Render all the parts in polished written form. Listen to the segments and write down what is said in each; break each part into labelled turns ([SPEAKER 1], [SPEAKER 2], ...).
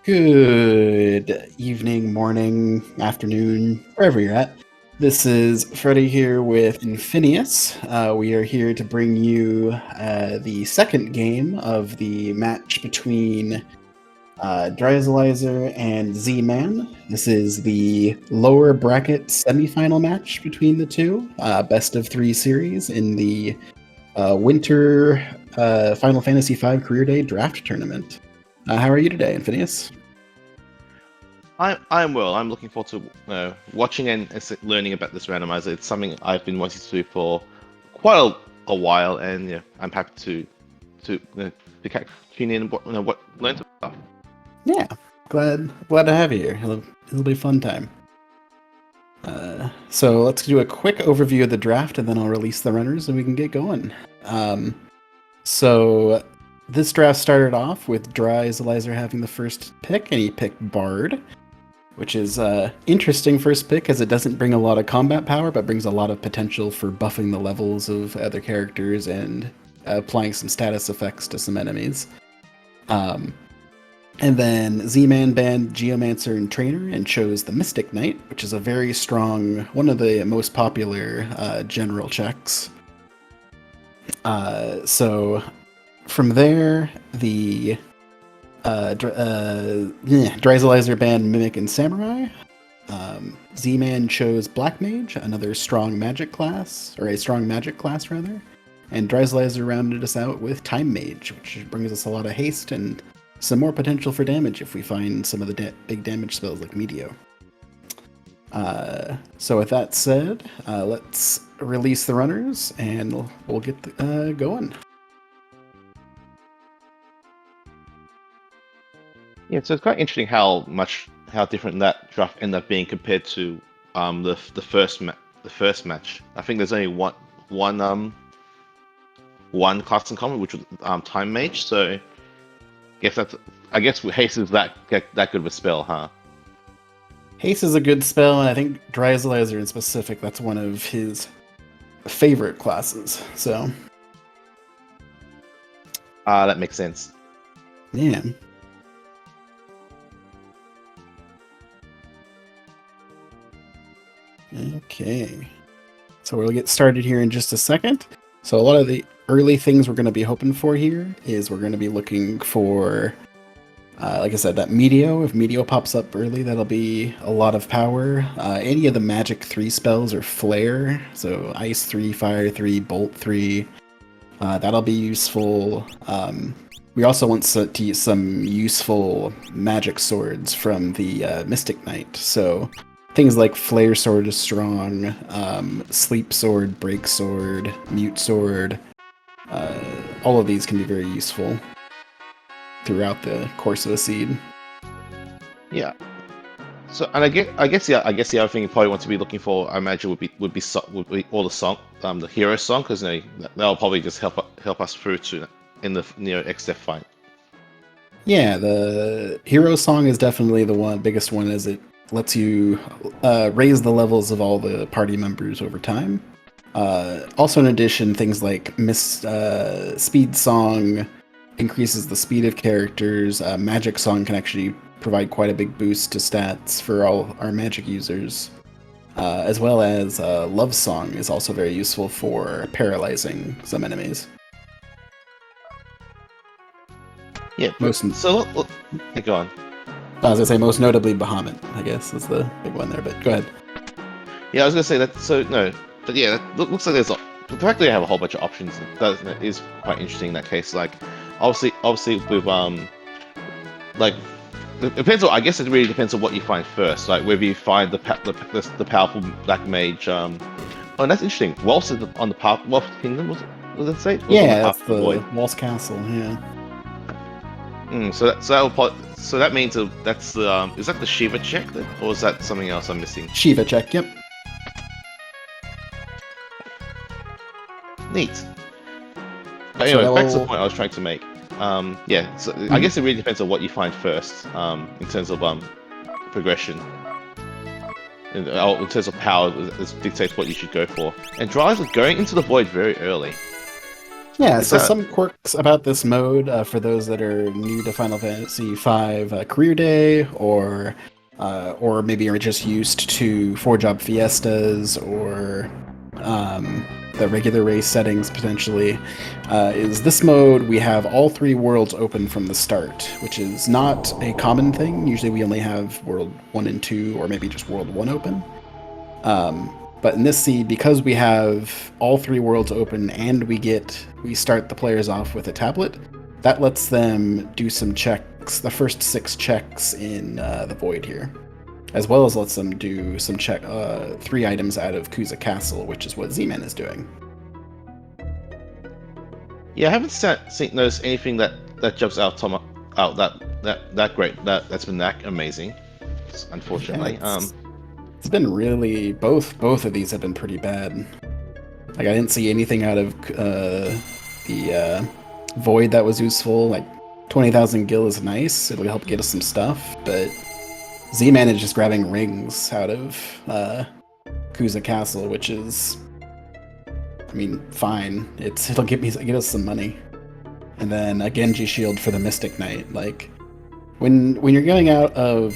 [SPEAKER 1] Good evening, morning, afternoon, wherever you're at. This is Freddie here with Infinius. We are here to bring you the second game of the match between Dryzalizer and Zman. This is the lower bracket semifinal match between the two, best of three series in the winter Final Fantasy V Career Day draft tournament. How are you today, Infinius?
[SPEAKER 2] I'm well. I'm looking forward to watching and learning about this randomizer. It's something I've been wanting to do for quite a while, and yeah, I'm happy to tune in and learn about.
[SPEAKER 1] Yeah, glad to have you here. It'll be a fun time. So let's do a quick overview of the draft, and then I'll release the runners, and we can get going. So this draft started off with Dryzalizer having the first pick, and he picked Bard, which is interesting first pick as it doesn't bring a lot of combat power, but brings a lot of potential for buffing the levels of other characters and applying some status effects to some enemies. And then Z-Man banned Geomancer and Trainer and chose the Mystic Knight, which is a very strong, one of the most popular general checks. So from there, the Dryzalizer banned Mimic and Samurai. Z-Man chose Black Mage, another strong magic class, or a strong magic class rather. And Dryzalizer rounded us out with Time Mage, which brings us a lot of haste and some more potential for damage if we find some of the big damage spells like Meteor. So with that said, let's release the runners and we'll get going.
[SPEAKER 2] Yeah, so it's quite interesting how different that draft ended up being compared to the first match. I think there's only one class in common, which was Time Mage. So I guess haste is that good of a spell, huh?
[SPEAKER 1] Haste is a good spell, and I think Dryzalizer in specific, that's one of his favorite classes. So
[SPEAKER 2] that makes sense.
[SPEAKER 1] Yeah. Okay. So we'll get started here in just a second. So a lot of the early things we're going to be hoping for here is we're going to be looking for, like I said, that Meteo. If Meteo pops up early, that'll be a lot of power. Any of the Magic 3 spells or Flare, so Ice 3, Fire 3, Bolt 3, that'll be useful. We also want to use some useful magic swords from the Mystic Knight. So things like Flare Sword is strong, Sleep Sword, Break Sword, Mute Sword. All of these can be very useful throughout the course of a seed.
[SPEAKER 2] Yeah. So, and I guess the other thing you probably want to be looking for, I imagine, would be all the song, the hero song, because that'll probably just help us through to in the XF fight.
[SPEAKER 1] Yeah, the hero song is definitely the biggest one, as it lets you raise the levels of all the party members over time. Also, in addition, things like Speed Song increases the speed of characters. Magic Song can actually provide quite a big boost to stats for all our magic users. As well as Love Song is also very useful for paralyzing some enemies.
[SPEAKER 2] Yeah, go on.
[SPEAKER 1] I was gonna say most notably Bahamut, I guess, is the big one there, but go ahead.
[SPEAKER 2] Yeah, I was gonna say that. So no, but yeah, that looks like the fact that they have a whole bunch of options that is quite interesting in that case. Like, obviously with like, it depends on. I guess it really depends on what you find first. Like whether you find the powerful Black Mage. Oh, that's interesting. Waltz is on the Waltz Kingdom, was it say?
[SPEAKER 1] Yeah, that's the Waltz Castle. Yeah.
[SPEAKER 2] So that means that's the is that the Shiva check then, or is that something else I'm missing?
[SPEAKER 1] Shiva check. Yep.
[SPEAKER 2] Neat. But anyway, back to the point I was trying to make. Yeah, so I guess it really depends on what you find first, in terms of progression. In terms of power, this dictates what you should go for. And Dry's going into the void very early.
[SPEAKER 1] Yeah,
[SPEAKER 2] Is
[SPEAKER 1] so
[SPEAKER 2] that
[SPEAKER 1] some quirks about this mode for those that are new to Final Fantasy V Career Day, or maybe are just used to 4-job fiestas or the regular race settings potentially, is this mode we have all 3 worlds open from the start, which is not a common thing. Usually we only have World 1 and 2, or maybe just World 1 open. But in this seed, because we have all 3 worlds open and we start the players off with a tablet, that lets them do some checks, the first 6 checks in the void here, as well as lets them do some 3 items out of Kuza Castle, which is what Zman is doing.
[SPEAKER 2] Yeah, I haven't noticed anything that jumps out that great. That's been that amazing.
[SPEAKER 1] Yeah,
[SPEAKER 2] Unfortunately,
[SPEAKER 1] it's been really both of these have been pretty bad. Like I didn't see anything out of the void that was useful. Like 20,000 gil is nice; it'll help get us some stuff. But Z-Man is just grabbing rings out of Kuza Castle, which is, I mean, fine. It'll get us some money, and then a Genji shield for the Mystic Knight. Like when you're going out of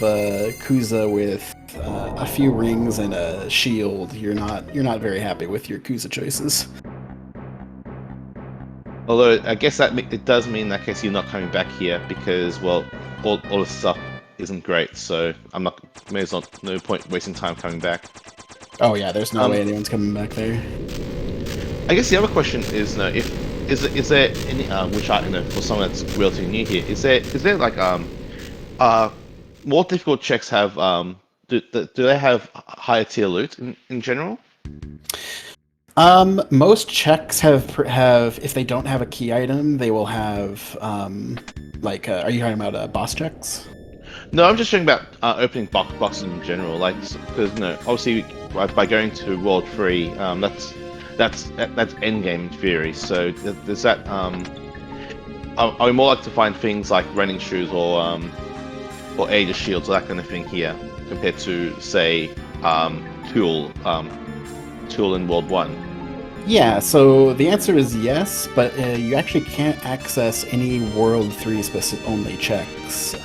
[SPEAKER 1] Kuza with a few rings and a shield, you're not very happy with your Kuza choices.
[SPEAKER 2] although I guess it does mean in that case you're not coming back here because well, all the stuff isn't great. So I'm not. Maybe there's not no point wasting time coming back.
[SPEAKER 1] Oh yeah, there's no
[SPEAKER 2] Um,
[SPEAKER 1] way anyone's coming back there.
[SPEAKER 2] I guess the other question is, if is there any which I for someone that's relatively new here, is there like more difficult checks have do they have higher tier loot in general?
[SPEAKER 1] Most checks have if they don't have a key item, they will have like are you talking about boss checks?
[SPEAKER 2] No, I'm just talking about opening boxes in general. Like, because obviously by going to World 3, that's end game in theory. So there's that. Are we more like to find things like running shoes or Aegis shields or that kind of thing here compared to say Tool in World 1?
[SPEAKER 1] Yeah, so the answer is yes, but you actually can't access any World 3 specific only checks.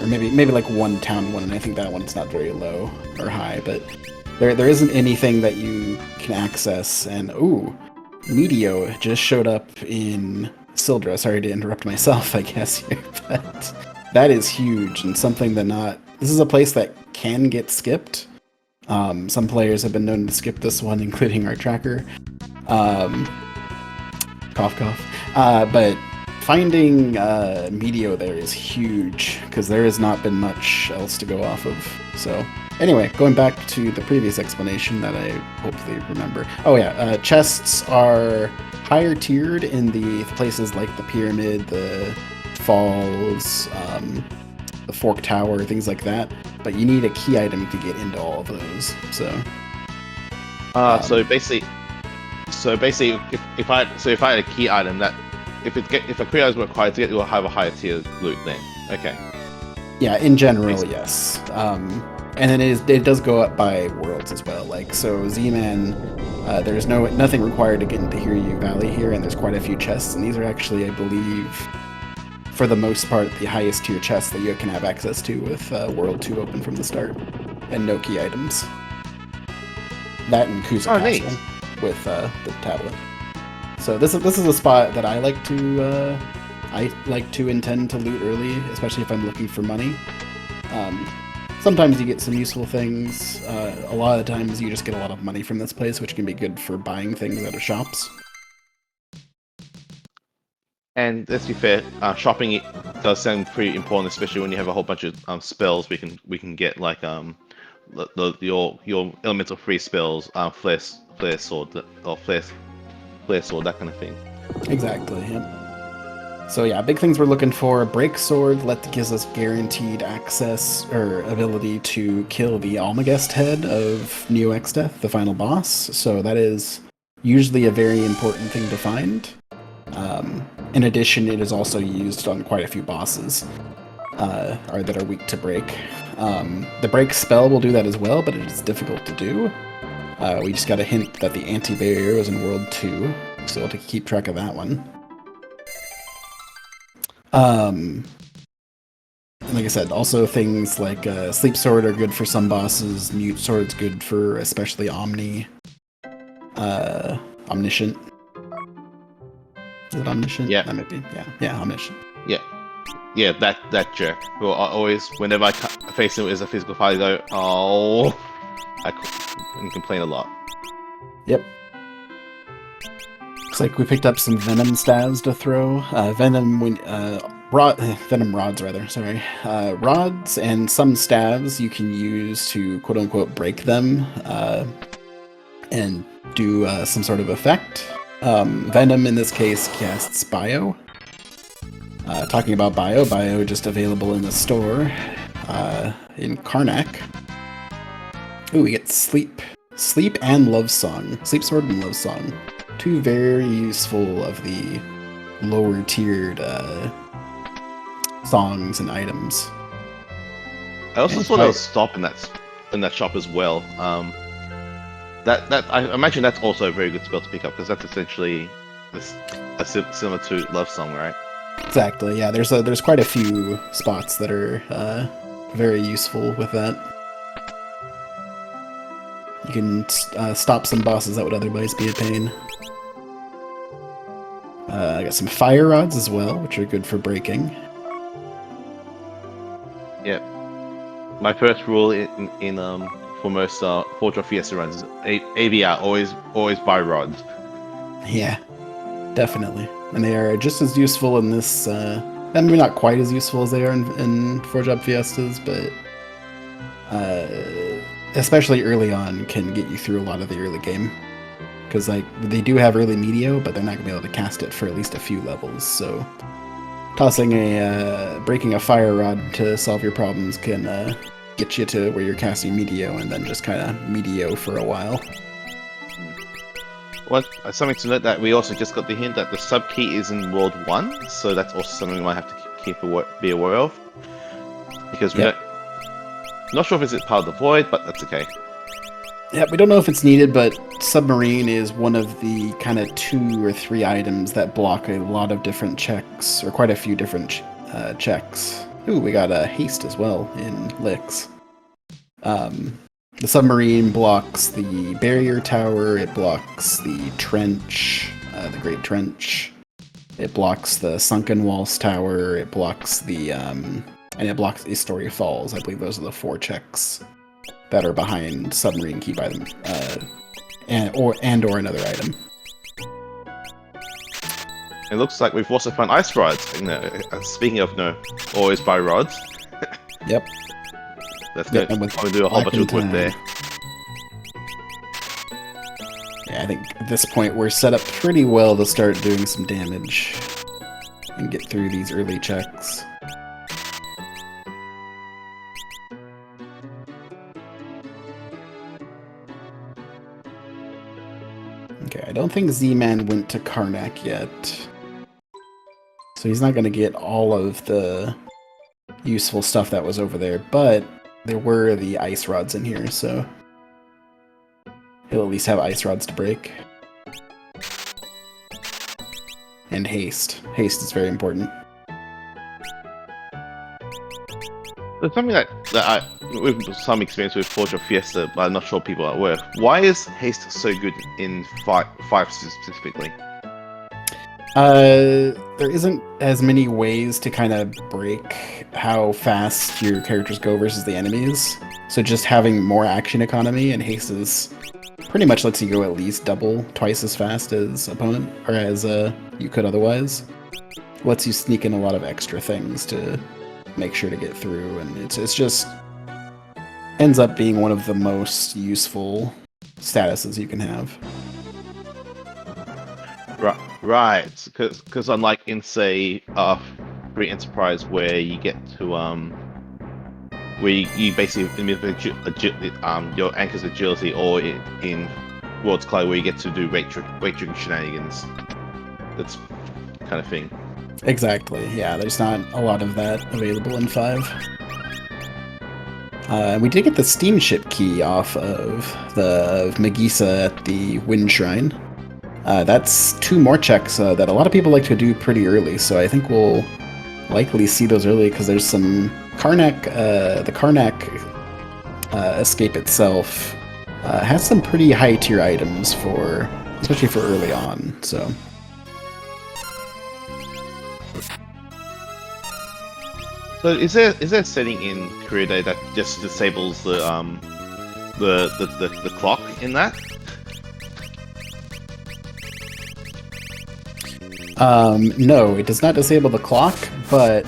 [SPEAKER 1] Or maybe like one town one, and I think that one's not very low or high, but there isn't anything that you can access. And ooh, Meteo just showed up in Sildra. Sorry to interrupt myself, I guess here, but that is huge and something that not. This is a place that can get skipped. Some players have been known to skip this one, including our tracker. Cough, cough. But finding Meteo there is huge, because there has not been much else to go off of. So, anyway, going back to the previous explanation that I hopefully remember. Oh yeah, chests are higher tiered in the places like the Pyramid, the Falls, the Fork Tower, things like that. But you need a key item to get into all of those.
[SPEAKER 2] So basically, if I had a key item that if a key item is required to get, you'll have a higher tier loot then. Okay.
[SPEAKER 1] Yeah, in general, yes. And then it does go up by worlds as well. Like so, Z-Man, there's nothing required to get into Hiryu Valley here, and there's quite a few chests, and these are actually, I believe, for the most part, the highest tier chests that you can have access to with World 2 open from the start, and no key items. That and Kuza Castle
[SPEAKER 2] Neat.
[SPEAKER 1] with the tablet. So this is a spot that I like to intend to loot early, especially if I'm looking for money. Sometimes you get some useful things. A lot of times you just get a lot of money from this place, which can be good for buying things out of shops.
[SPEAKER 2] And let's be fair, shopping does sound pretty important, especially when you have a whole bunch of spells. We can get like your elemental free spells, flare sword or flare sword, that kind of thing.
[SPEAKER 1] Exactly. Yep. So yeah, big things we're looking for: break sword that gives us guaranteed access or ability to kill the Almagest head of Neo Exdeath, the final boss. So that is usually a very important thing to find. In addition, it is also used on quite a few bosses that are weak to break. The break spell will do that as well, but it is difficult to do. We just got a hint that the anti-barrier was in World 2, so we'll have to keep track of that one. And like I said, also things like Sleep Sword are good for some bosses. Mute Sword's good for especially Omniscient. Is it Omniscient?
[SPEAKER 2] Yeah.
[SPEAKER 1] That might be. Yeah, Omniscient.
[SPEAKER 2] Yeah, that jerk. Who I always, whenever I face him as a physical fight, I go, oh, and complain a lot.
[SPEAKER 1] Yep. Looks like we picked up some Venom stabs to throw. Venom rods rather. Sorry, rods and some stabs you can use to quote unquote break them and do some sort of effect. Venom in this case casts Bio. Talking about Bio just available in the store in Karnak. Ooh, we get Sleep and Love Song. Sleep Sword and Love Song. Two very useful of the lower tiered songs and items.
[SPEAKER 2] I also saw there was stop in that shop as well. That I imagine that's also a very good spell to pick up because that's essentially similar to Love Song, right?
[SPEAKER 1] Exactly. Yeah, there's quite a few spots that are very useful with that. You can stop some bosses that would otherwise be a pain. I got some fire rods as well, which are good for breaking.
[SPEAKER 2] Yep. My first rule in for most Forge of Fiesta runs is ABR always buy rods.
[SPEAKER 1] Yeah, definitely. And they are just as useful in this. Maybe not quite as useful as they are in Forge Up Fiestas, but especially early on can get you through a lot of the early game. Because like they do have early Meteo, but they're not gonna be able to cast it for at least a few levels. So breaking a fire rod to solve your problems can get you to where you're casting Meteo and then just kind of Meteo for a while.
[SPEAKER 2] Well, something to note that we also just got the hint that the sub key is in World 1, so that's also something we might have to be aware of. Because we don't... Not sure if it's part of the void, but that's okay.
[SPEAKER 1] Yeah, we don't know if it's needed, but Submarine is one of the kind of 2 or 3 items that block a lot of different checks, or quite a few different checks. Ooh, we got a Haste as well in Licks. The Submarine blocks the Barrier Tower, it blocks the Trench, the Great Trench, it blocks the Sunken Walls Tower, it blocks the, and it blocks Istoria Falls. I believe those are the 4 checks that are behind Submarine Key by them, or another item.
[SPEAKER 2] It looks like we've also found ice rods. Speaking of always buy rods.
[SPEAKER 1] Yep.
[SPEAKER 2] Let's go. We'll do a whole bunch of wood there.
[SPEAKER 1] Yeah, I think at this point we're set up pretty well to start doing some damage and get through these early checks. Okay, I don't think Z-Man went to Karnak yet. So he's not going to get all of the useful stuff that was over there, but there were the ice rods in here, so he'll at least have ice rods to break. And haste. Haste is very important.
[SPEAKER 2] There's something that with some experience with Forge of Fiesta, but I'm not sure people are aware. Why is haste so good in 5 specifically?
[SPEAKER 1] There isn't as many ways to kind of break how fast your characters go versus the enemies. So just having more action economy and haste is pretty much lets you go at least twice as fast as opponent, or as you could otherwise. Lets you sneak in a lot of extra things to make sure to get through, and it's just ends up being one of the most useful statuses you can have.
[SPEAKER 2] Right, because unlike in say Free Enterprise where you get to where you basically your anchor's agility, or in Worlds Collide where you get to do rate trick shenanigans, that's kind of thing.
[SPEAKER 1] Exactly, yeah, there's not a lot of that available in 5. We did get the steamship key off of Megisa at the Wind Shrine. That's 2 more checks that a lot of people like to do pretty early, so I think we'll likely see those early because there's some Karnak. The Karnak escape itself has some pretty high tier items for, especially for early on. So.
[SPEAKER 2] So is there a setting in Career Day that just disables the clock in that?
[SPEAKER 1] No, it does not disable the clock, but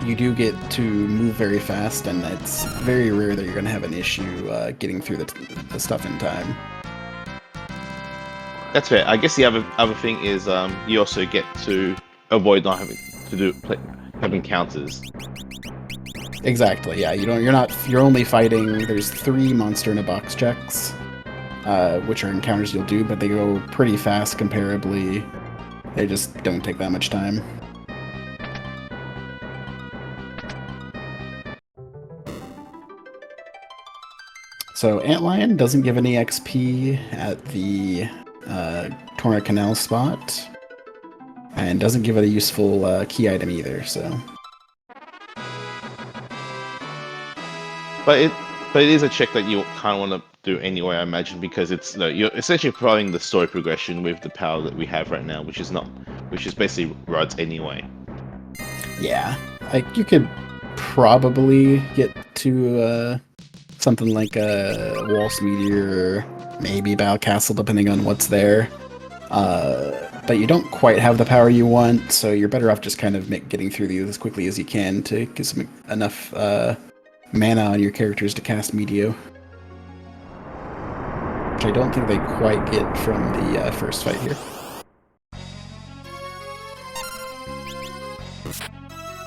[SPEAKER 1] you do get to move very fast, and it's very rare that you're going to have an issue getting through the stuff in time.
[SPEAKER 2] That's fair. I guess the other thing is you also get to avoid not having to having counters.
[SPEAKER 1] Exactly. Yeah, you're only fighting. There's 3 monster in a box checks, which are encounters you'll do, but they go pretty fast comparably. They just don't take that much time. So Antlion doesn't give any XP at the Torna Canal spot, and doesn't give it a useful key item either. So,
[SPEAKER 2] but it is a check that you kind of want to do anyway, I imagine, because it's you're essentially following the story progression with the power that we have right now, which is basically rods anyway.
[SPEAKER 1] Yeah, like you could probably get to something like a Waltz Meteor, or maybe Battle Castle, depending on what's there. But you don't quite have the power you want, so you're better off just kind of getting through these as quickly as you can to get some enough mana on your characters to cast Meteor. Which I don't think they quite get from the first fight here.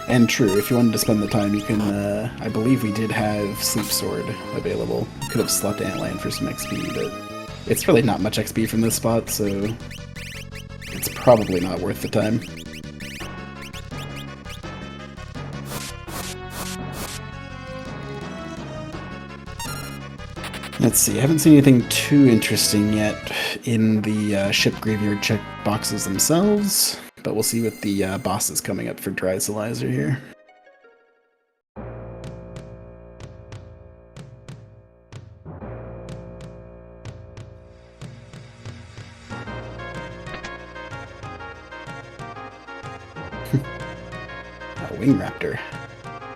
[SPEAKER 1] And true, if you wanted to spend the time, you can, I believe we did have Sleep Sword available. Could have slept Antland for some XP, but it's really not much XP from this spot, so it's probably not worth the time. Let's see, I haven't seen anything too interesting yet in the ship graveyard check boxes themselves, but we'll see what the bosses coming up for Dryzalizer here. Wing Raptor.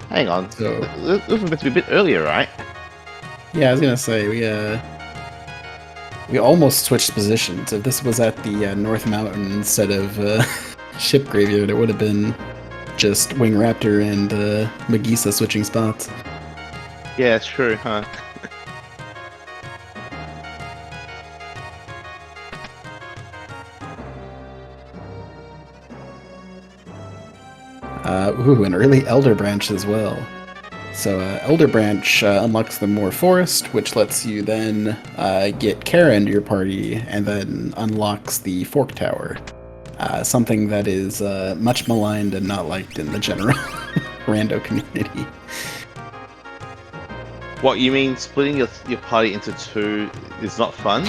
[SPEAKER 2] Hang on,
[SPEAKER 1] So
[SPEAKER 2] this was meant to be a bit earlier, right?
[SPEAKER 1] yeah, I was gonna say we almost switched positions. If this was at the North Mountain instead of Ship Graveyard, it would have been just Wing Raptor and Magisa switching spots.
[SPEAKER 2] Yeah, it's true, huh?
[SPEAKER 1] Ooh, an early Elder Branch as well. So Elder Branch unlocks the Moor Forest, which lets you then get Kara into your party, and then unlocks the Fork Tower. Something that is much maligned and not liked in the general rando community.
[SPEAKER 2] What, you mean splitting your party into 2 is not fun?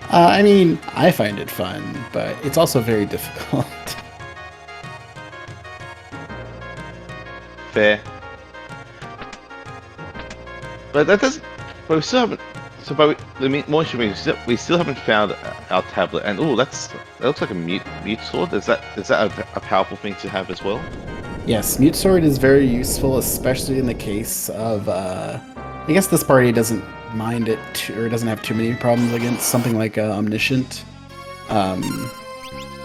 [SPEAKER 1] I mean, I find it fun, but it's also very difficult.
[SPEAKER 2] Fair. But that doesn't. But we still haven't. So, but more interesting, we still haven't found our tablet. And oh, that looks like a mute sword. Is that a powerful thing to have as well?
[SPEAKER 1] Yes, Mute Sword is very useful, especially in the case of. I guess this party doesn't mind it, or doesn't have too many problems against something like Omniscient,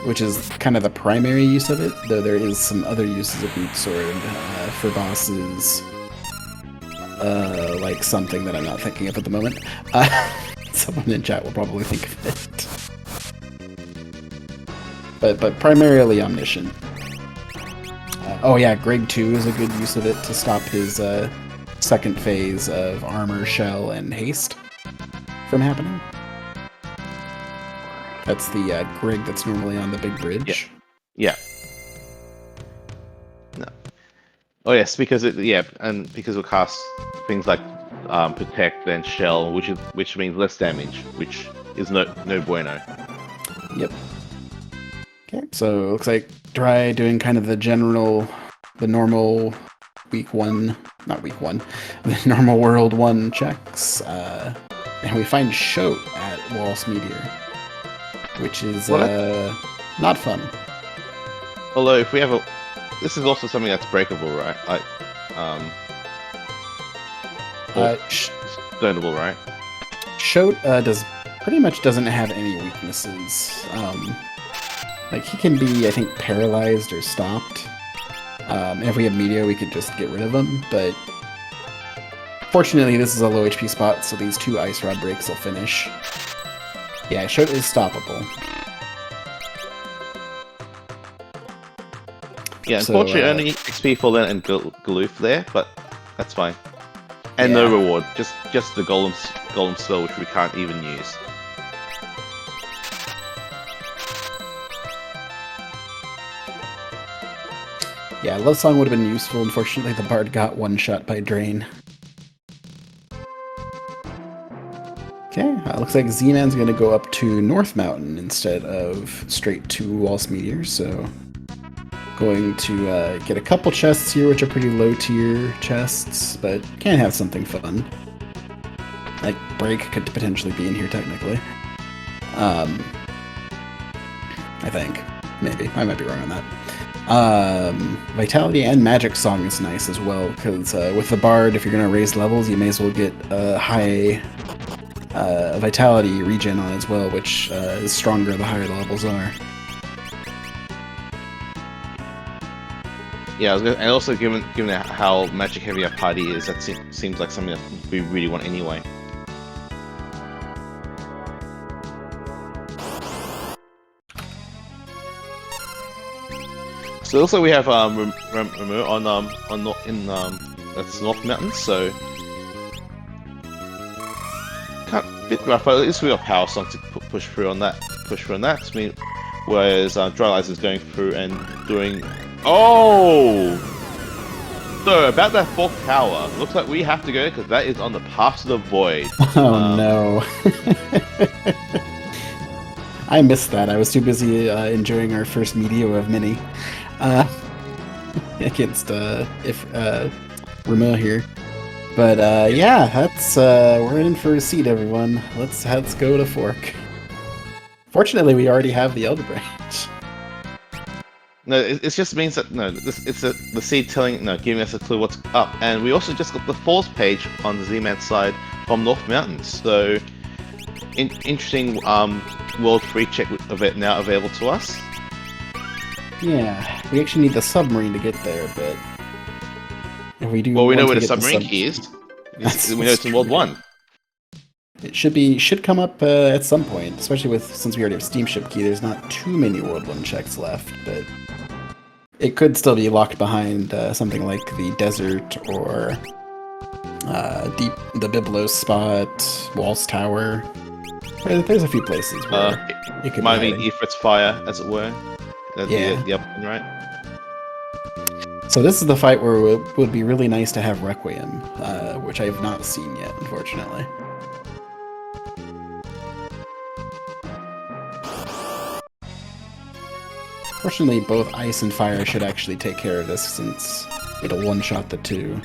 [SPEAKER 1] which is kind of the primary use of it. Though there is some other uses of Mute Sword for bosses. Like something that I'm not thinking of at the moment. Someone in chat will probably think of it. But primarily Omniscient. Oh yeah, Greg 2 is a good use of it to stop his second phase of Armor, Shell, and Haste from happening. That's the Greg that's normally on the big bridge.
[SPEAKER 2] Yeah. No. Oh yes, because because we'll cast things like Protect and Shell, which means less damage, which is no bueno.
[SPEAKER 1] Yep. Okay, so it looks like Dry doing kind of the normal week one, not week one, the normal world one checks. And we find Shoat at Waltz Meteor, which is
[SPEAKER 2] Well,
[SPEAKER 1] not fun.
[SPEAKER 2] although if we have a, this is also something that's breakable, right? Like, or learnable, right?
[SPEAKER 1] Shoat does pretty much doesn't have any weaknesses. Like he can be, I think, paralyzed or stopped. If we have Meteor, we could just get rid of him, but fortunately this is a low HP spot, so these 2 Ice Rod breaks will finish. Yeah, Shoat is stoppable.
[SPEAKER 2] Yeah,
[SPEAKER 1] So,
[SPEAKER 2] unfortunately only XP for Len and Galoof there, but that's fine. And no
[SPEAKER 1] yeah.
[SPEAKER 2] reward, just the golem spell, which we can't even use.
[SPEAKER 1] Yeah, Love Song would have been useful. Unfortunately, the Bard got one shot by Drain. Okay, looks like Z-Man's going to go up to North Mountain instead of straight to Waltz Meteor, so going to get a couple chests here, which are pretty low tier chests, but can have something fun. Like, Break could potentially be in here technically. I think. Maybe. I might be wrong on that. Vitality and Magic Song is nice as well, because with the Bard, if you're going to raise levels, you may as well get a high Vitality regen on as well, which is stronger the higher the levels are.
[SPEAKER 2] Yeah, and also given how magic heavy our party is, that seems like something that we really want anyway. So also we have Ramu in that's North Mountains, so bit rough, but at least we got Power Song to push through on that. I mean, whereas Dryzalizer is going through and doing. Oh! So about that 4th tower, looks like we have to go because that is on the path to the void.
[SPEAKER 1] Oh no. I missed that. I was too busy enjoying our first Meteor of many against Ramil here. But yeah, that's we're in for a seat, everyone. Let's go to Fork. Fortunately, we already have the Elder Branch.
[SPEAKER 2] No, it just means that the seed giving us a clue what's up, and we also just got the Falls page on the Z-Man side from North Mountains. So interesting World Free check of it now available to us.
[SPEAKER 1] Yeah, we actually need the submarine to get there, but if we do,
[SPEAKER 2] well, we know where the submarine key is. We know it's in World 1.
[SPEAKER 1] It should come up at some point, especially since we already have Steamship Key. There's not too many World 1 checks left, but it could still be locked behind something like the desert or the Byblos spot, Waltz Tower. There's a few places where it could
[SPEAKER 2] might be
[SPEAKER 1] be
[SPEAKER 2] Ifrit's Fire, as it were.
[SPEAKER 1] Yeah.
[SPEAKER 2] The upper one, right?
[SPEAKER 1] So this is the fight where it would be really nice to have Requiem, which I have not seen yet, unfortunately. Fortunately, both Ice and Fire should actually take care of this since it'll one-shot the 2.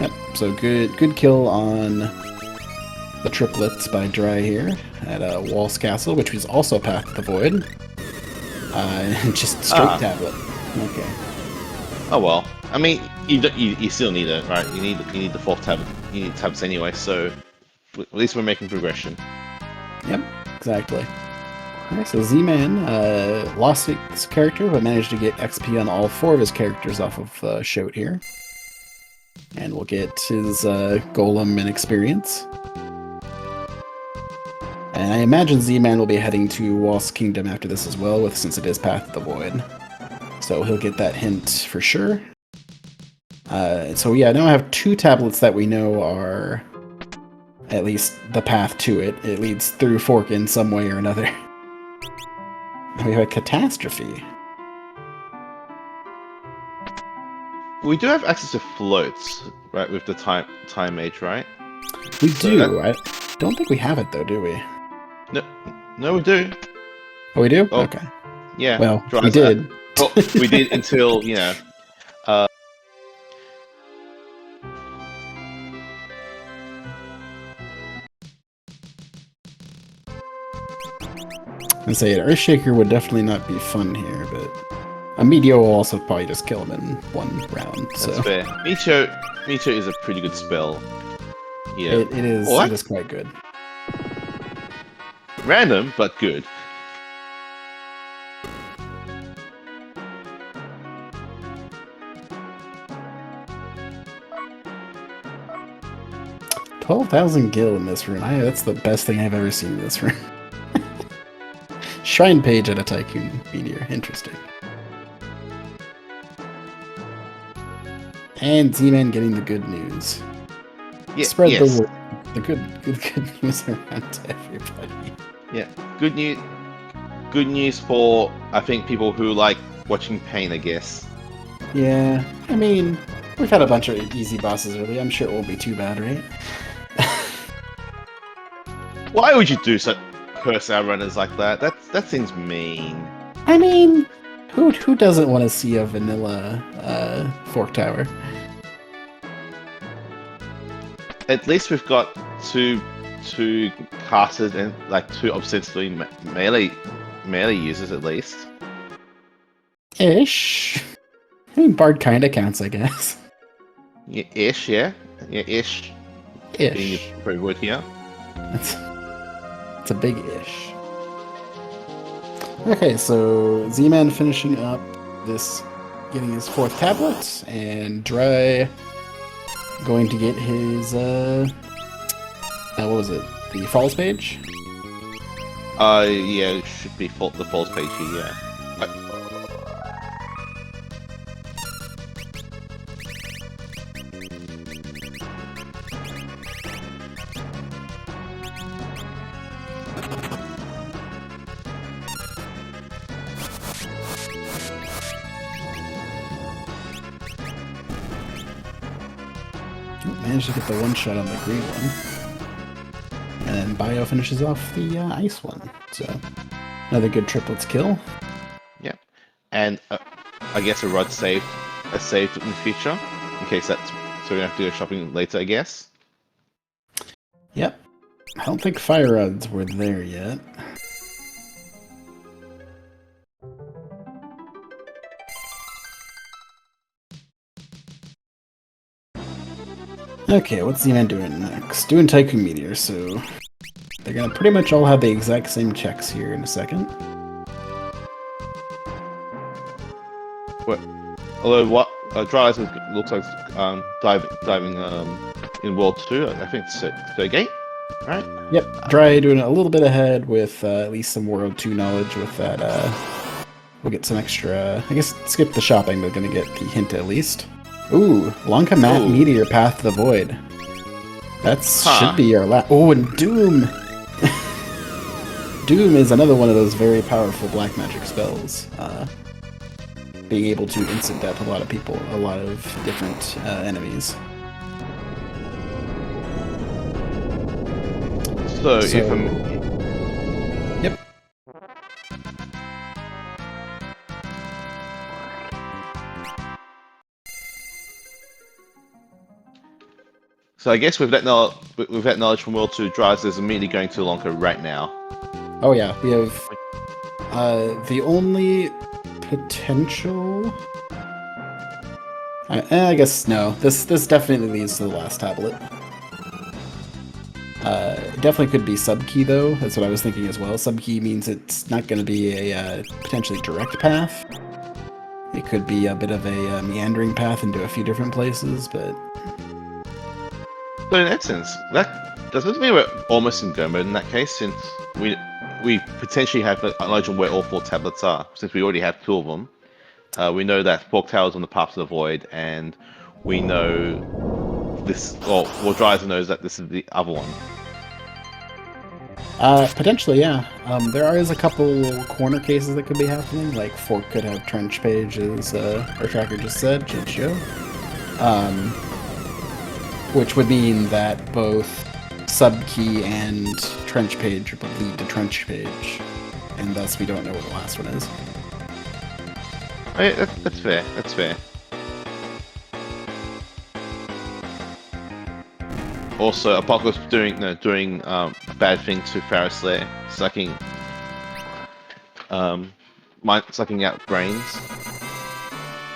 [SPEAKER 1] Yep, so good kill on the triplets by Dry here at Waltz Castle, which was also Path to the Void. Just straight tablet. Okay.
[SPEAKER 2] Oh well. I mean, you still need it, right? You need the 4th tablet. You need tabs anyway, so at least we're making progression.
[SPEAKER 1] Yep, exactly. Alright, so Z-Man lost his character, but managed to get XP on all 4 of his characters off of Shoat here. And we'll get his Golem and experience. And I imagine Z-Man will be heading to Waltz Kingdom after this as well, since it is Path of the Void. So he'll get that hint for sure. So yeah, now I have 2 tablets that we know are at least the path to it. It leads through Fork in some way or another. We have a Catastrophe.
[SPEAKER 2] We do have access to floats, right, with the time mage, right?
[SPEAKER 1] We do. I don't think we have it though, do we?
[SPEAKER 2] No, we do.
[SPEAKER 1] Oh, we do?
[SPEAKER 2] Oh,
[SPEAKER 1] Okay.
[SPEAKER 2] yeah.
[SPEAKER 1] Well, we
[SPEAKER 2] Dryz-
[SPEAKER 1] did.
[SPEAKER 2] well, we did until, you know.
[SPEAKER 1] And say an Earthshaker would definitely not be fun here, but a Meteor will also probably just kill him in one round.
[SPEAKER 2] That's
[SPEAKER 1] So
[SPEAKER 2] fair. Meteor is a pretty good spell. Yeah.
[SPEAKER 1] it is.
[SPEAKER 2] What?
[SPEAKER 1] It is quite good.
[SPEAKER 2] Random, but good.
[SPEAKER 1] $12,000 gil in this room. That's the best thing I've ever seen in this room. Shrine page at a Tycoon Meteor. Interesting. And Z-Man getting the good news.
[SPEAKER 2] Yeah,
[SPEAKER 1] Spread
[SPEAKER 2] yes.
[SPEAKER 1] the word. The good news around to everybody.
[SPEAKER 2] Yeah. Good news. Good news for, I think, people who like watching pain, I guess.
[SPEAKER 1] Yeah, I mean, we've had a bunch of easy bosses early. I'm sure it won't be too bad, right?
[SPEAKER 2] Why would you do such curse our runners like that? That seems mean.
[SPEAKER 1] I mean, who doesn't want to see a vanilla Fork Tower?
[SPEAKER 2] At least we've got two casters and like two ostensibly melee users at least.
[SPEAKER 1] Ish. I mean, Bard kinda counts, I guess.
[SPEAKER 2] Yeah, ish, yeah, ish. Being
[SPEAKER 1] Ish.
[SPEAKER 2] the appropriate word here.
[SPEAKER 1] It's a big ish. Okay, so Z-Man finishing up this, getting his 4th tablet, and Dry going to get his, what was it? The Falls page?
[SPEAKER 2] Yeah, it should be the falls page here, yeah.
[SPEAKER 1] Managed to get the one shot on the green one. And then Bio finishes off the ice one. So, another good triplets kill.
[SPEAKER 2] Yeah. And I guess a saved in the future, in case that's, so we don't have to go shopping later, I guess.
[SPEAKER 1] Yep. I don't think fire rods were there yet. Okay, what's Z-Man doing next? Doing Tycoon Meteor, so they're gonna pretty much all have the exact same checks here in a second.
[SPEAKER 2] What? Although what Dryzalizer looks like diving in World 2, I think it's third gate, right?
[SPEAKER 1] Yep, Dry doing it a little bit ahead with at least some World 2 knowledge with that. We'll get some extra. I guess skip the shopping, but gonna get the hint at least. Ooh, Lanka Mat Meteor Path to the Void. That should be our last. Oh, and Doom! Doom is another one of those very powerful black magic spells. Being able to instant death a lot of people, a lot of different enemies.
[SPEAKER 2] So if I'm...
[SPEAKER 1] Yep.
[SPEAKER 2] So I guess with that knowledge from World 2, Dryzalizer is immediately going to Lonka right now.
[SPEAKER 1] Oh yeah, we have the only potential. I guess no. This definitely leads to the last tablet. It definitely could be sub-key though. That's what I was thinking as well. Sub-key means it's not going to be a potentially direct path. It could be a bit of a meandering path into a few different places, but.
[SPEAKER 2] So in that sense, that does this mean we're almost in go mode in that case, since we potentially have a knowledge of where all 4 tablets are, since we already have 2 of them. We know that Fork Tower's on the path to the void, and we know this. Well, Dryzalizer knows that this is the other one.
[SPEAKER 1] Potentially, yeah. There is a couple corner cases that could be happening, like Fork could have trench page, as our tracker just said, Joe. Which would mean that both sub-key and trench page would lead to trench page. and thus we don't know what the last one is.
[SPEAKER 2] Oh, yeah, that's fair. That's fair. Also, Apocalypse doing bad things to Pharaoh's Lair, sucking out brains.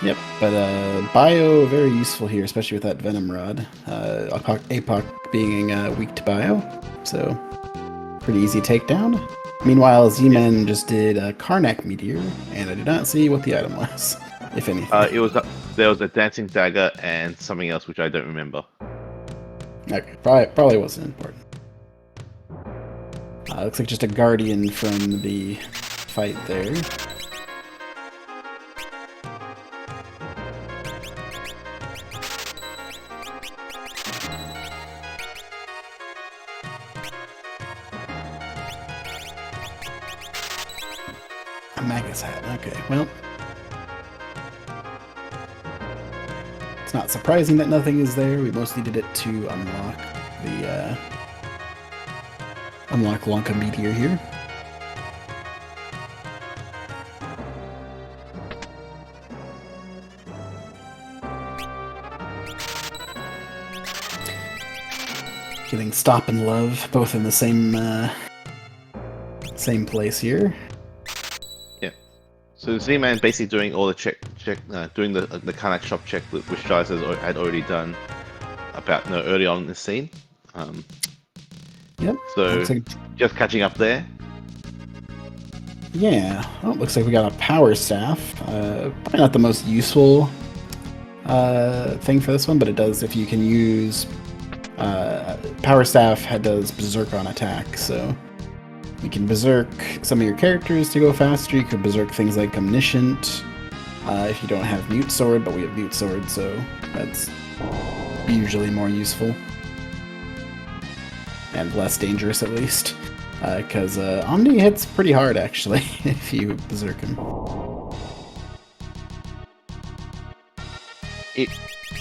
[SPEAKER 1] Yep, but Bio very useful here, especially with that Venom Rod. Apoc being weak to Bio, so pretty easy takedown. Meanwhile, Z-Man just did a Karnak Meteor, and I did not see what the item was, if anything.
[SPEAKER 2] There was a dancing dagger and something else which I don't remember.
[SPEAKER 1] Okay, probably wasn't important. Looks like just a Guardian from the fight there. A Magus hat, okay, well. It's not surprising that nothing is there. We mostly did it to unlock the unlock Lanka Meteor here. Getting Stop and Love both in the same place here.
[SPEAKER 2] So Z-Man basically doing all the doing the Karnak shop check which Dryzalizer had already done about early on in the scene.
[SPEAKER 1] Yep.
[SPEAKER 2] So just catching up there.
[SPEAKER 1] Yeah. Oh, it looks like we got a power staff. Probably not the most useful thing for this one, but it does if you can use power staff. Does berserk on attack, so. You can berserk some of your characters to go faster. You could berserk things like Omniscient if you don't have Mute Sword, but we have Mute Sword, so that's usually more useful. And less dangerous, at least. Because Omni hits pretty hard, actually, if you berserk him.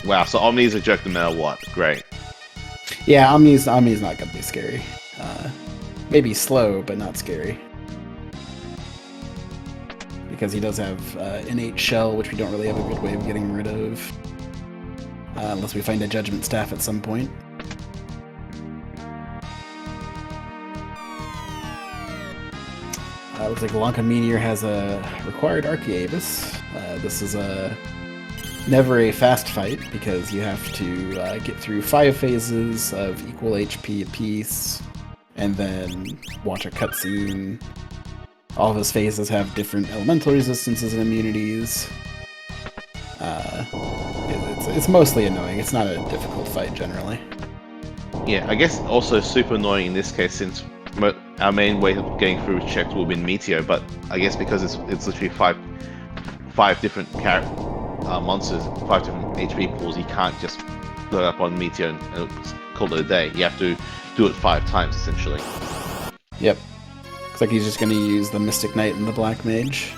[SPEAKER 2] Wow, so Omni's a jerk no matter what. Great.
[SPEAKER 1] Yeah, Omni's not going to be scary. Maybe slow, but not scary. Because he does have innate shell, which we don't really have a good way of getting rid of. Unless we find a judgment staff at some point. Looks like Lanka Meteor has a required Archaeavis. This is never a fast fight, because you have to get through 5 phases of equal HP apiece. And then watch a cutscene. All of his phases have different elemental resistances and immunities. It's mostly annoying. It's not a difficult fight generally.
[SPEAKER 2] Yeah, I guess also super annoying in this case since our main way of getting through checks will be Meteor, but I guess because it's literally five different monsters, 5 different HP pools, you can't just load up on Meteor and call it a day. You have to do it 5 times, essentially.
[SPEAKER 1] Yep. Looks like he's just going to use the Mystic Knight and the Black Mage.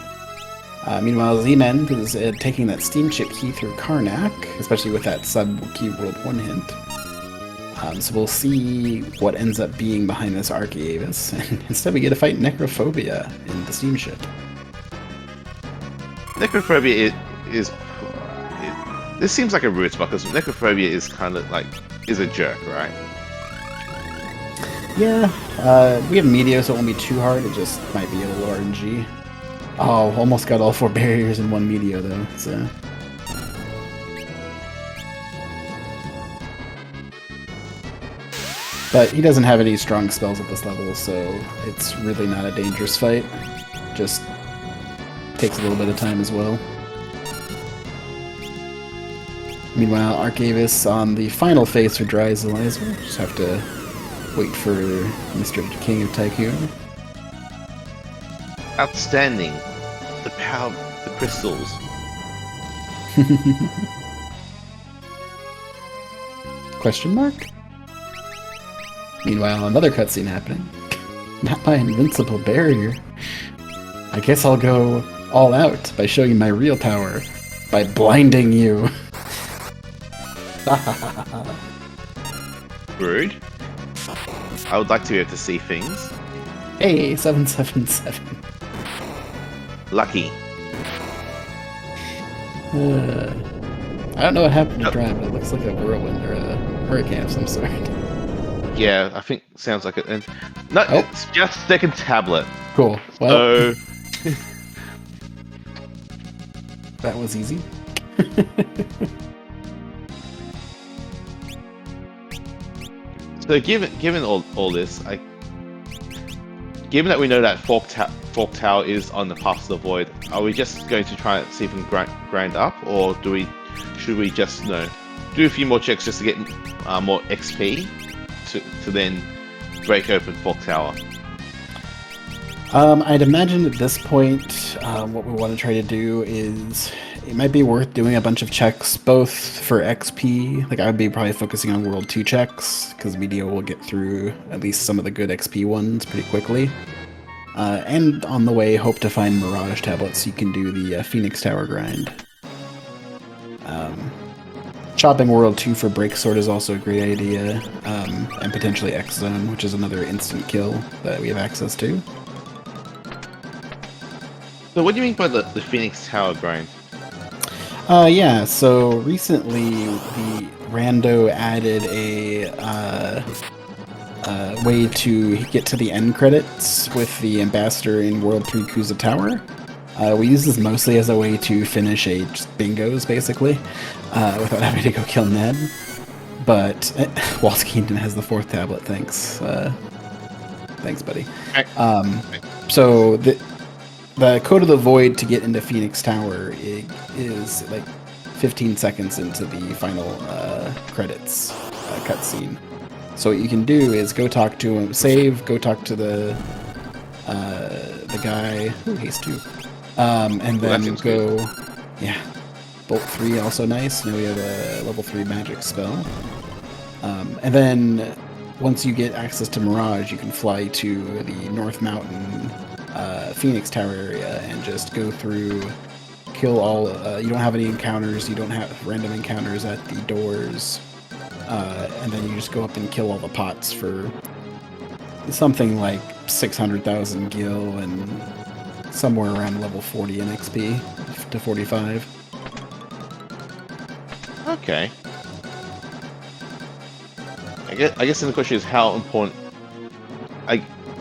[SPEAKER 1] Meanwhile, Z-Man is taking that Steam Chip key through Karnak, especially with that sub-key world 1 hint. So we'll see what ends up being behind this Archaeavis. And instead we get to fight Necrophobia in the Steam Ship.
[SPEAKER 2] Necrophobia is this seems like a weird spot, because Necrophobia is kind of like, is a jerk, right?
[SPEAKER 1] Yeah, we have Meteor, so it won't be too hard. It just might be a little RNG. Oh, almost got all 4 barriers in one Meteor, though, so... But he doesn't have any strong spells at this level, so it's really not a dangerous fight. Just takes a little bit of time as well. Meanwhile, Archaeavis on the final phase for Dryzalizer. Just have to wait for Mr. King of Tycoon.
[SPEAKER 2] Outstanding. The power of the crystals.
[SPEAKER 1] Question mark? Meanwhile, another cutscene happening. Not my invincible barrier. I guess I'll go all out by showing my real power. By blinding you.
[SPEAKER 2] Rude. I would like to be able to see things.
[SPEAKER 1] Hey, 777.
[SPEAKER 2] Lucky.
[SPEAKER 1] I don't know what happened to Dry, but it looks like a whirlwind or a hurricane of some sort.
[SPEAKER 2] Yeah, I think sounds like it. And no, it's just second tablet.
[SPEAKER 1] Cool. Well,
[SPEAKER 2] So
[SPEAKER 1] that was easy.
[SPEAKER 2] so given all this, given that we know that Fork Tower is on the path to the void, are we just going to try and see if we can grind up, or should we just do a few more checks just to get more XP to then break open Fork Tower?
[SPEAKER 1] I'd imagine at this point, what we want to try to do is it might be worth doing a bunch of checks, both for XP. Like I would be probably focusing on World 2 checks because Media will get through at least some of the good XP ones pretty quickly. And on the way, hope to find Mirage tablets so you can do the Phoenix Tower grind. Chopping World 2 for Break Sword is also a great idea, and potentially X Zone, which is another instant kill that we have access to.
[SPEAKER 2] So what do you mean by the Phoenix Tower grind?
[SPEAKER 1] Yeah, so recently the Rando added a way to get to the end credits with the Ambassador in World 3 Kuza Tower. We use this mostly as a way to finish just bingos, basically, without having to go kill Ned. But Walt's Kingdom has the 4th tablet, thanks. Thanks, buddy. So the Code of the Void to get into Phoenix Tower is like 15 seconds into the final credits cutscene. So what you can do is go talk to him, save, go talk to the guy. Ooh, haste 2. And then go, yeah. Bolt 3 also nice. Now we have a level 3 magic spell. And then once you get access to Mirage, you can fly to the North Mountain Phoenix Tower area and just go through, kill all. You don't have any encounters. You don't have random encounters at the doors. And then you just go up and kill all the pots for something like 600,000 gil and somewhere around level 40 in XP to 45.
[SPEAKER 2] Okay. I guess then the question is how important.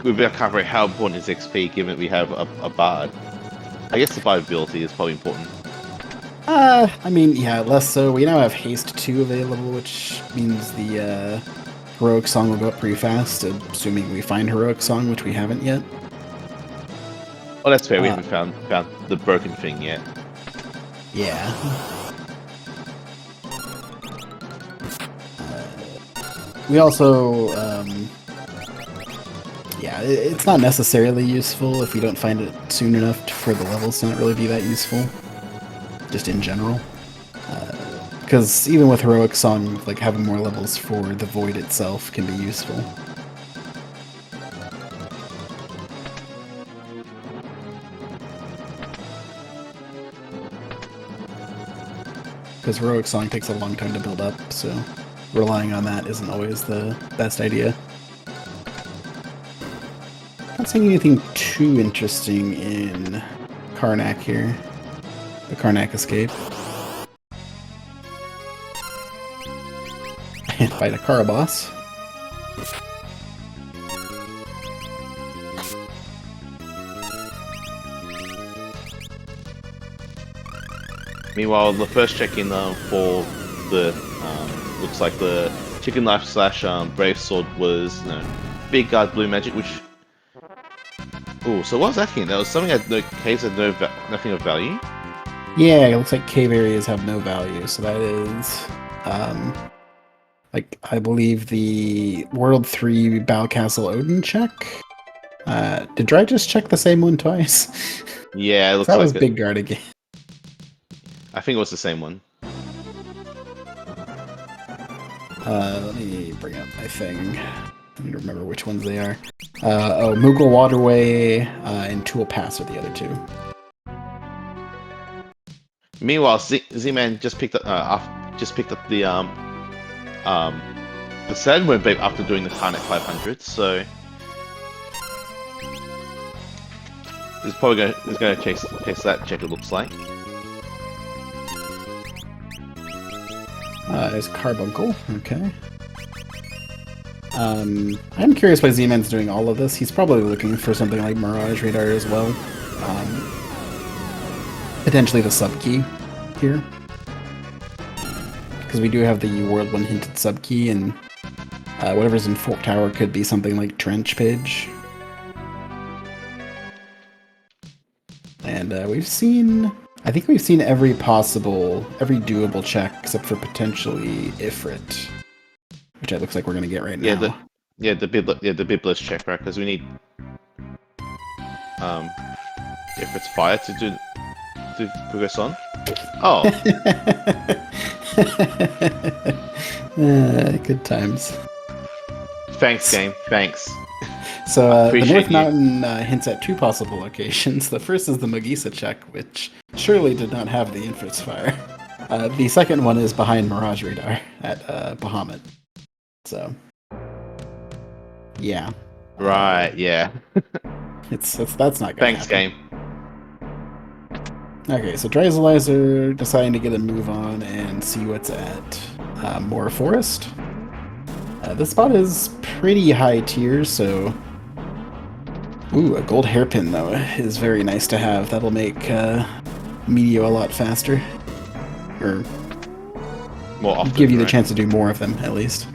[SPEAKER 2] We've got to cover how important is XP given that we have a bard. I guess survivability is probably important.
[SPEAKER 1] I mean, yeah, less so. We now have Haste 2 available, which means the Heroic Song will go up pretty fast, assuming we find Heroic Song, which we haven't yet.
[SPEAKER 2] Oh, that's fair. We haven't found the broken thing yet.
[SPEAKER 1] Yeah. We also, yeah, it's not necessarily useful if we don't find it soon enough for the levels to not really be that useful. Just in general. Because even with Heroic Song, like having more levels for the Void itself can be useful. Because Heroic Song takes a long time to build up, so relying on that isn't always the best idea. Not seeing anything too interesting in Karnak here. The Karnak escape. And fight a Kara boss.
[SPEAKER 2] Meanwhile, the first check-in for the looks like the Chicken Knife / Brave Sword was Big Guard Blue Magic, which. Oh, so what was that thing? That was something that the caves had nothing of value.
[SPEAKER 1] Yeah, it looks like cave areas have no value, so that is, like, I believe the World 3 Battle Castle Odin check? Did Dry just check the same one twice?
[SPEAKER 2] Yeah, it looks
[SPEAKER 1] that
[SPEAKER 2] like
[SPEAKER 1] was Big Guard again.
[SPEAKER 2] I think it was the same one.
[SPEAKER 1] Let me bring up my thing. I need to remember which ones they are. Moogle Waterway and Tool Pass are the other two.
[SPEAKER 2] Meanwhile, Z-Man just picked up the Sandworm Babe after doing the Karnak 500. So It's probably gonna chase that check. It looks like.
[SPEAKER 1] There's Carbuncle. Okay. I'm curious why Z-Man's doing all of this. He's probably looking for something like Mirage Radar as well. Potentially the sub key here. Because we do have the World 1 hinted sub key, and whatever's in Fork Tower could be something like Trench Pidge. And I think we've seen every doable check except for potentially Ifrit, which it looks like we're gonna get right now.
[SPEAKER 2] The Biblis check, right? Because we need Ifrit's fire to progress on. Oh,
[SPEAKER 1] good times.
[SPEAKER 2] Thanks, game. Thanks.
[SPEAKER 1] So the North Mountain hints at two possible locations. The first is the Magisa check, which surely did not have the Infant's fire. The second one is behind Mirage Radar at Bahamut. So, yeah.
[SPEAKER 2] Right. Yeah.
[SPEAKER 1] That's not gonna
[SPEAKER 2] Thanks,
[SPEAKER 1] happen.
[SPEAKER 2] game.
[SPEAKER 1] Okay, so Dryzalizer deciding to get a move on and see what's at Moor Forest. This spot is pretty high tier, so... Ooh, a gold hairpin, though, is very nice to have. That'll make Meteor a lot faster. Or...
[SPEAKER 2] More often,
[SPEAKER 1] give you the
[SPEAKER 2] right?
[SPEAKER 1] chance to do more of them, at least.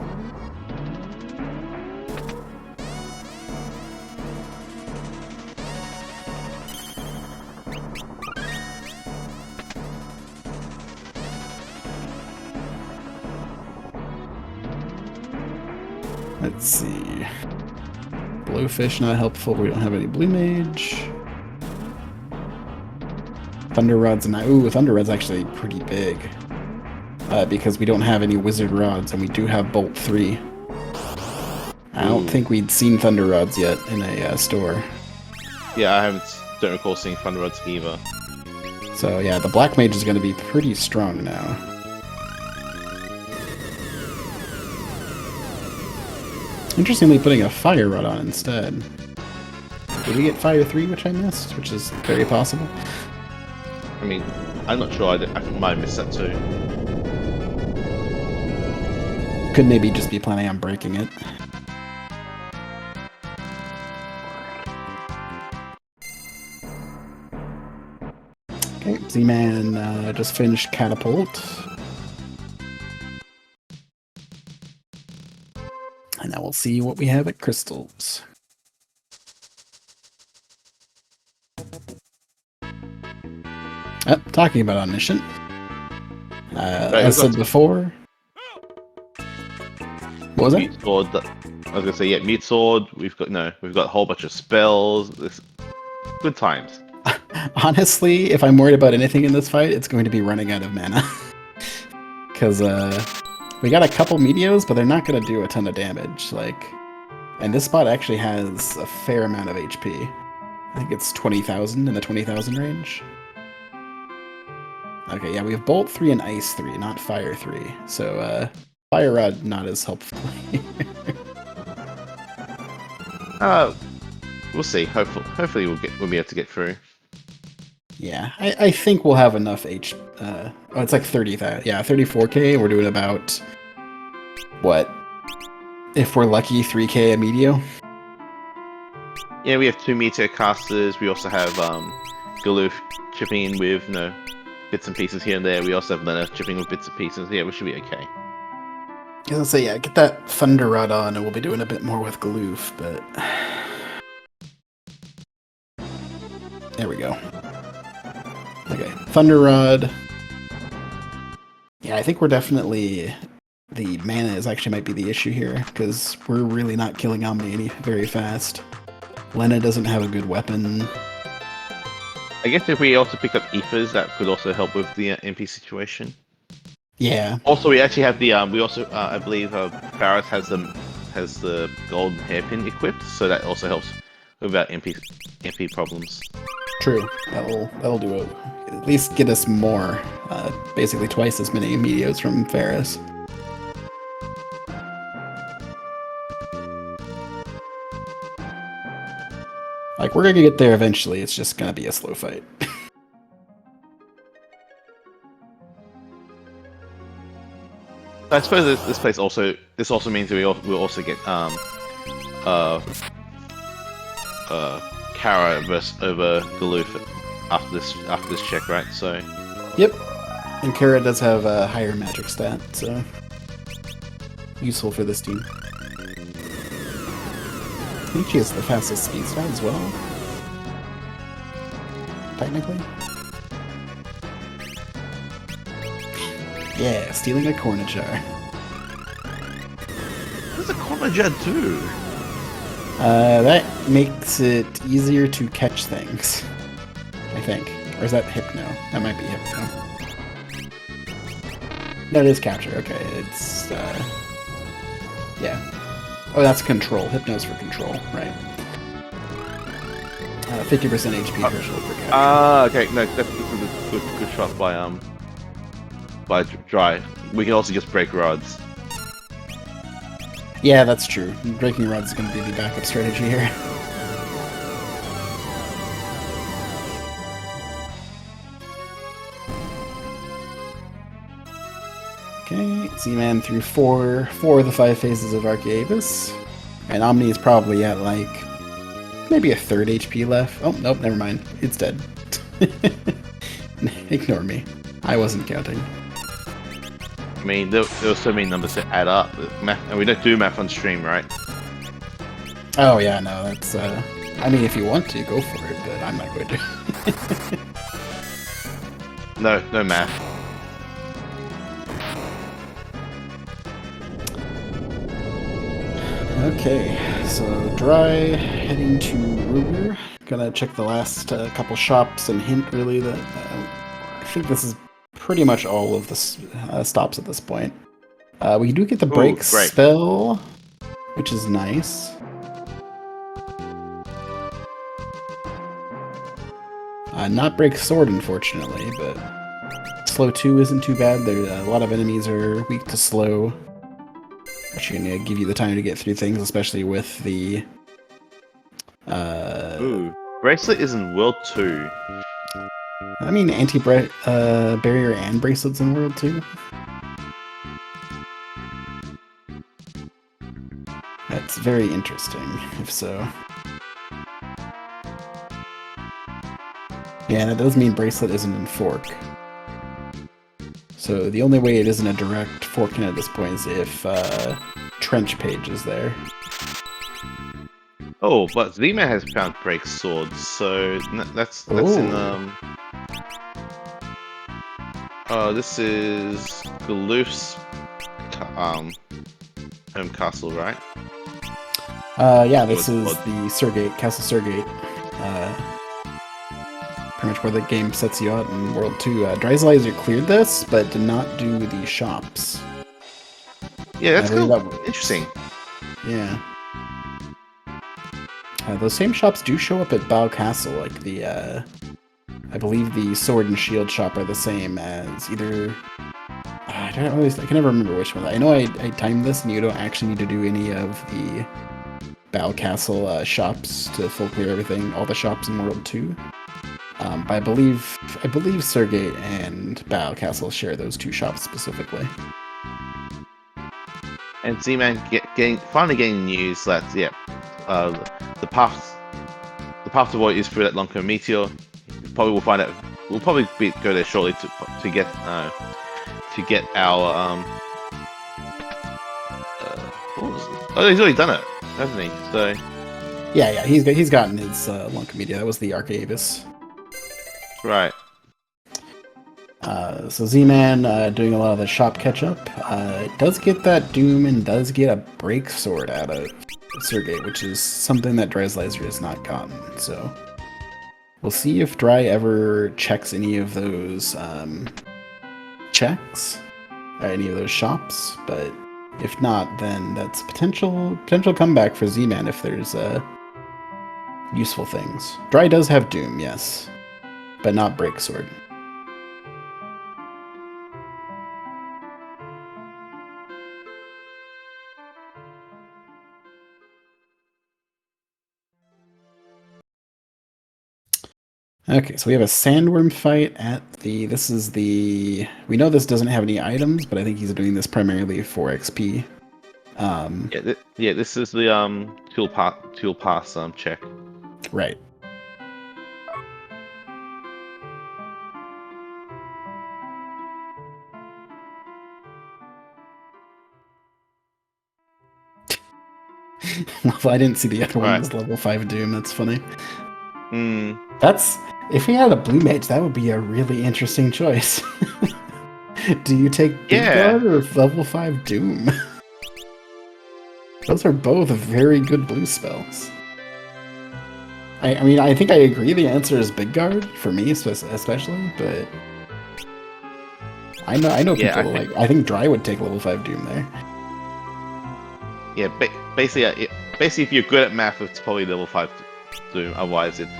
[SPEAKER 1] Let's see. Blowfish not helpful. We don't have any Blue Mage. Thunder Rod's not. Ooh, Thunder Rod's actually pretty big. Because we don't have any Wizard Rods, and we do have Bolt 3. I don't think we'd seen Thunder Rods yet in a store.
[SPEAKER 2] Yeah, I don't recall seeing Thunder Rods either.
[SPEAKER 1] So yeah, the Black Mage is going to be pretty strong now. Interestingly, putting a Fire Rod on instead. Did we get Fire 3, which I missed? Which is very possible.
[SPEAKER 2] I mean, I'm not sure. I might have missed that too.
[SPEAKER 1] Could maybe just be planning on breaking it. Okay, Z-Man just finished Catapult. And now we'll see what we have at Crystals. Talking about Omniscient. As I said before... What was it?
[SPEAKER 2] Mute Sword. I was gonna say, yeah, Mute Sword. We've got a whole bunch of spells. Good times.
[SPEAKER 1] Honestly, if I'm worried about anything in this fight, it's going to be running out of mana. Because, we got a couple Meteos, but they're not going to do a ton of damage. And this spot actually has a fair amount of HP. I think it's 20,000 in the 20,000 range. Okay, yeah, we have Bolt 3 and Ice 3, not Fire 3. So, Fire Rod not as helpful.
[SPEAKER 2] We'll see. Hopefully we'll be able to get through.
[SPEAKER 1] Yeah, I think we'll have enough it's like 30,000. Yeah, 34k. We're doing about, what? If we're lucky, 3k a Meteo.
[SPEAKER 2] Yeah, we have 2 Meteor casters. We also have Galoof chipping in with bits and pieces here and there. We also have Lena chipping with bits and pieces. Yeah, we should be okay.
[SPEAKER 1] I was gonna say, yeah, get that Thunder Rod on and we'll be doing a bit more with Galoof, but... There we go. Okay, Thunder Rod. Yeah, I think we're definitely... The mana might be the issue here, because we're really not killing Omni very fast. Lena doesn't have a good weapon.
[SPEAKER 2] I guess if we also pick up Ethers, that could also help with the MP situation.
[SPEAKER 1] Yeah.
[SPEAKER 2] Also, we actually have the I believe Faris has the golden hairpin equipped, so that also helps with our MP problems.
[SPEAKER 1] True. That'll do it. At least get us more. Basically twice as many Meteos from Faris. Like, we're gonna get there eventually, it's just gonna be a slow fight.
[SPEAKER 2] I suppose this also means that we'll also get uh Kara versus over Galoof after this check, right? So
[SPEAKER 1] Yep. And Kara does have a higher magic stat, so useful for this team. I think she has the fastest speed stat as well. Technically. Yeah, stealing a corner jar.
[SPEAKER 2] what does a corner jet do?
[SPEAKER 1] That makes it easier to catch things, I think. Or is that Hypno? That might be Hypno. No, it is Capture. Okay, it's, yeah. Oh, that's Control. Hypno's for Control, right. 50% HP threshold for Capture.
[SPEAKER 2] Okay, no, that's a good shot by Dry. We can also just break rods.
[SPEAKER 1] Yeah, that's true. Breaking Rod is going to be the backup strategy here. Okay, Z-Man through four of the 5 phases of Archaeavis. And Omni is probably at, like, maybe a third HP left. Oh, nope, never mind. It's dead. Ignore me. I wasn't counting.
[SPEAKER 2] I mean, there were so many numbers to add up. Math, and we don't do math on stream, right?
[SPEAKER 1] Oh, yeah, no, that's, I mean, if you want to, go for it, but I'm not going to.
[SPEAKER 2] No math.
[SPEAKER 1] Okay, so Dry heading to Ruger. Gonna check the last couple shops and hint really that I think this is pretty much all of the stops at this point. We do get the break
[SPEAKER 2] great.
[SPEAKER 1] spell, which is nice. Not break sword, unfortunately, but slow 2 isn't too bad. There, a lot of enemies are weak to slow. Actually, gonna give you the time to get through things, especially with the.
[SPEAKER 2] Ooh, bracelet is in World 2.
[SPEAKER 1] I mean, barrier and bracelets in World 2. That's very interesting, if so. Yeah, that does mean bracelet isn't in Fork. So the only way it isn't a direct Fork-in at this point is if Trench Page is there.
[SPEAKER 2] Oh, but Zman has found break swords, so that's in this is Galoof's home castle, right?
[SPEAKER 1] Yeah, this is the Surgate, Castle Surgate. Pretty much where the game sets you out in World 2. Dryzalizer cleared this, but did not do the shops.
[SPEAKER 2] Yeah, that's kind of interesting.
[SPEAKER 1] Yeah. Those same shops do show up at Bao Castle, like the, I believe the sword and shield shop are the same as either... I can never remember which one. I know I timed this, and you don't actually need to do any of the Bao Castle shops to full clear everything, all the shops in World 2. But I believe Surgate and Bao Castle share those 2 shops specifically.
[SPEAKER 2] And Z-Man finally getting news that the path to Void is through that Lonko Meteor. Probably we'll find out. We'll probably go there shortly to get our oh, he's already done it, hasn't he? So
[SPEAKER 1] yeah, he's gotten his Lonko Meteor. That was the Archaeavis.
[SPEAKER 2] Right.
[SPEAKER 1] So Z-Man doing a lot of the shop catch-up. Does get that Doom and does get a break sword out of Surgate, which is something that Dryzalizer has not gotten. So we'll see if Dry ever checks any of those checks, any of those shops. But if not, then that's potential comeback for Z-Man if there's useful things. Dry does have Doom, yes, but not break sword. Okay, so we have a sandworm fight at the. This is the. We know this doesn't have any items, but I think he's doing this primarily for XP.
[SPEAKER 2] Yeah, yeah. This is the tool pass check.
[SPEAKER 1] Right. Well, I didn't see the other one
[SPEAKER 2] Right.
[SPEAKER 1] was level 5 Doom. That's funny.
[SPEAKER 2] Hmm.
[SPEAKER 1] That's if we had a blue mage, that would be a really interesting choice. Do you take Big
[SPEAKER 2] Yeah.
[SPEAKER 1] Guard or level 5 Doom? Those are both very good blue spells. I mean, I think I agree the answer is Big Guard, for me especially, but I know
[SPEAKER 2] Yeah.
[SPEAKER 1] people like, I think Dry would take level 5 Doom there.
[SPEAKER 2] Yeah. Basically, basically, if you're good at math, it's probably level 5 Doom. Otherwise, it's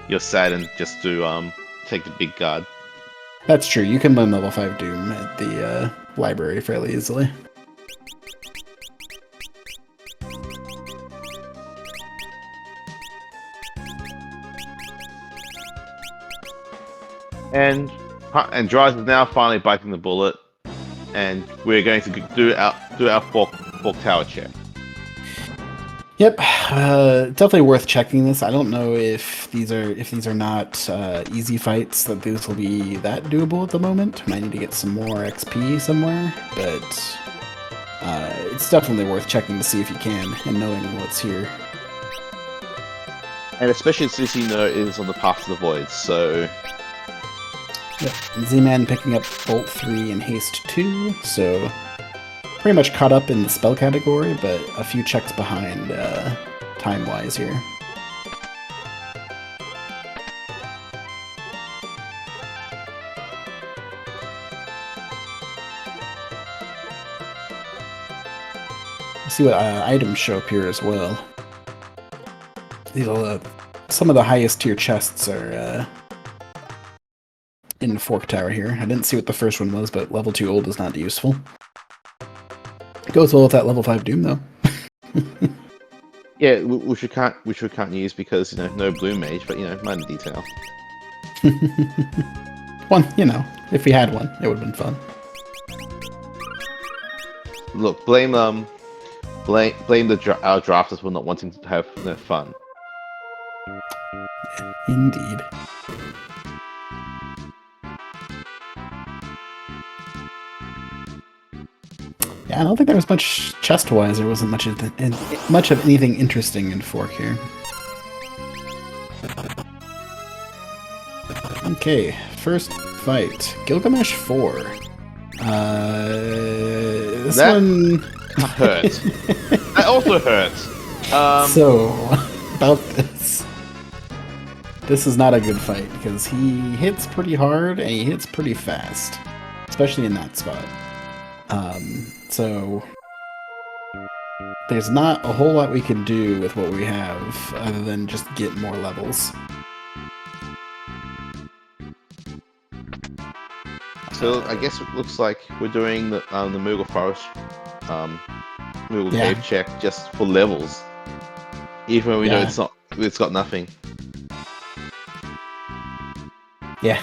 [SPEAKER 2] you're sad and just do take the big guard.
[SPEAKER 1] That's true, you can learn level 5 Doom at the library fairly easily.
[SPEAKER 2] And Dryz is now finally biting the bullet, and we're going to do our fork tower check.
[SPEAKER 1] Yep, definitely worth checking this. I don't know if these are not easy fights, that these will be that doable at the moment. Might need to get some more XP somewhere, but it's definitely worth checking to see if you can and knowing what's here.
[SPEAKER 2] And especially since you know it is on the path to the void, so
[SPEAKER 1] Yep, Z-Man picking up Bolt 3 and Haste 2, so pretty much caught up in the spell category, but a few checks behind time-wise here. Let's see what items show up here as well. These some of the highest tier chests are in Fork Tower here. I didn't see what the first one was, but level 2 old is not useful. It goes well with that level 5 Doom, though.
[SPEAKER 2] yeah, which we can't use because no blue mage, but minor detail.
[SPEAKER 1] One, if we had one, it would have been fun.
[SPEAKER 2] Look, blame our drafters for not wanting to have fun.
[SPEAKER 1] Indeed. Yeah, I don't think there was much chest-wise. There wasn't much of anything interesting in Fork here. Okay, first fight. Gilgamesh 4. This
[SPEAKER 2] That
[SPEAKER 1] one...
[SPEAKER 2] hurts. That also hurts.
[SPEAKER 1] So, about this. This is not a good fight, because he hits pretty hard, and he hits pretty fast. Especially in that spot. So... There's not a whole lot we can do with what we have, other than just get more levels.
[SPEAKER 2] So I guess it looks like we're doing the Moogle Forest, Moogle Cave check just for levels, even when we know it's got nothing.
[SPEAKER 1] Yeah.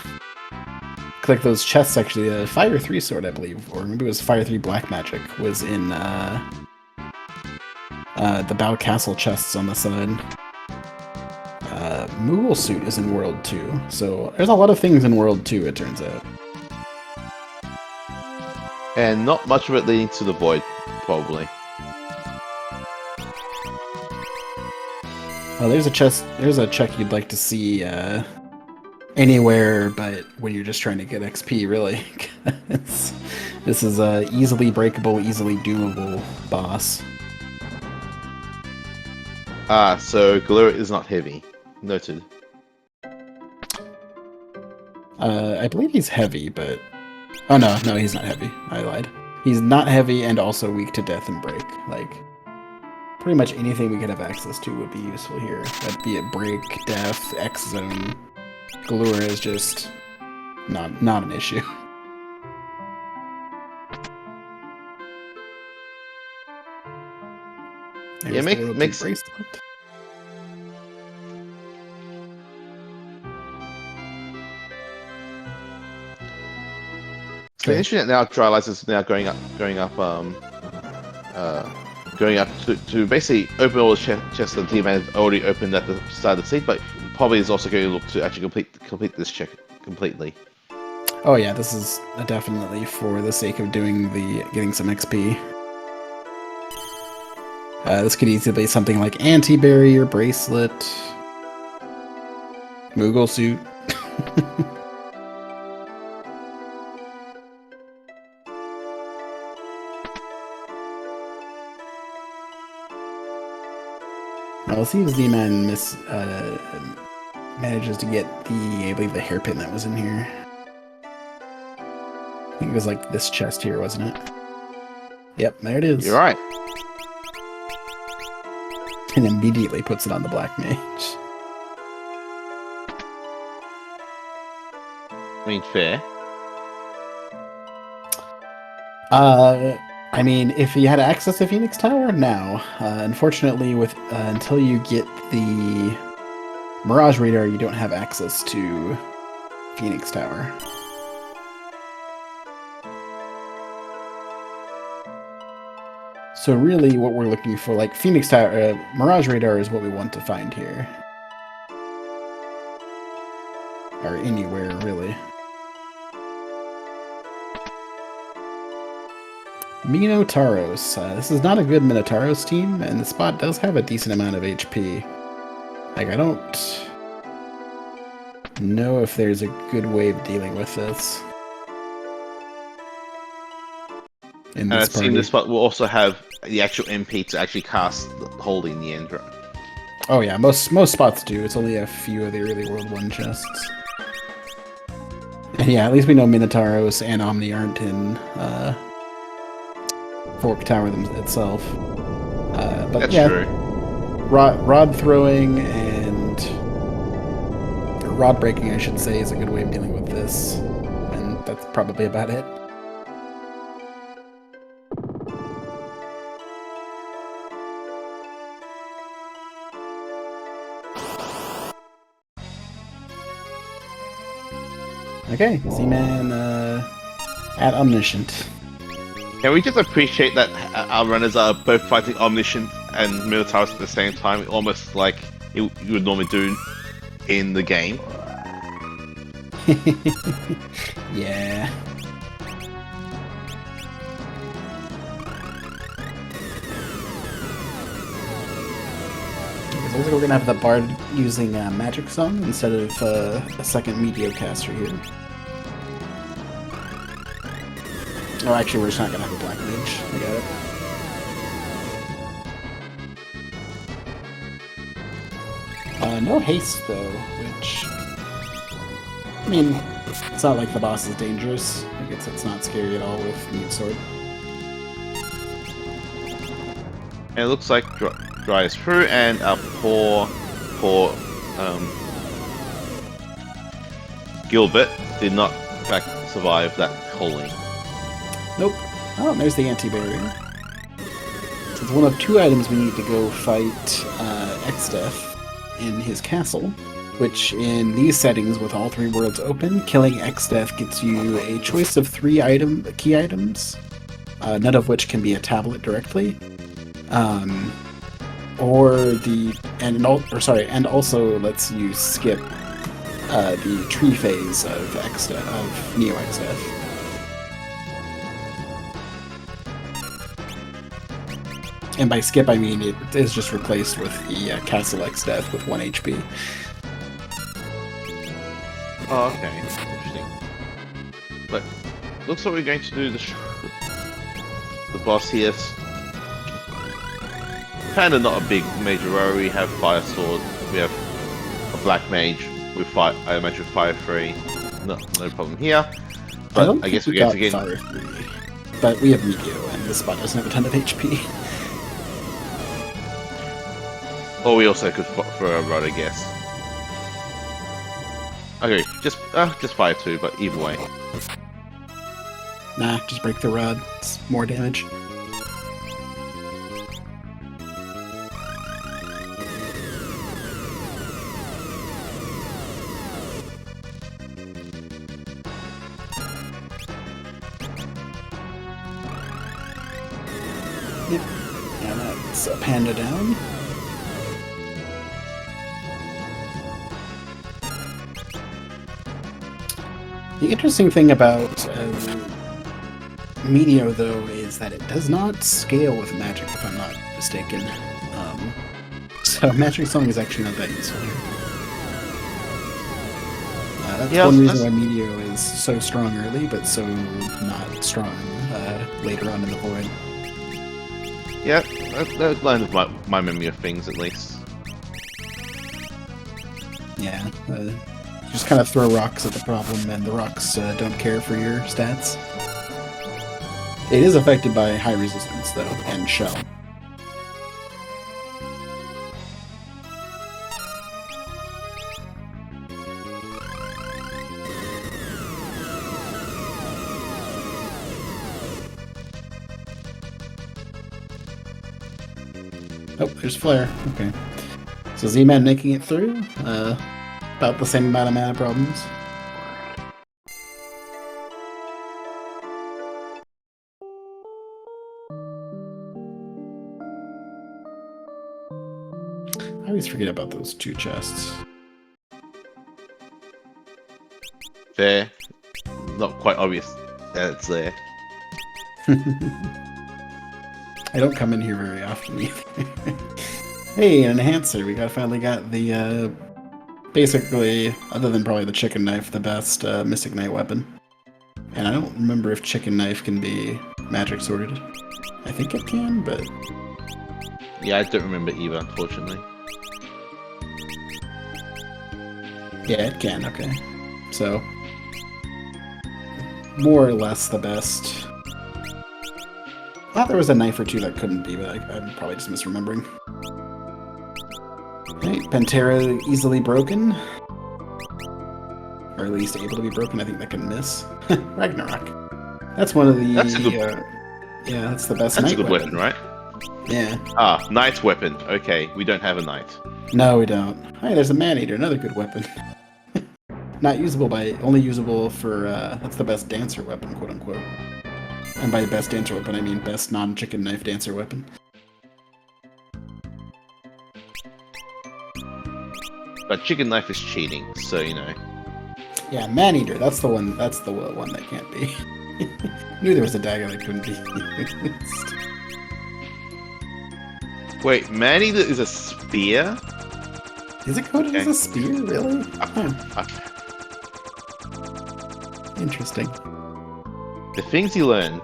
[SPEAKER 1] Click those chests actually. Fire 3 sword, I believe, or maybe it was Fire 3 Black Magic was in the Bow Castle chests on the side. Moogle suit is in World 2, so there's a lot of things in World 2, it turns out.
[SPEAKER 2] And not much of it leading to the void, probably.
[SPEAKER 1] Well, there's a check you'd like to see anywhere, but when you're just trying to get XP, really. This is a easily breakable, easily doable boss.
[SPEAKER 2] So Galura is not heavy. Noted.
[SPEAKER 1] I believe he's heavy, but... Oh, no, he's not heavy. I lied. He's not heavy and also weak to death and break. Like, pretty much anything we could have access to would be useful here. That'd be it break, death, X zone. Galura is just not an issue.
[SPEAKER 2] Yeah, makes It's interesting that now Dryzalizer is now going up to basically open all the chests that the team had already opened at the start of the seed, but probably is also going to look to actually complete this check completely.
[SPEAKER 1] Oh yeah, this is definitely for the sake of getting some XP. This could easily be something like anti-barrier bracelet, Moogle suit. Well, let's see if Z-Man manages to get I believe the hairpin that was in here. I think it was like this chest here, wasn't it? Yep, there it is.
[SPEAKER 2] You're right.
[SPEAKER 1] And immediately puts it on the Black Mage.
[SPEAKER 2] I mean, fair.
[SPEAKER 1] I mean, if you had access to Phoenix Tower, now. Unfortunately, until you get the Mirage Radar, you don't have access to Phoenix Tower. So really, what we're looking for, like Phoenix Tower, Mirage Radar is what we want to find here, or anywhere really. Minotauros. This is not a good Minotauros team, and the spot does have a decent amount of HP. Like, I don't know if there's a good way of dealing with this.
[SPEAKER 2] And I've seen this spot will also have the actual MP to actually cast Holding in the end.
[SPEAKER 1] Oh yeah, most spots do. It's only a few of the early World 1 chests. And yeah, at least we know Minotauros and Omni aren't in Fork Tower itself. But
[SPEAKER 2] that's
[SPEAKER 1] yeah,
[SPEAKER 2] true.
[SPEAKER 1] Rod throwing and rod breaking, I should say, is a good way of dealing with this. And that's probably about it. Okay, Z-Man at Omniscient.
[SPEAKER 2] Can we just appreciate that our runners are both fighting Omniscient and Minotauros at the same time, almost like you would normally do in the game?
[SPEAKER 1] Yeah. It looks like we're gonna have the Bard using Magic Song instead of a second Mediocaster here. Oh, actually, we're just not gonna have a Black Mage. I got it. No haste though, which, I mean, it's not like the boss is dangerous. I guess it's not scary at all with Mute Sword.
[SPEAKER 2] And it looks like Dry is through, and our poor Gilbert did not in fact survive that holding.
[SPEAKER 1] Nope. Oh, and there's the anti-barrier. So it's one of two items we need to go fight X-Death in his castle, which in these settings with all three worlds open, killing X-Death gets you a choice of 3 key items, none of which can be a tablet directly. And also lets you skip the tree phase of Neo X-Death. And by skip, I mean it is just replaced with the Castle X-Death with 1 HP.
[SPEAKER 2] Oh, okay. Interesting. But looks like we're going to do the boss here. Kind of not a big major worry. We have Fire Sword. We have a Black Mage with I imagine Fire 3. No problem here. But I guess we're going to get
[SPEAKER 1] Fire 3. But we have Meteor, and this spot doesn't have a ton of HP.
[SPEAKER 2] Or we also could throw a rod, I guess. Okay, just Fire 2, but either way.
[SPEAKER 1] Nah, just break the rod. It's more damage. Yep. And that's a panda down. The interesting thing about Meteor, though, is that it does not scale with magic, if I'm not mistaken. So Magic Song is actually not that useful here. That's one reason why Meteor is so strong early, but so not strong later on in the Void.
[SPEAKER 2] Yeah, that lines with my memory of things, at least.
[SPEAKER 1] Yeah, just kind of throw rocks at the problem, and the rocks don't care for your stats. It is affected by high resistance, though, and shell. Oh, there's Flare. Okay. So Z-Man making it through. About the same amount of mana problems. I always forget about those two chests.
[SPEAKER 2] Fair. Not quite obvious that it's there.
[SPEAKER 1] I don't come in here very often either. Hey, an enhancer. We finally got the, basically, other than probably the chicken knife, the best Mystic Knight weapon. And I don't remember if chicken knife can be magic sorted. I think it can, but...
[SPEAKER 2] Yeah, I don't remember either, unfortunately.
[SPEAKER 1] Yeah, it can, okay. So, more or less the best. I thought there was a knife or two that couldn't be, but I'm probably just misremembering. Okay, Pantera easily broken. Or at least able to be broken. I think that can miss. Ragnarok. That's one of the...
[SPEAKER 2] That's a good...
[SPEAKER 1] yeah, that's the best
[SPEAKER 2] That's
[SPEAKER 1] knight
[SPEAKER 2] a good weapon, right?
[SPEAKER 1] Yeah.
[SPEAKER 2] Ah, knight's weapon. Okay, we don't have a knight.
[SPEAKER 1] No, we don't. Hey, there's a man-eater, another good weapon. Not usable only usable for, that's the best dancer weapon, quote-unquote. And by best dancer weapon, I mean best non-chicken knife dancer weapon.
[SPEAKER 2] But chicken knife is cheating, so you know.
[SPEAKER 1] Yeah, man-eater, that's the one that can't be. Knew there was a dagger that couldn't be used.
[SPEAKER 2] Wait, man-eater is a spear?
[SPEAKER 1] Is it coded as a spear, really? Interesting.
[SPEAKER 2] The things you learn.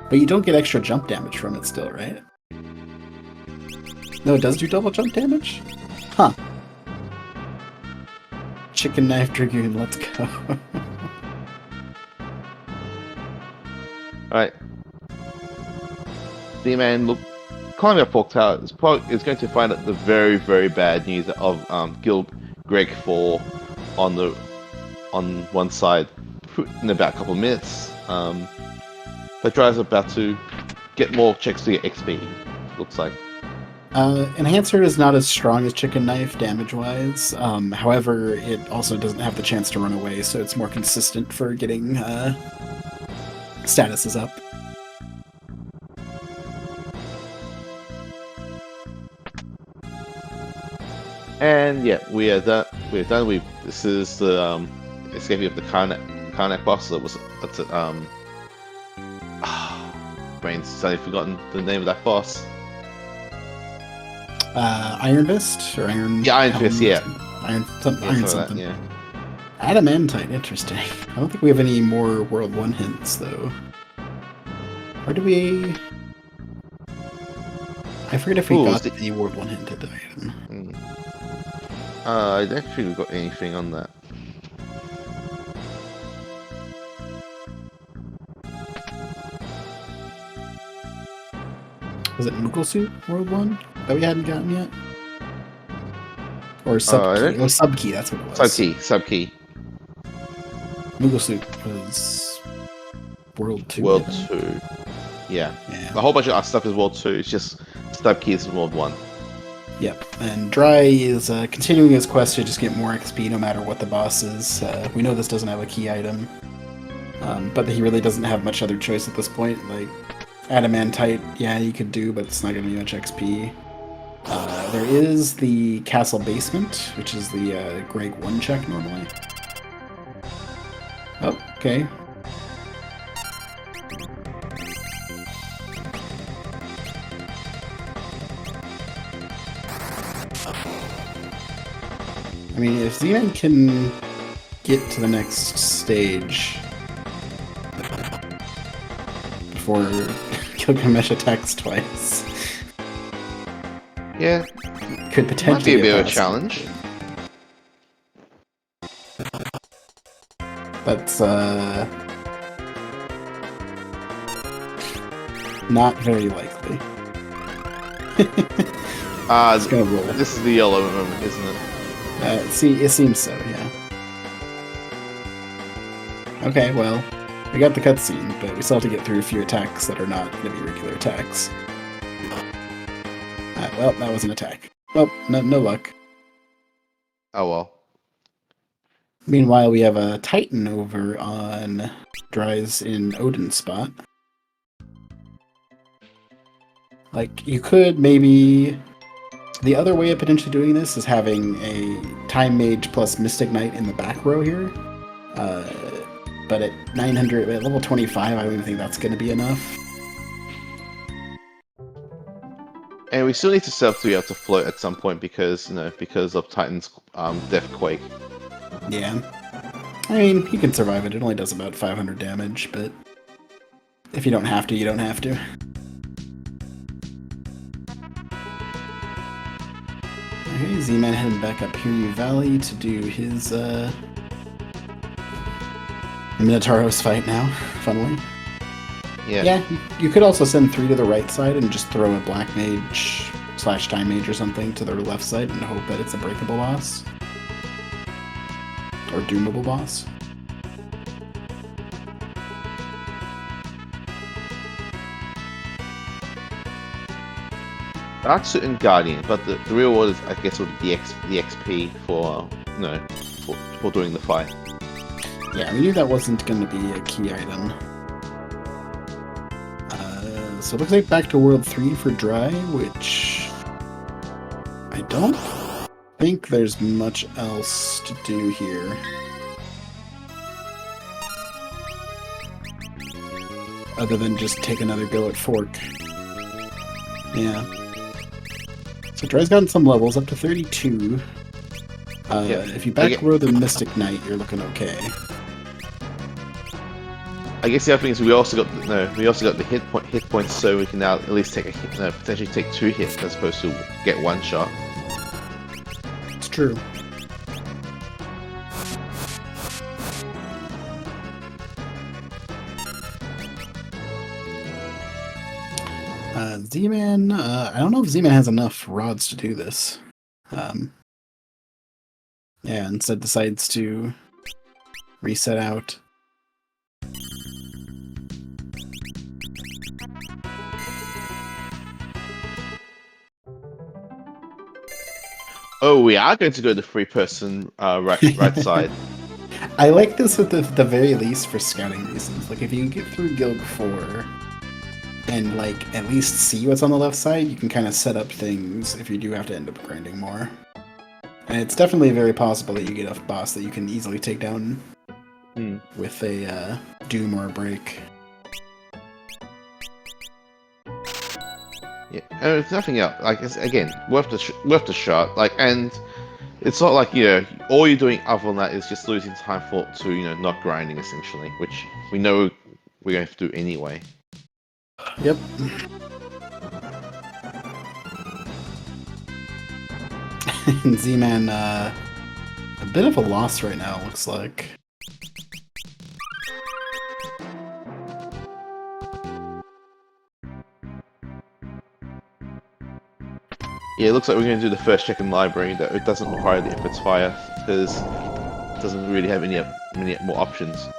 [SPEAKER 1] But you don't get extra jump damage from it still, right? No, it does do double jump damage? Huh. Chicken Knife Dragoon, let's go.
[SPEAKER 2] Alright. Z-Man, look, climbing up Pork Tower is going to find out the very, very bad news of Greg 4 on one side in about a couple of minutes. But Dry's about to get more checks to get XP, looks like.
[SPEAKER 1] Enhancer is not as strong as Chicken Knife damage-wise. However, it also doesn't have the chance to run away, so it's more consistent for getting statuses up.
[SPEAKER 2] And yeah, we are done. This is the escaping of the Karnak boss. That's it. Brain's suddenly forgotten the name of that boss.
[SPEAKER 1] Iron Fist or Iron?
[SPEAKER 2] Yeah, Iron Fist. Yeah,
[SPEAKER 1] Iron something.
[SPEAKER 2] That, yeah.
[SPEAKER 1] Adamantite. Interesting. I don't think we have any more World 1 hints though. Or do we? I forget if we got any World 1 hint at the item.
[SPEAKER 2] I don't think we got anything on that.
[SPEAKER 1] Was it Moogle Suit World 1 that we hadn't gotten yet? Or Subkey? Oh, Subkey, that's what it was.
[SPEAKER 2] Subkey.
[SPEAKER 1] Moogle Suit was World 2.
[SPEAKER 2] World 2. Yeah. A whole bunch of our stuff is World 2. It's just Subkey is World 1.
[SPEAKER 1] Yep. And Dry is continuing his quest to just get more XP no matter what the boss is. We know this doesn't have a key item. But he really doesn't have much other choice at this point. Like, Adamantite, yeah, you could do, but it's not going to be much XP. There is the castle basement, which is the Greg 1 check normally. Oh, okay. I mean, if Zman can get to the next stage before Gilgamesh attacks twice,
[SPEAKER 2] Yeah,
[SPEAKER 1] could
[SPEAKER 2] might
[SPEAKER 1] potentially
[SPEAKER 2] be a bit of a
[SPEAKER 1] past.
[SPEAKER 2] challenge.
[SPEAKER 1] That's not very likely. It's gonna roll.
[SPEAKER 2] This is the yellow moment, isn't it?
[SPEAKER 1] See, it seems so, yeah. Okay, well, we got the cutscene, but we still have to get through a few attacks that are not going to be regular attacks. Well, that was an attack. Well, no luck.
[SPEAKER 2] Oh well.
[SPEAKER 1] Meanwhile, we have a Titan over on Dryz in Odin's spot. Like, you could maybe... The other way of potentially doing this is having a Time Mage plus Mystic Knight in the back row here. But at 900, at level 25, I don't even think that's going to be enough.
[SPEAKER 2] And we still need to set up to be able to float at some point because, because of Titan's Death Quake.
[SPEAKER 1] Yeah. I mean, he can survive it. It only does about 500 damage, but if you don't have to, you don't have to. Okay, Z-Man heading back up Hiryu Valley to do his Minotauros fight now, funnily. Yeah, you could also send 3 to the right side and just throw a Black Mage / Time Mage or something to the left side and hope that it's a breakable boss. Or doomable boss.
[SPEAKER 2] That's certain Guardian, but the real reward is, I guess, would be the XP for for doing the fight.
[SPEAKER 1] Yeah, we knew that wasn't going to be a key item. So it looks like back to World 3 for Dry, which I don't think there's much else to do here. Other than just take another go at Fork. Yeah. So Dry's gotten some levels, up to 32. If you back row the Mystic Knight, you're looking okay.
[SPEAKER 2] I guess the other thing is we also got the hit points, so we can now at least take a hit, potentially take 2 hits as opposed to get 1 shot.
[SPEAKER 1] It's true. Z-Man, I don't know if Z-Man has enough rods to do this. Yeah, instead decides to reset out.
[SPEAKER 2] Oh, we are going to go to 3-person right side.
[SPEAKER 1] I like this at the very least for scouting reasons. Like, if you can get through Guild 4 and, like, at least see what's on the left side, you can kind of set up things if you do have to end up grinding more. And it's definitely very possible that you get a boss that you can easily take down with a Doom or a Break.
[SPEAKER 2] Yeah, and if nothing else, like it's, again, worth the shot. Like, and it's not like all you're doing other than that is just losing time to not grinding essentially, which we know we're going to do anyway.
[SPEAKER 1] Yep. And Z-Man, a bit of a loss right now, looks like.
[SPEAKER 2] Yeah, it looks like we're going to do the first check in library that it doesn't require the Efforts Fire because it doesn't really have many more options.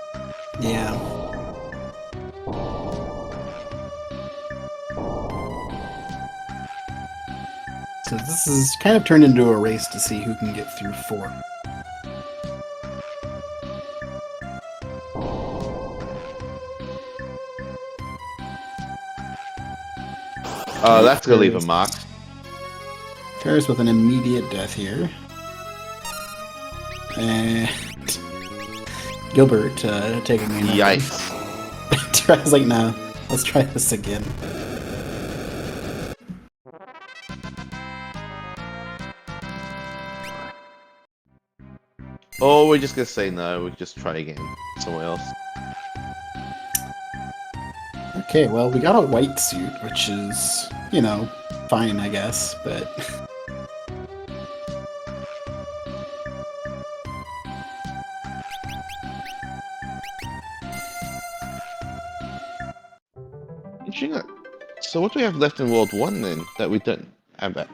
[SPEAKER 1] Yeah. So this is kind of turned into a race to see who can get through 4.
[SPEAKER 2] That's gonna leave a mark.
[SPEAKER 1] Ferris with an immediate death here. And Gilbert taking me.
[SPEAKER 2] Yikes.
[SPEAKER 1] I was like, no, let's try this again.
[SPEAKER 2] Oh, we're just gonna say no. We just try again somewhere else.
[SPEAKER 1] Okay, well, we got a white suit, which is, you know, fine, I guess, but...
[SPEAKER 2] Interesting. So what do we have left in World 1 then, that we don't have that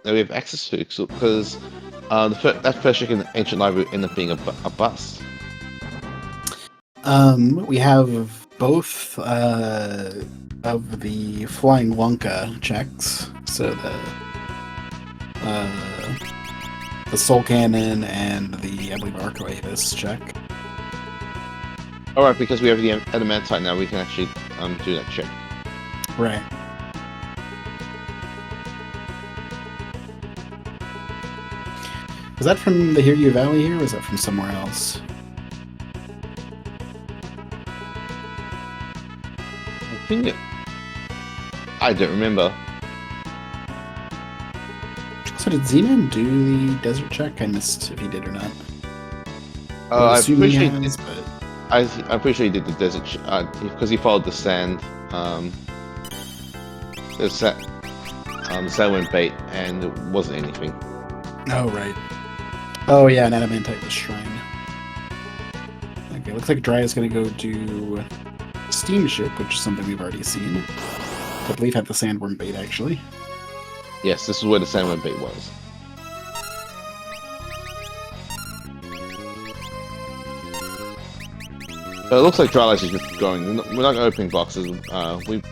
[SPEAKER 2] we have access to? Because that first check in the Ancient Library ended up being a bust.
[SPEAKER 1] We have both of the Flying Lunka checks, so the Soul Cannon and the, I believe, Arcoavis check.
[SPEAKER 2] Alright, because we have the Adamantite now, we can actually do that check.
[SPEAKER 1] Right. Was that from the Hiryu Valley here, or was that from somewhere else?
[SPEAKER 2] I think I don't remember.
[SPEAKER 1] So did Zman do the desert check? I missed if he did or not.
[SPEAKER 2] I'm pretty sure he
[SPEAKER 1] has,
[SPEAKER 2] did.
[SPEAKER 1] but...
[SPEAKER 2] I'm pretty sure he did the desert because he followed the sand. The sand went bait and it wasn't anything.
[SPEAKER 1] Oh, right. Oh, yeah, an Adamantite was Shrine. Okay, looks like Dry is going to go do Steamship, which is something we've already seen. I believe had the Sandworm bait, actually.
[SPEAKER 2] Yes, this is where the sandworm bait was. So it looks like Dryzalizer is just going. We're not going to open boxes.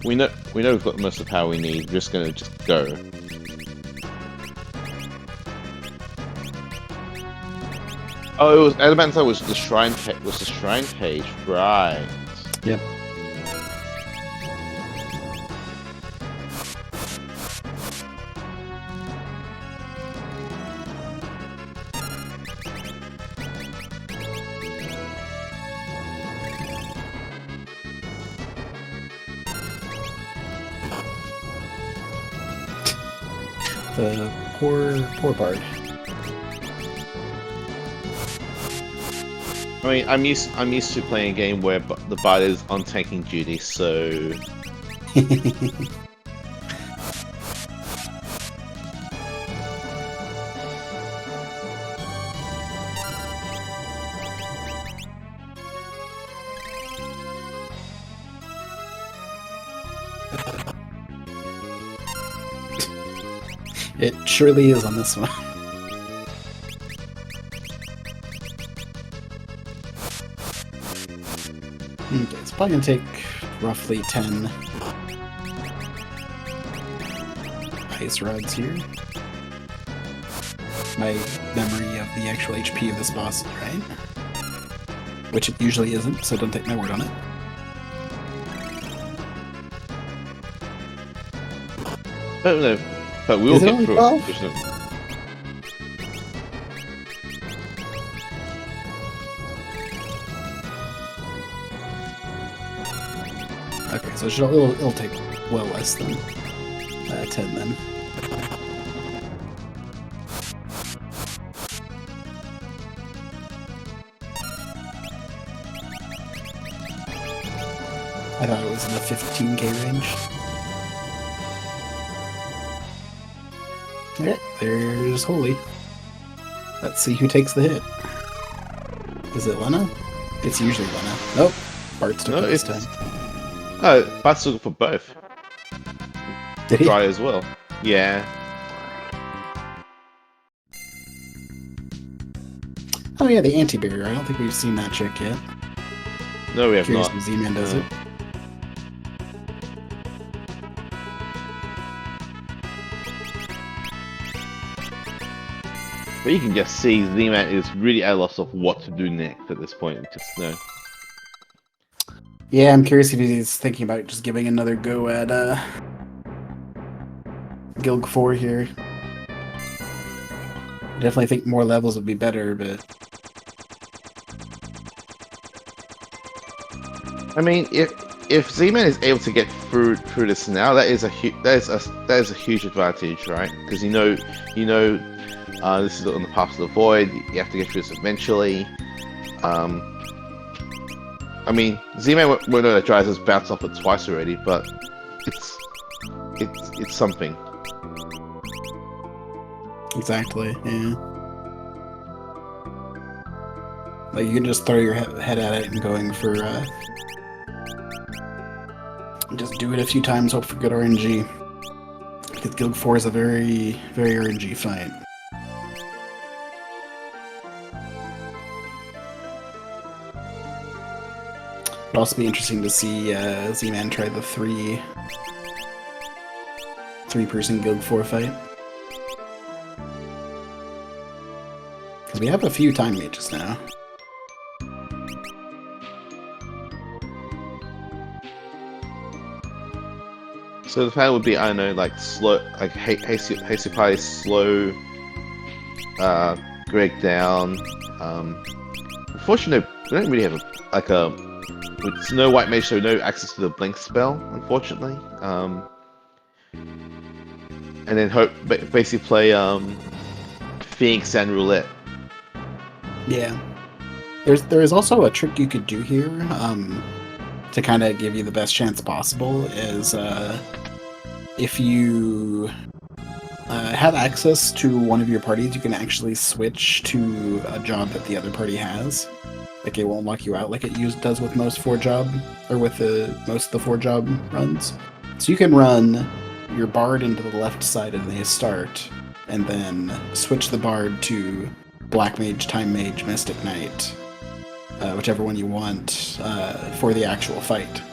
[SPEAKER 2] We know we've got most of the power we need. We're just going to go. Oh, it was Adamantite was the shrine page, right?
[SPEAKER 1] Yep. The poor bard.
[SPEAKER 2] I mean, I'm used to playing a game where the bard is on tanking duty, so.
[SPEAKER 1] It surely is on this one. Okay, it's probably going to take roughly 10 ice rods here. My memory of the actual HP of this boss is right. Which it usually isn't, so don't take my word on it.
[SPEAKER 2] I don't know, but we will
[SPEAKER 1] Is it
[SPEAKER 2] get
[SPEAKER 1] only
[SPEAKER 2] through
[SPEAKER 1] 12?
[SPEAKER 2] it.
[SPEAKER 1] Okay, so it'll take well less than 10 then. I thought it was in the 15k range. Okay, there's Holy. Let's see who takes the hit. Is it Lena? It's usually Lena. Nope. Bart's took it this time.
[SPEAKER 2] Oh, Bart's looking for both.
[SPEAKER 1] Did he?
[SPEAKER 2] Dry as well. Yeah.
[SPEAKER 1] Oh yeah, the anti-barrier. I don't think we've seen that check yet.
[SPEAKER 2] No, we have
[SPEAKER 1] Curious
[SPEAKER 2] not.
[SPEAKER 1] if Z-Man does it.
[SPEAKER 2] But you can just see Z-Man is really at a loss of what to do next at this point. Just no.
[SPEAKER 1] Yeah, I'm curious if he's thinking about just giving another go at Gilg 4 here. Definitely think more levels would be better, but
[SPEAKER 2] I mean, if Z-Man is able to get through this now, that is a huge advantage, right? Because this is on the path to the void. You have to get through this eventually. I mean, Z-Man won't know that Dryzalizer has bounced off it twice already, but it's something.
[SPEAKER 1] exactly, yeah. Like, you can just throw your head at it and going for, just do it a few times, hope for good RNG. Because Guild 4 is a very, very RNG fight. It'd also be interesting to see Z-Man try the three-person Guild 4 fight. Because we have a few time mages now.
[SPEAKER 2] So the plan would be, I don't know, like slow, like hasty pie, slow, Greg down. Unfortunately, we don't really have with no white mage, so no access to the blink spell, unfortunately. And then basically play Phoenix and Roulette.
[SPEAKER 1] Yeah. There is also a trick you could do here, to kind of give you the best chance possible, is if you have access to one of your parties, you can actually switch to a job that the other party has. Like, it won't lock you out like it does with most 4-job, or with most of the 4-job runs. So you can run your Bard into the left side of the start, and then switch the Bard to Black Mage, Time Mage, Mystic Knight, whichever one you want, for the actual fight.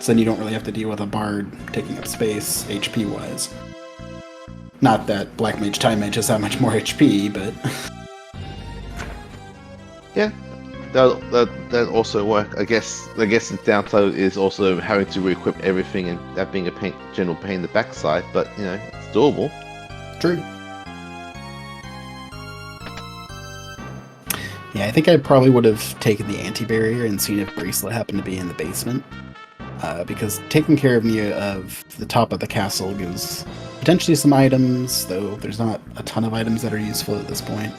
[SPEAKER 1] So then you don't really have to deal with a Bard taking up space, HP-wise. Not that Black Mage, Time Mage has that much more HP, but...
[SPEAKER 2] Yeah, that also work. I guess the downside is also having to re-equip everything, and that being a general pain in the backside, but, you know, it's doable.
[SPEAKER 1] True. Yeah, I think I probably would have taken the anti-barrier and seen if Bracelet happened to be in the basement. Because taking care of the top of the castle gives potentially some items, though there's not a ton of items that are useful at this point.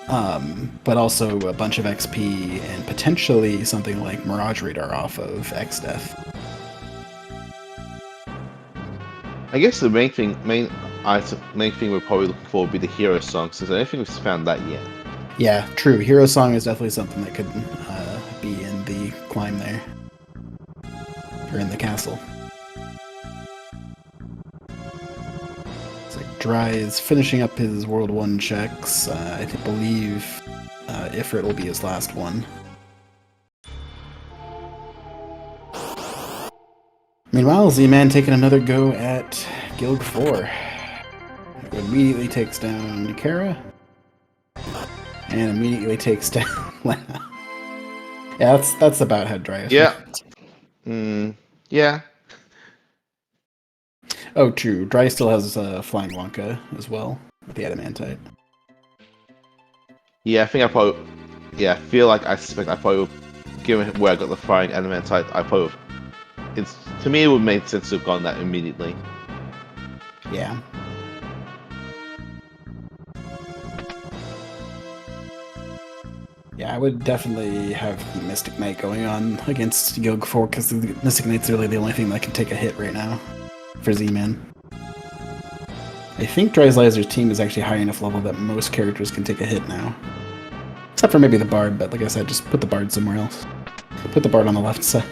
[SPEAKER 1] But also a bunch of XP and potentially something like Mirage Radar off of X-Death.
[SPEAKER 2] I guess the main thing we're probably looking for would be the hero song, since I don't think we've found that yet.
[SPEAKER 1] Yeah, true. Hero Song is definitely something that could be in the climb there. Or in the castle. It's like Dry is finishing up his World 1 checks. I believe Ifrit will be his last one. Meanwhile, Z-Man taking another go at Guild 4. Who immediately takes down Nikara. And immediately takes down Lena. Yeah, that's about how Dry is.
[SPEAKER 2] Yeah. Yeah.
[SPEAKER 1] Oh, true. Dry still has Flying Wonka as well, with the Adamantite.
[SPEAKER 2] Yeah, I think I feel like I suspect I probably, given where I got the Flying Adamantite, to me it would make sense to have gone that immediately.
[SPEAKER 1] Yeah. Yeah, I would definitely have the Mystic Knight going on against Gilg 4, because the Mystic Knight's really the only thing that can take a hit right now for Z-Man. I think Dryzalizer's team is actually high enough level that most characters can take a hit now. Except for maybe the Bard, but like I said, just put the Bard somewhere else. Put the Bard on the left side.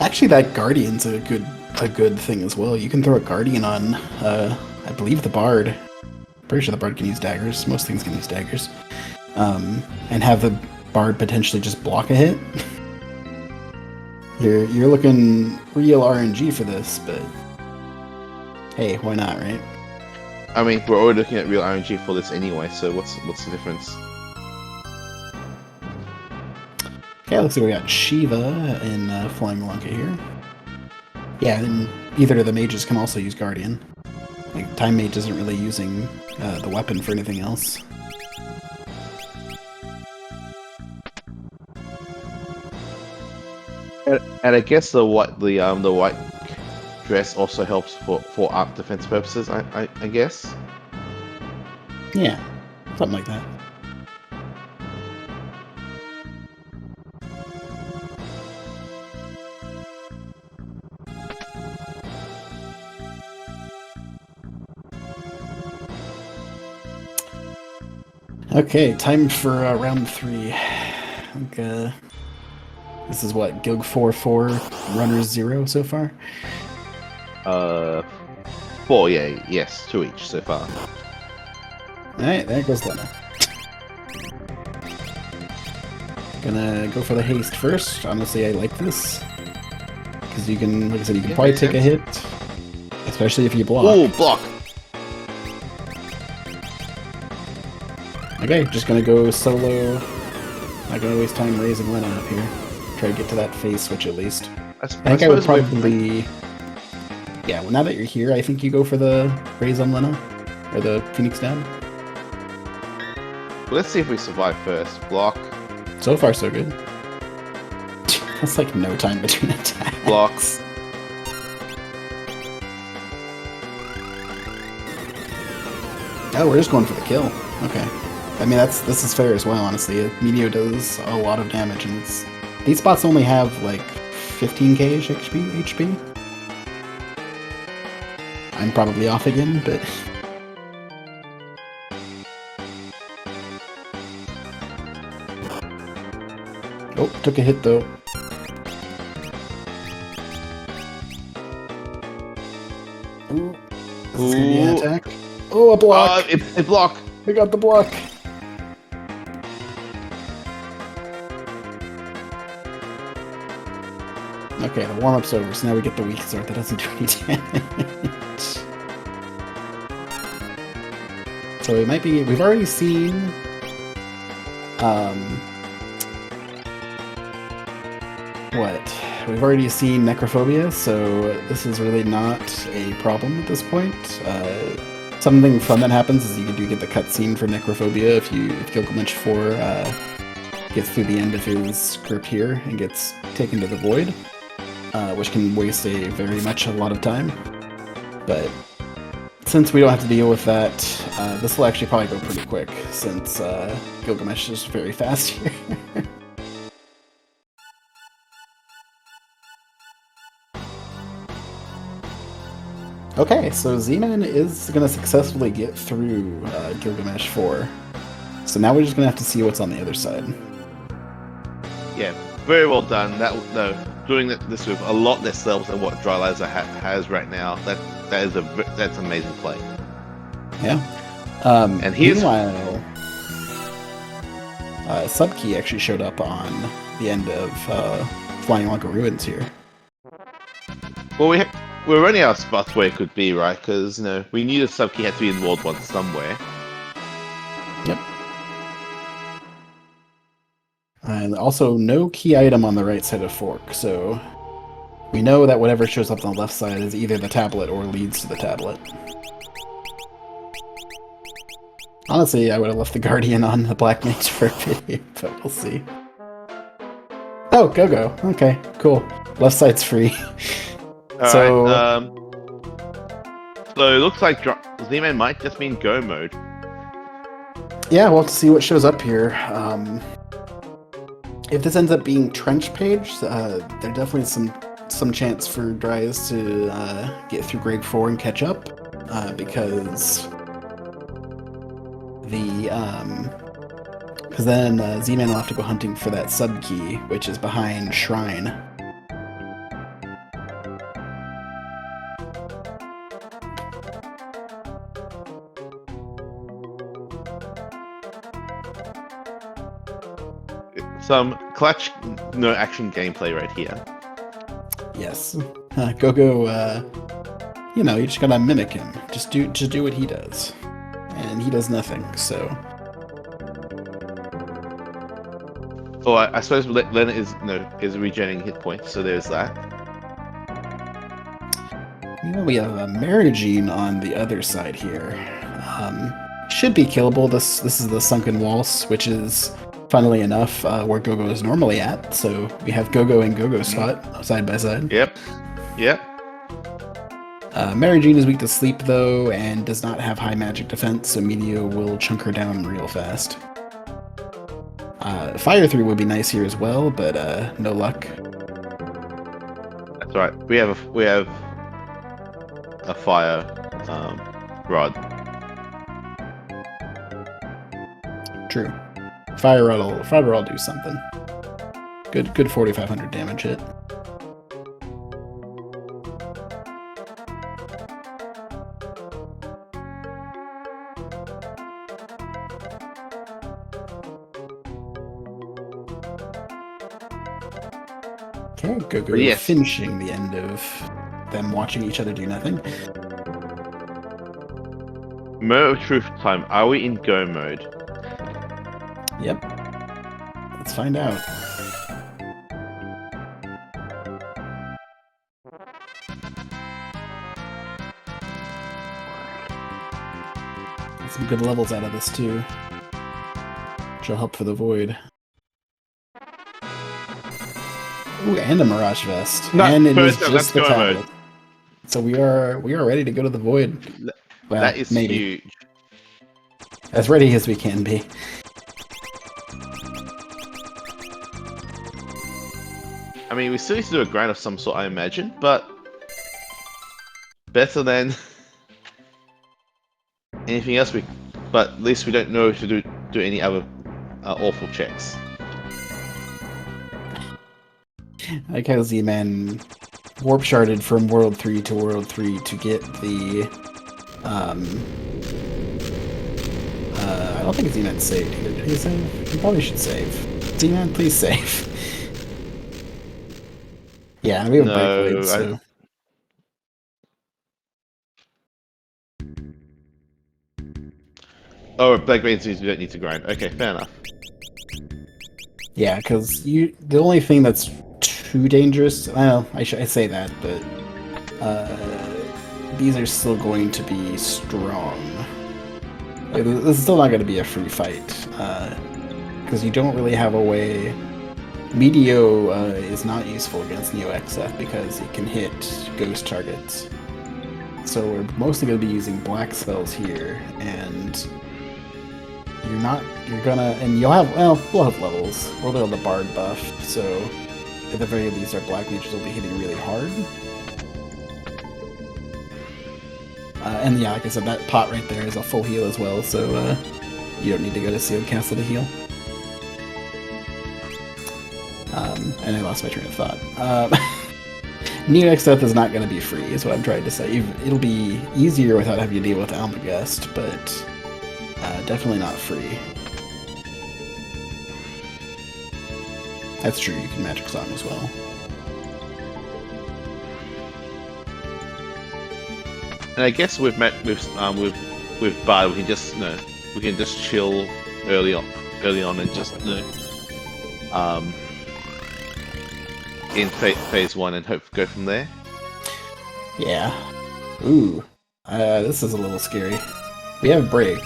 [SPEAKER 1] Actually, that Guardian's a good thing as well. You can throw a Guardian on, I believe, the Bard. Pretty sure the Bard can use daggers. Most things can use daggers. And have the Bard potentially just block a hit. You're looking real RNG for this, but hey, why not, right?
[SPEAKER 2] I mean, we're already looking at real RNG for this anyway, so what's the difference?
[SPEAKER 1] Okay, looks like we got Shiva in Flying Wonka here. Yeah, and either of the mages can also use Guardian. Like, Time Mage isn't really using the weapon for anything else.
[SPEAKER 2] And I guess the white dress also helps for arc defense purposes. I guess.
[SPEAKER 1] Yeah, something like that. Okay, time for round 3. I think, this is what, Gilg 4-4, Runners 0 so far?
[SPEAKER 2] 4, yeah, yes, 2 each so far.
[SPEAKER 1] Alright, there goes Lena. Gonna go for the haste first. Honestly, I like this. Because you can, like I said, you can probably take a hit. Especially if you block.
[SPEAKER 2] Ooh, block!
[SPEAKER 1] Okay, just gonna go solo. Not gonna waste time raising Lena up here. Try to get to that phase switch at least. I think I would probably... Yeah, well, now that you're here, I think you go for the raise on Lena. Or the Phoenix down.
[SPEAKER 2] Let's see if we survive first. Block.
[SPEAKER 1] So far, so good. That's like no time between attacks.
[SPEAKER 2] Blocks.
[SPEAKER 1] Oh, we're just going for the kill. Okay. I mean, this is fair as well, honestly. Meteor does a lot of damage, and these spots only have like 15k HP. I'm probably off again, but... Oh, took a hit though. Ooh. Is this gonna be an attack? Oh, a block!
[SPEAKER 2] It block!
[SPEAKER 1] We got the block! Okay, the warm-up's over, so now we get the weak sword that doesn't do any damage. So it might be... We've already seen... What? We've already seen Necrophobia, so this is really not a problem at this point. Something fun that happens is you do get the cutscene for Necrophobia if Gilgamesh 4 gets through the end of his script here and gets taken to the void, which can waste a lot of time. But since we don't have to deal with that, this will actually probably go pretty quick since Gilgamesh is very fast here. Okay, so Zman is going to successfully get through Gilgamesh 4. So now we're just going to have to see what's on the other side.
[SPEAKER 2] Yeah, very well done. Doing this with a lot less levels than what Dryzalizer has right now. That's amazing play.
[SPEAKER 1] Yeah.
[SPEAKER 2] And
[SPEAKER 1] meanwhile, Subkey actually showed up on the end of Flying Wonka Ruins here.
[SPEAKER 2] Well, we're running out of spots where it could be, right? Because, we knew the Subkey had to be in World 1 somewhere.
[SPEAKER 1] Yep. And also, no key item on the right side of Fork, so we know that whatever shows up on the left side is either the tablet or leads to the tablet. Honestly, I would have left the Guardian on the Black Mage for a video, but we'll see. Oh, go. Okay, cool. Left side's free.
[SPEAKER 2] So it looks like Z-Man might just be in go mode.
[SPEAKER 1] Yeah, we'll have to see what shows up here. If this ends up being Trench Page, there's definitely some chance for Dryz to get through Grade 4 and catch up, because then Z-Man will have to go hunting for that sub-key, which is behind Shrine.
[SPEAKER 2] Some clutch, no action gameplay right here.
[SPEAKER 1] Yes. Go, you just gotta mimic him. Just do what he does. And he does nothing, so...
[SPEAKER 2] Oh, I suppose Lena is is regenerating hit points, so there's that.
[SPEAKER 1] We have a Marigine on the other side here. Should be killable. This is the Sunken Waltz, which is, funnily enough, where Gogo is normally at. So we have Gogo and Gogo spot side by side.
[SPEAKER 2] Yep. Yep.
[SPEAKER 1] Marigine is weak to sleep though, and does not have high magic defense, so Meteor will chunk her down real fast. Fire 3 would be nice here as well, but no luck.
[SPEAKER 2] That's right. We have a fire rod.
[SPEAKER 1] True. Fire rod will do something. Good 4,500 damage hit. Okay, Gogo finishing the end of them watching each other do nothing.
[SPEAKER 2] Moment of truth time. Are we in go mode?
[SPEAKER 1] Yep. Let's find out. Get some good levels out of this too, which will help for the void. Ooh, and a Mirage Vest.
[SPEAKER 2] No,
[SPEAKER 1] and it is just the tablet.
[SPEAKER 2] Mode.
[SPEAKER 1] So we are ready to go to the void. Well,
[SPEAKER 2] that is
[SPEAKER 1] maybe.
[SPEAKER 2] huge.
[SPEAKER 1] As ready as we can be.
[SPEAKER 2] I mean, we still need to do a grind of some sort, I imagine, but better than anything else. But at least we don't know to do any other awful checks.
[SPEAKER 1] I like how Z-Man warp sharded from World 3 to World 3 to get the I don't think Z-Man saved either. Did he save? He probably should save. Z-Man, please save. Yeah, we have break blades, so...
[SPEAKER 2] Oh, black blades means we don't need to grind. Okay, fair enough.
[SPEAKER 1] Yeah, because the only thing that's too dangerous... Well, I say that, but... these are still going to be strong. Like, this is still not going to be a free fight. Because you don't really have a way... Meteo is not useful against Neo XF because it can hit ghost targets. So we're mostly going to be using black spells here, and you'll have, well, we'll have levels. We'll be able to Bard buff, so at the very least our black mages will be hitting really hard. And yeah, like I said, that pot right there is a full heal as well, so you don't need to go to Sealed Castle to heal. And I lost my train of thought. Neo XF is not going to be free, is what I'm trying to say. It'll be easier without having to deal with Almagest, but definitely not free. That's true, you can Magic Song as well.
[SPEAKER 2] And I guess with Bard, we can just chill early on and just in phase 1 and hope go from there.
[SPEAKER 1] Yeah. Ooh. This is a little scary. We have break.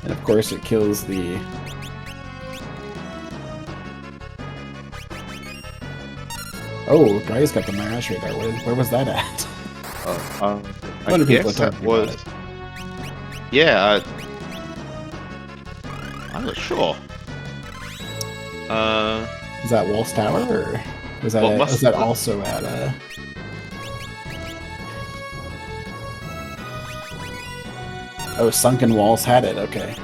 [SPEAKER 1] And of course it kills the... Oh, Dry's got the Mirage Radar. Where was that at?
[SPEAKER 2] I guess that was... Yeah, I'm not sure.
[SPEAKER 1] Is that Waltz Tower, or was that also at Oh, Sunken Walls had it, okay.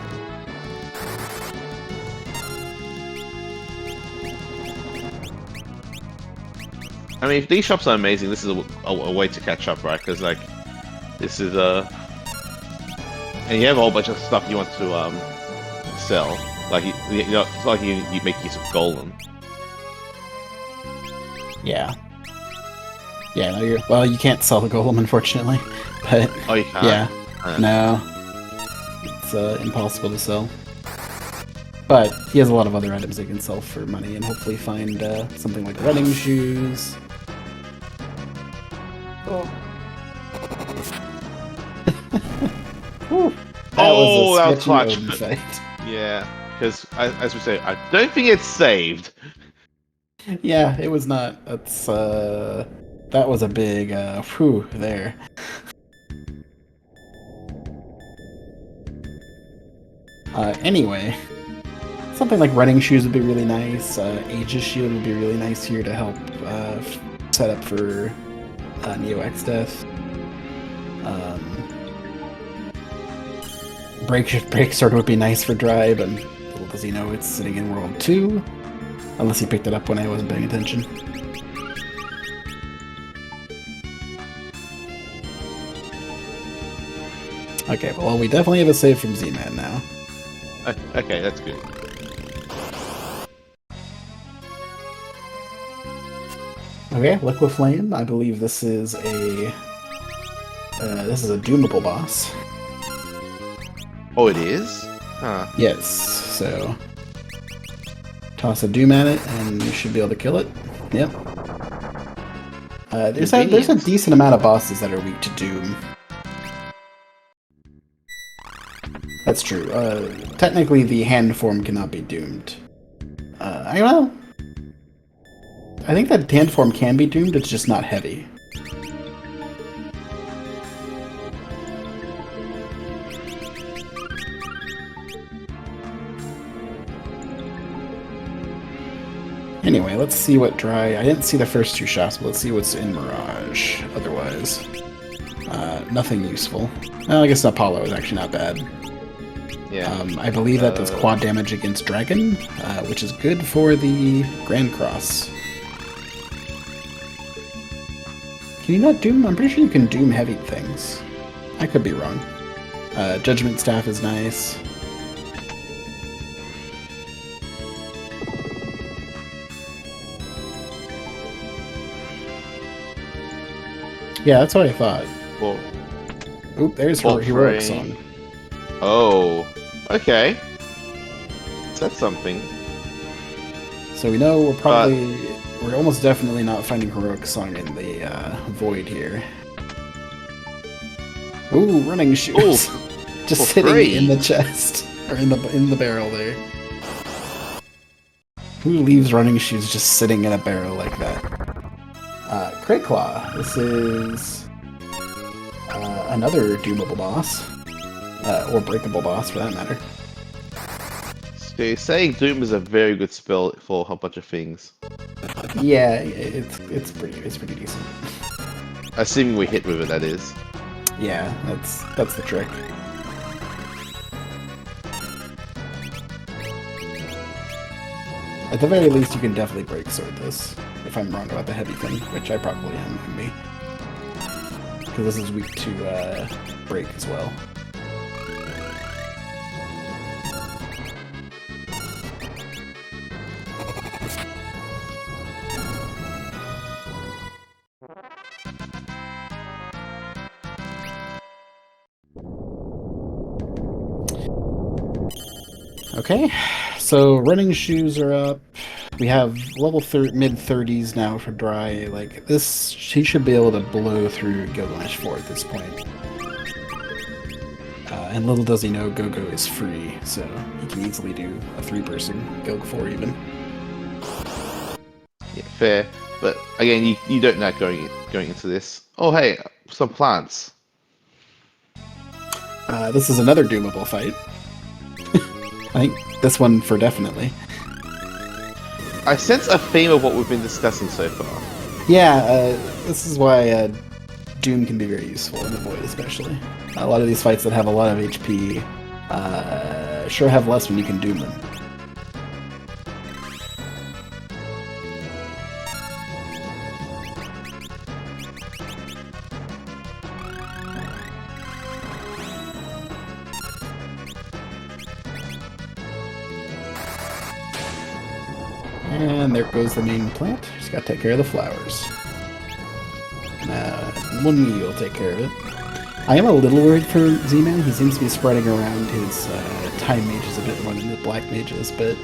[SPEAKER 2] I mean, if these shops are amazing, this is a way to catch up, right? Because, like, this is and you have a whole bunch of stuff you want to sell. Like, it's not like you make use of Golem.
[SPEAKER 1] Yeah. Yeah, no, well, you can't sell the golem, unfortunately. But,
[SPEAKER 2] Oh, you can't?
[SPEAKER 1] yeah. No. It's impossible to sell. But he has a lot of other items he can sell for money and hopefully find something like running shoes. Oh. That was a
[SPEAKER 2] clutch.
[SPEAKER 1] sketchy fight.
[SPEAKER 2] Yeah, because as we say, I don't think it's saved.
[SPEAKER 1] Yeah, it was not. That's that was a big whew there. Anyway, something like running shoes would be really nice. Aegis shield would be really nice here to help set up for Neo X death. Break sword would be nice for Dry, but little does he know it's sitting in World 2. Unless he picked it up when I wasn't paying attention. Okay, well, we definitely have a save from Z-Man now.
[SPEAKER 2] Okay, that's good.
[SPEAKER 1] Okay, Liquid Flame. I believe this is a doomable boss.
[SPEAKER 2] Oh, it is? Huh.
[SPEAKER 1] Yes. So toss a doom at it, and you should be able to kill it. Yep. There's a decent amount of bosses that are weak to doom. That's true. Technically, the hand form cannot be doomed. I don't know. I think that hand form can be doomed, it's just not heavy. Anyway, let's see what Dry... I didn't see the first two shots, but let's see what's in Mirage. Otherwise, nothing useful. Well, I guess Apollo is actually not bad.
[SPEAKER 2] Yeah.
[SPEAKER 1] I believe that does quad damage against Dragon, which is good for the Grand Cross. Can you not doom? I'm pretty sure you can doom heavy things. I could be wrong. Judgment Staff is nice. Yeah, that's what I thought.
[SPEAKER 2] Well,
[SPEAKER 1] oop, there's her heroic song.
[SPEAKER 2] Oh, okay. That's something.
[SPEAKER 1] So we know we're almost definitely not finding heroic song in the void here. Ooh, running shoes. Just sitting in the chest or in the barrel there. Who leaves running shoes just sitting in a barrel like that? Crate Claw. This is another doomable boss. Or breakable boss, for that matter.
[SPEAKER 2] So saying Doom is a very good spell for a whole bunch of things.
[SPEAKER 1] Yeah, it's pretty decent.
[SPEAKER 2] Assuming we hit with it, that is.
[SPEAKER 1] Yeah, that's the trick. At the very least, you can definitely break sword this. If I'm wrong about the heavy thing, which I probably am, maybe. Because this is weak to break as well. Okay, so running shoes are up. We have level mid-30s now for Dry. Like, this, he should be able to blow through Gilgamesh 4 at this point. And little does he know, Go-Go is free, so he can easily do a 3-person Gilg 4 even.
[SPEAKER 2] Yeah, fair. But again, you don't know going into this. Oh hey, some plants.
[SPEAKER 1] This is another doomable fight. I think this one for definitely.
[SPEAKER 2] I sense a theme of what we've been discussing so far.
[SPEAKER 1] Yeah, this is why Doom can be very useful in the Void especially. A lot of these fights that have a lot of HP sure have less when you can Doom them. And there goes the main plant. Just Just gotta take care of the flowers. One me will take care of it. I am a little worried for Z-Man. He seems to be spreading around his time mages a bit more than the black mages, but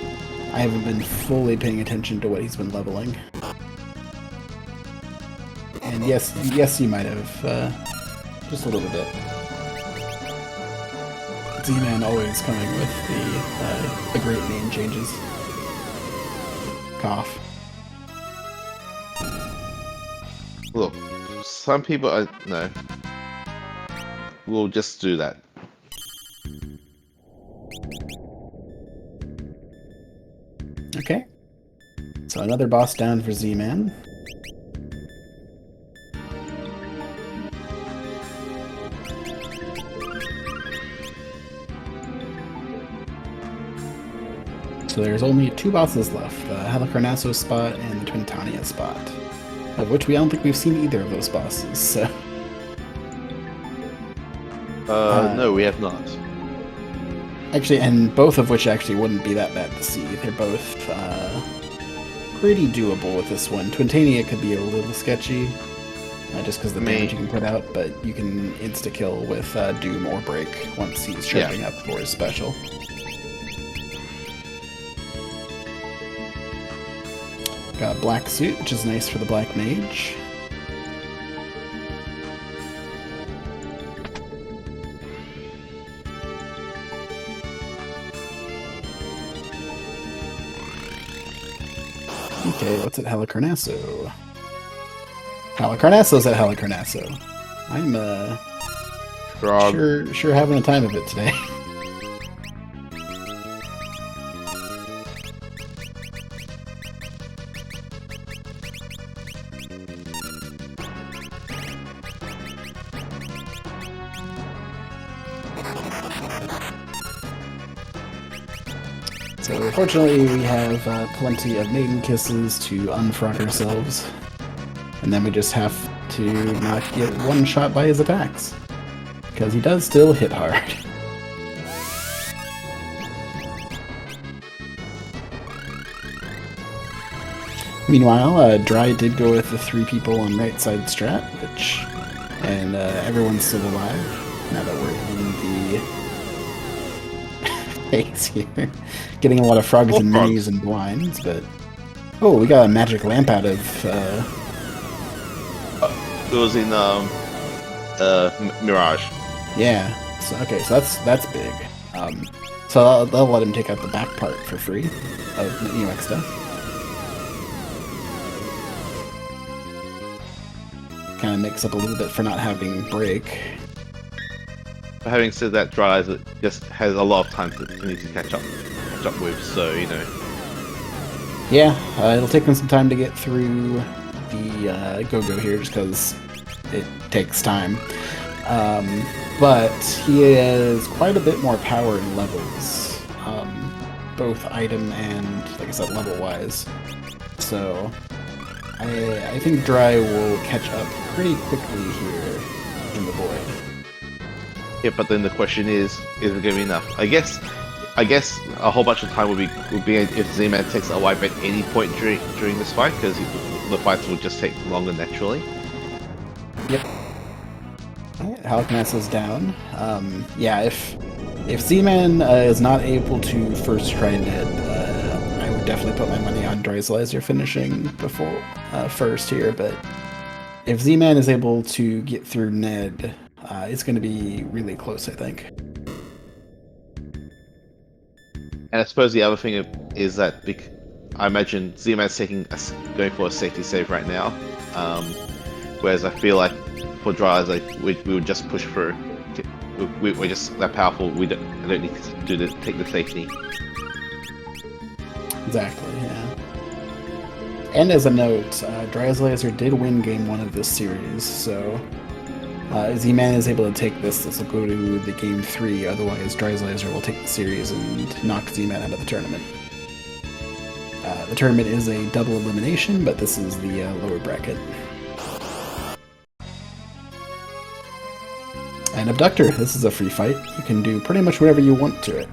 [SPEAKER 1] I haven't been fully paying attention to what he's been leveling. And yes, you might have, just a little bit. Z-Man always coming with the great name changes. Cough.
[SPEAKER 2] Look, some people no. We'll just do that.
[SPEAKER 1] Okay. So another boss down for Z-Man. So there's only 2 bosses left, the Halicarnasso spot and the Twintania spot, of which I don't think we've seen either of those bosses, so...
[SPEAKER 2] No, we have not.
[SPEAKER 1] Actually, and both of which actually wouldn't be that bad to see. They're both pretty doable with this one. Twintania could be a little sketchy, just because the damage you can put out, but you can insta-kill with Doom or Break once he's showing up for his special. Got a black suit, which is nice for the black mage. Okay, what's at Halicarnasso? Halicarnasso's at Halicarnasso. I'm sure having a time of it today. So unfortunately we have plenty of maiden kisses to unfrog ourselves, and then we just have to not get one shot by his attacks, because he does still hit hard. Meanwhile, Dry did go with the 3 people on right side strat, and everyone's still alive now that we're in the phase here. Getting a lot of frogs and minis and blinds, but... Oh, we got a magic lamp out of...
[SPEAKER 2] It was in, Mirage.
[SPEAKER 1] Yeah. So, okay, so that's big. So that'll let him take out the back part for free of the UX stuff. Kind of makes up a little bit for not having break.
[SPEAKER 2] But having said that, Dryzalizer just has a lot of time to need to catch up with, so you know.
[SPEAKER 1] Yeah, it'll take him some time to get through the go-go here, just because it takes time. But he has quite a bit more power in levels, both item and, like I said, level-wise. So I think Dry will catch up pretty quickly here in the void.
[SPEAKER 2] Yeah, but then the question is it going to be enough? I guess a whole bunch of time would be if Z-Man takes a wipe at any point during this fight, because the fights will just take longer naturally.
[SPEAKER 1] Yep. Alright, Halicarnasso's down. Yeah, if Z-Man is not able to first try Ned, I would definitely put my money on Dryzalizer finishing before first here, but if Z-Man is able to get through Ned, it's going to be really close, I think.
[SPEAKER 2] And I suppose the other thing is that I imagine Z-Man's going for a safety save right now, whereas I feel like for Dryzalizer, like, we would just push through. We're just that powerful. I don't need to take the safety.
[SPEAKER 1] Exactly. Yeah. And as a note, Dryzalizer did win game 1 of this series, so Z-Man is able to take this will go to the game 3, otherwise Dryzalizer will take the series and knock Z-Man out of the tournament. The tournament is a double elimination, but this is the lower bracket. And Abductor, this is a free fight. You can do pretty much whatever you want to it.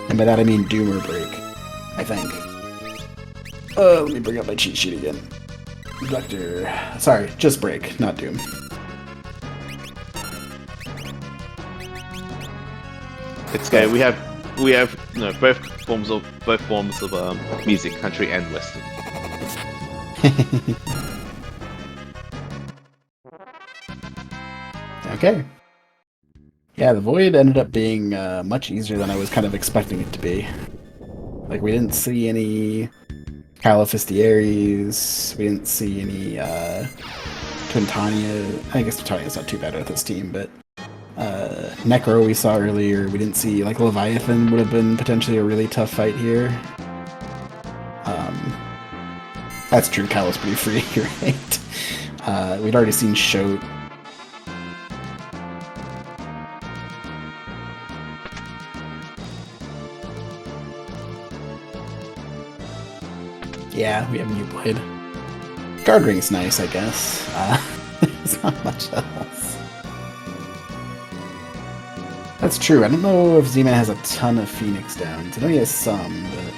[SPEAKER 1] And by that I mean Doom or Break, I think. Let me bring up my cheat sheet again. Vector. Sorry, just break, not doom.
[SPEAKER 2] It's okay. We have both forms of music, country and western.
[SPEAKER 1] Okay. Yeah, the void ended up being much easier than I was kind of expecting it to be. Like, we didn't see any Califistiaries, we didn't see any Twintania. I guess Twintania's not too bad with this team, but Necro we saw earlier. We didn't see, like, Leviathan would have been potentially a really tough fight here. That's true, Cal was pretty free, you're right. We'd already seen Shoat. Yeah, we have New Blade. Guard Ring's nice, I guess. There's not much else. That's true. I don't know if Zman has a ton of Phoenix downs. I know he has some, but...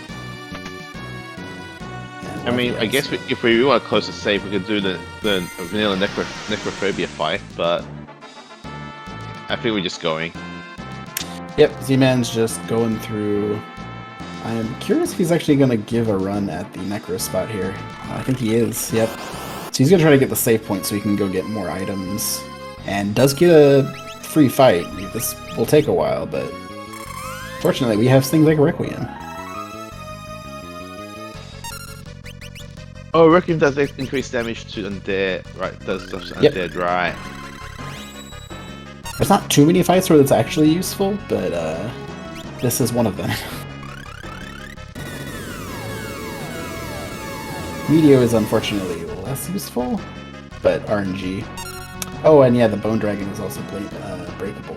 [SPEAKER 1] Yeah,
[SPEAKER 2] I mean, I guess if we really want to close the save, we could do the vanilla necrophobia fight, but I think we're just going.
[SPEAKER 1] Yep, Z-Man's just going through. I'm curious if he's actually going to give a run at the Necro spot here. I think he is, yep. So he's going to try to get the save point so he can go get more items. And does get a free fight. This will take a while, but fortunately we have things like Requiem.
[SPEAKER 2] Oh, Requiem does increase damage to undead, right? Does undead, right?
[SPEAKER 1] There's not too many fights where that's actually useful, but this is one of them. Meteor is unfortunately less useful, but RNG. Oh, and yeah, the Bone Dragon is also breakable.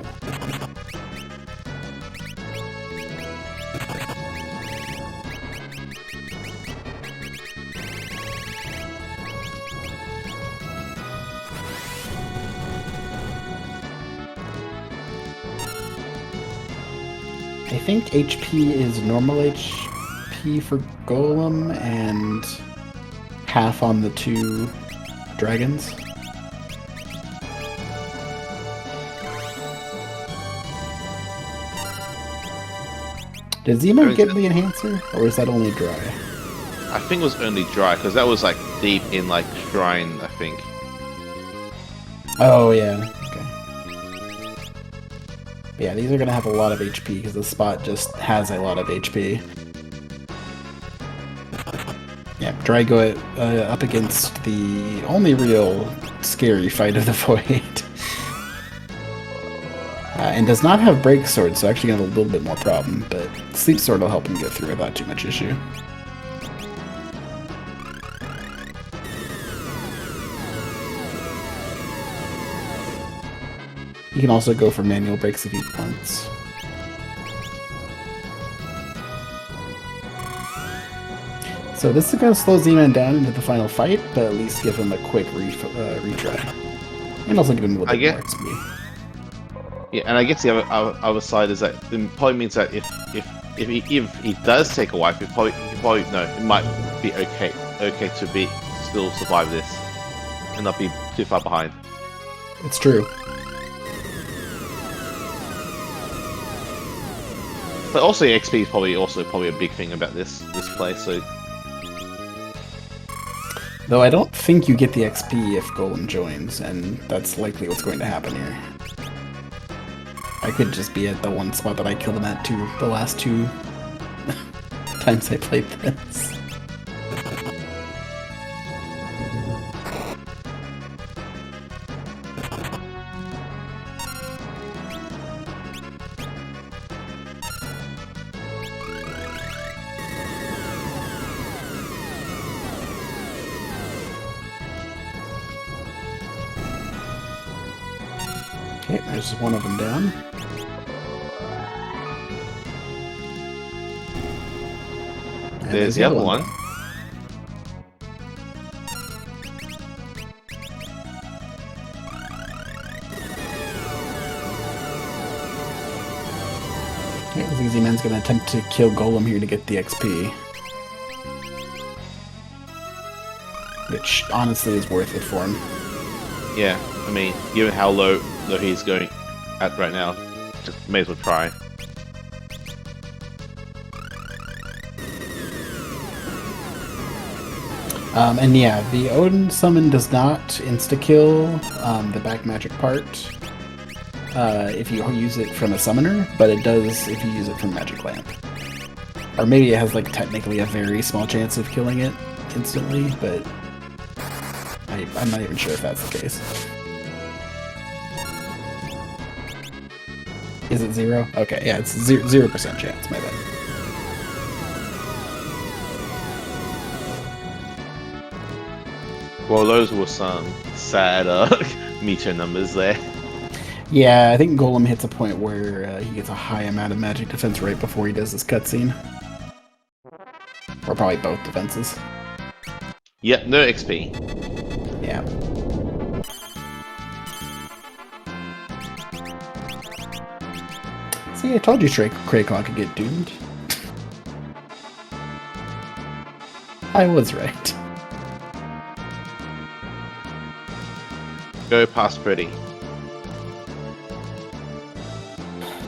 [SPEAKER 1] I think HP is normal HP for Golem and half on the two dragons. Did Zman get the enhancer, or is that only dry?
[SPEAKER 2] I think it was only dry, because that was like deep in like Shrine, I think.
[SPEAKER 1] Oh yeah, okay. But yeah, these are gonna have a lot of HP, because the spot just has a lot of HP. Yeah, Drygo up against the only real scary fight of the Void. And does not have Break Sword, so actually gonna have a little bit more problem, but Sleep Sword will help him get through without too much issue. You can also go for manual breaks if he wants. So this is going to slow Z-Man down into the final fight, but at least give him a quick retry. And also give him a little bit more XP.
[SPEAKER 2] Yeah, and I guess the other side is that it probably means that if he does take a wipe, it might be okay to still survive this and not be too far behind.
[SPEAKER 1] It's true.
[SPEAKER 2] But also the XP is probably a big thing about this play. So,
[SPEAKER 1] though I don't think you get the XP if Golem joins, and that's likely what's going to happen here. I could just be at the one spot that I killed him at the last two times I played this. Okay, there's one of them down. And
[SPEAKER 2] there's the other one.
[SPEAKER 1] Okay, Z-Man's gonna attempt to kill Golem here to get the XP. which honestly is worth it for him.
[SPEAKER 2] Yeah, I mean, given how low he's going at right now, just may as well try.
[SPEAKER 1] And yeah, the Odin summon does not insta-kill the back magic part if you use it from a summoner, but it does if you use it from Magic Lamp. Or maybe it has like technically a very small chance of killing it instantly, but I'm not even sure if that's the case. Is it 0? Okay, yeah, it's 0% chance, my bad.
[SPEAKER 2] Well, those were some sad meter numbers there.
[SPEAKER 1] Yeah, I think Golem hits a point where he gets a high amount of magic defense right before he does this cutscene. Or probably both defenses.
[SPEAKER 2] Yep, no XP.
[SPEAKER 1] Yeah. See, I told you Kraykon could get doomed. I was right.
[SPEAKER 2] Go past Freddy.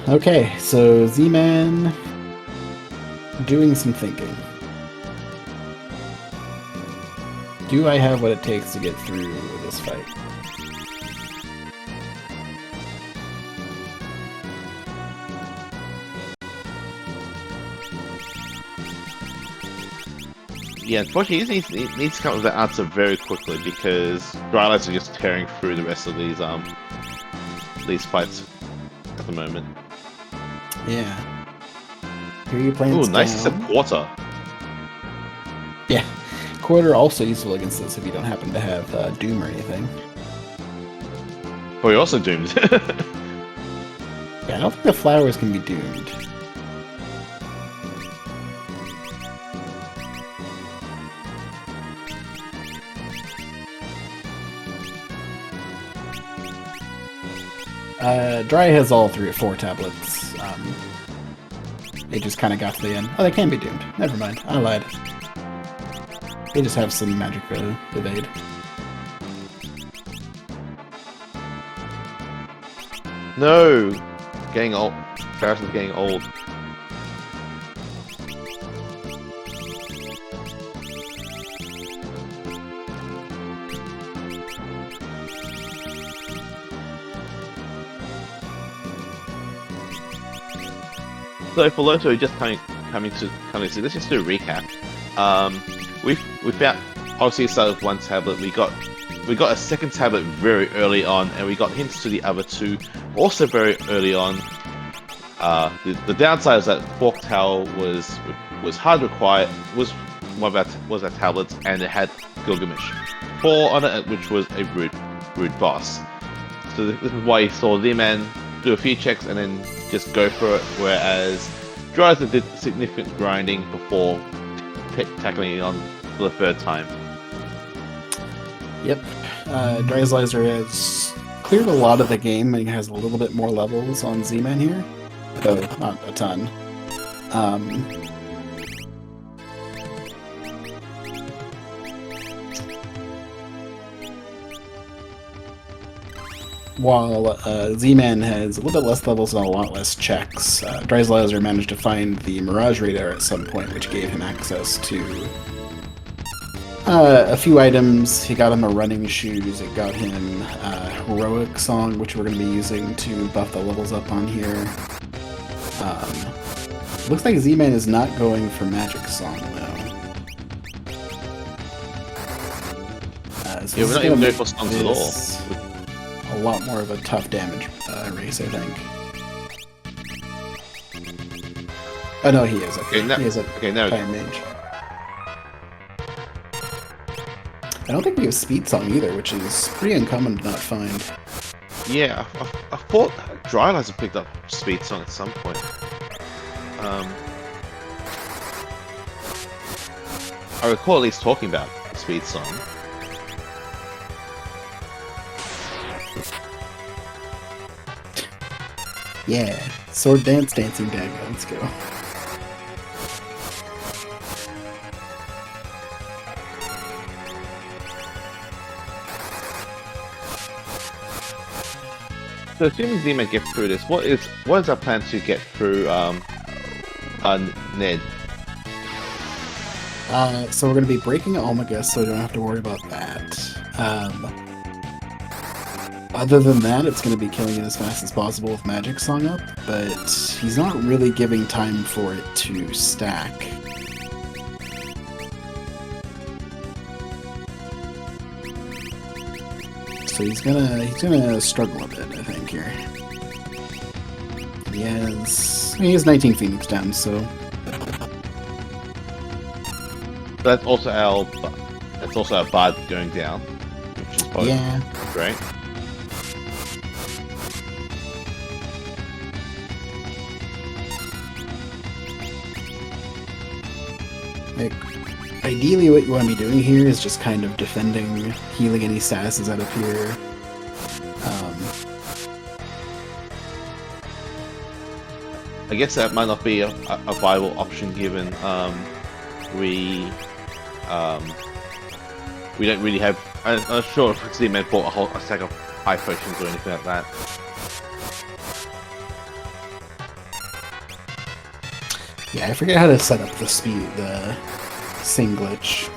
[SPEAKER 1] Okay, so Z-Man doing some thinking. Do I have what it takes to get through this fight?
[SPEAKER 2] Yeah, unfortunately, he needs to come up with that answer very quickly because Dryzalizer are just tearing through the rest of these fights at the moment.
[SPEAKER 1] Yeah. Here you playing.
[SPEAKER 2] Ooh, nice step quarter.
[SPEAKER 1] Yeah. Quarter also useful against this if you don't happen to have Doom or anything.
[SPEAKER 2] Oh, you're also doomed.
[SPEAKER 1] Yeah, I don't think the flowers can be doomed. Dry has all 4 tablets. They just kind of got to the end. Oh, they can be doomed. Never mind. I lied. They just have some magic evade.
[SPEAKER 2] No! Getting old. Ferris is getting old. So for those who are just coming to see, let's just do a recap. We found obviously it started with 1 tablet. We got a 2nd tablet very early on, and we got hints to the other 2 also very early on. The downside is that Fork Tower was hard required, was one of our tablets, and it had Gilgamesh 4 on it, which was a rude boss. So this is why you saw Z-Man do a few checks and then just go for it, whereas Dryzalizer did significant grinding before tackling it on for the 3rd time.
[SPEAKER 1] Yep. Dryzalizer has cleared a lot of the game and has a little bit more levels on Z-Man here, though not a ton. While Z-Man has a little bit less levels and a lot less checks, Dryzalizer managed to find the Mirage Radar at some point, which gave him access to a few items. He got him a running shoes, it got him Heroic Song, which we're going to be using to buff the levels up on here. Looks like Z-Man is not going for Magic Song, though. So
[SPEAKER 2] Yeah, we're not even going for songs at all.
[SPEAKER 1] A lot more of a tough damage race, I think. Oh no, he is. Okay, he is a Time Mage. I don't think we have Speed Song either, which is pretty uncommon to not find.
[SPEAKER 2] Yeah, I thought Dryzalizer picked up Speed Song at some point. I recall at least talking about Speed Song.
[SPEAKER 1] Yeah, Sword Dance, Dancing Dagger, let's go.
[SPEAKER 2] So assuming Zman gets through this, what is our plan to get through Ned?
[SPEAKER 1] So we're going to be breaking Omega, so we don't have to worry about that. Other than that, it's going to be killing it as fast as possible with Magic Song up, but he's not really giving time for it to stack. So he's gonna struggle a bit, I think, here. He has 19 Phoenix down, so
[SPEAKER 2] That's also our Bard going down, which is probably great.
[SPEAKER 1] Like, ideally what you want to be doing here is just kind of defending, healing any statuses out of here.
[SPEAKER 2] I guess that might not be a viable option given we don't really have. I'm not sure if Zman bought a stack of high potions or anything like that.
[SPEAKER 1] Yeah, I forget how to set up the sing glitch.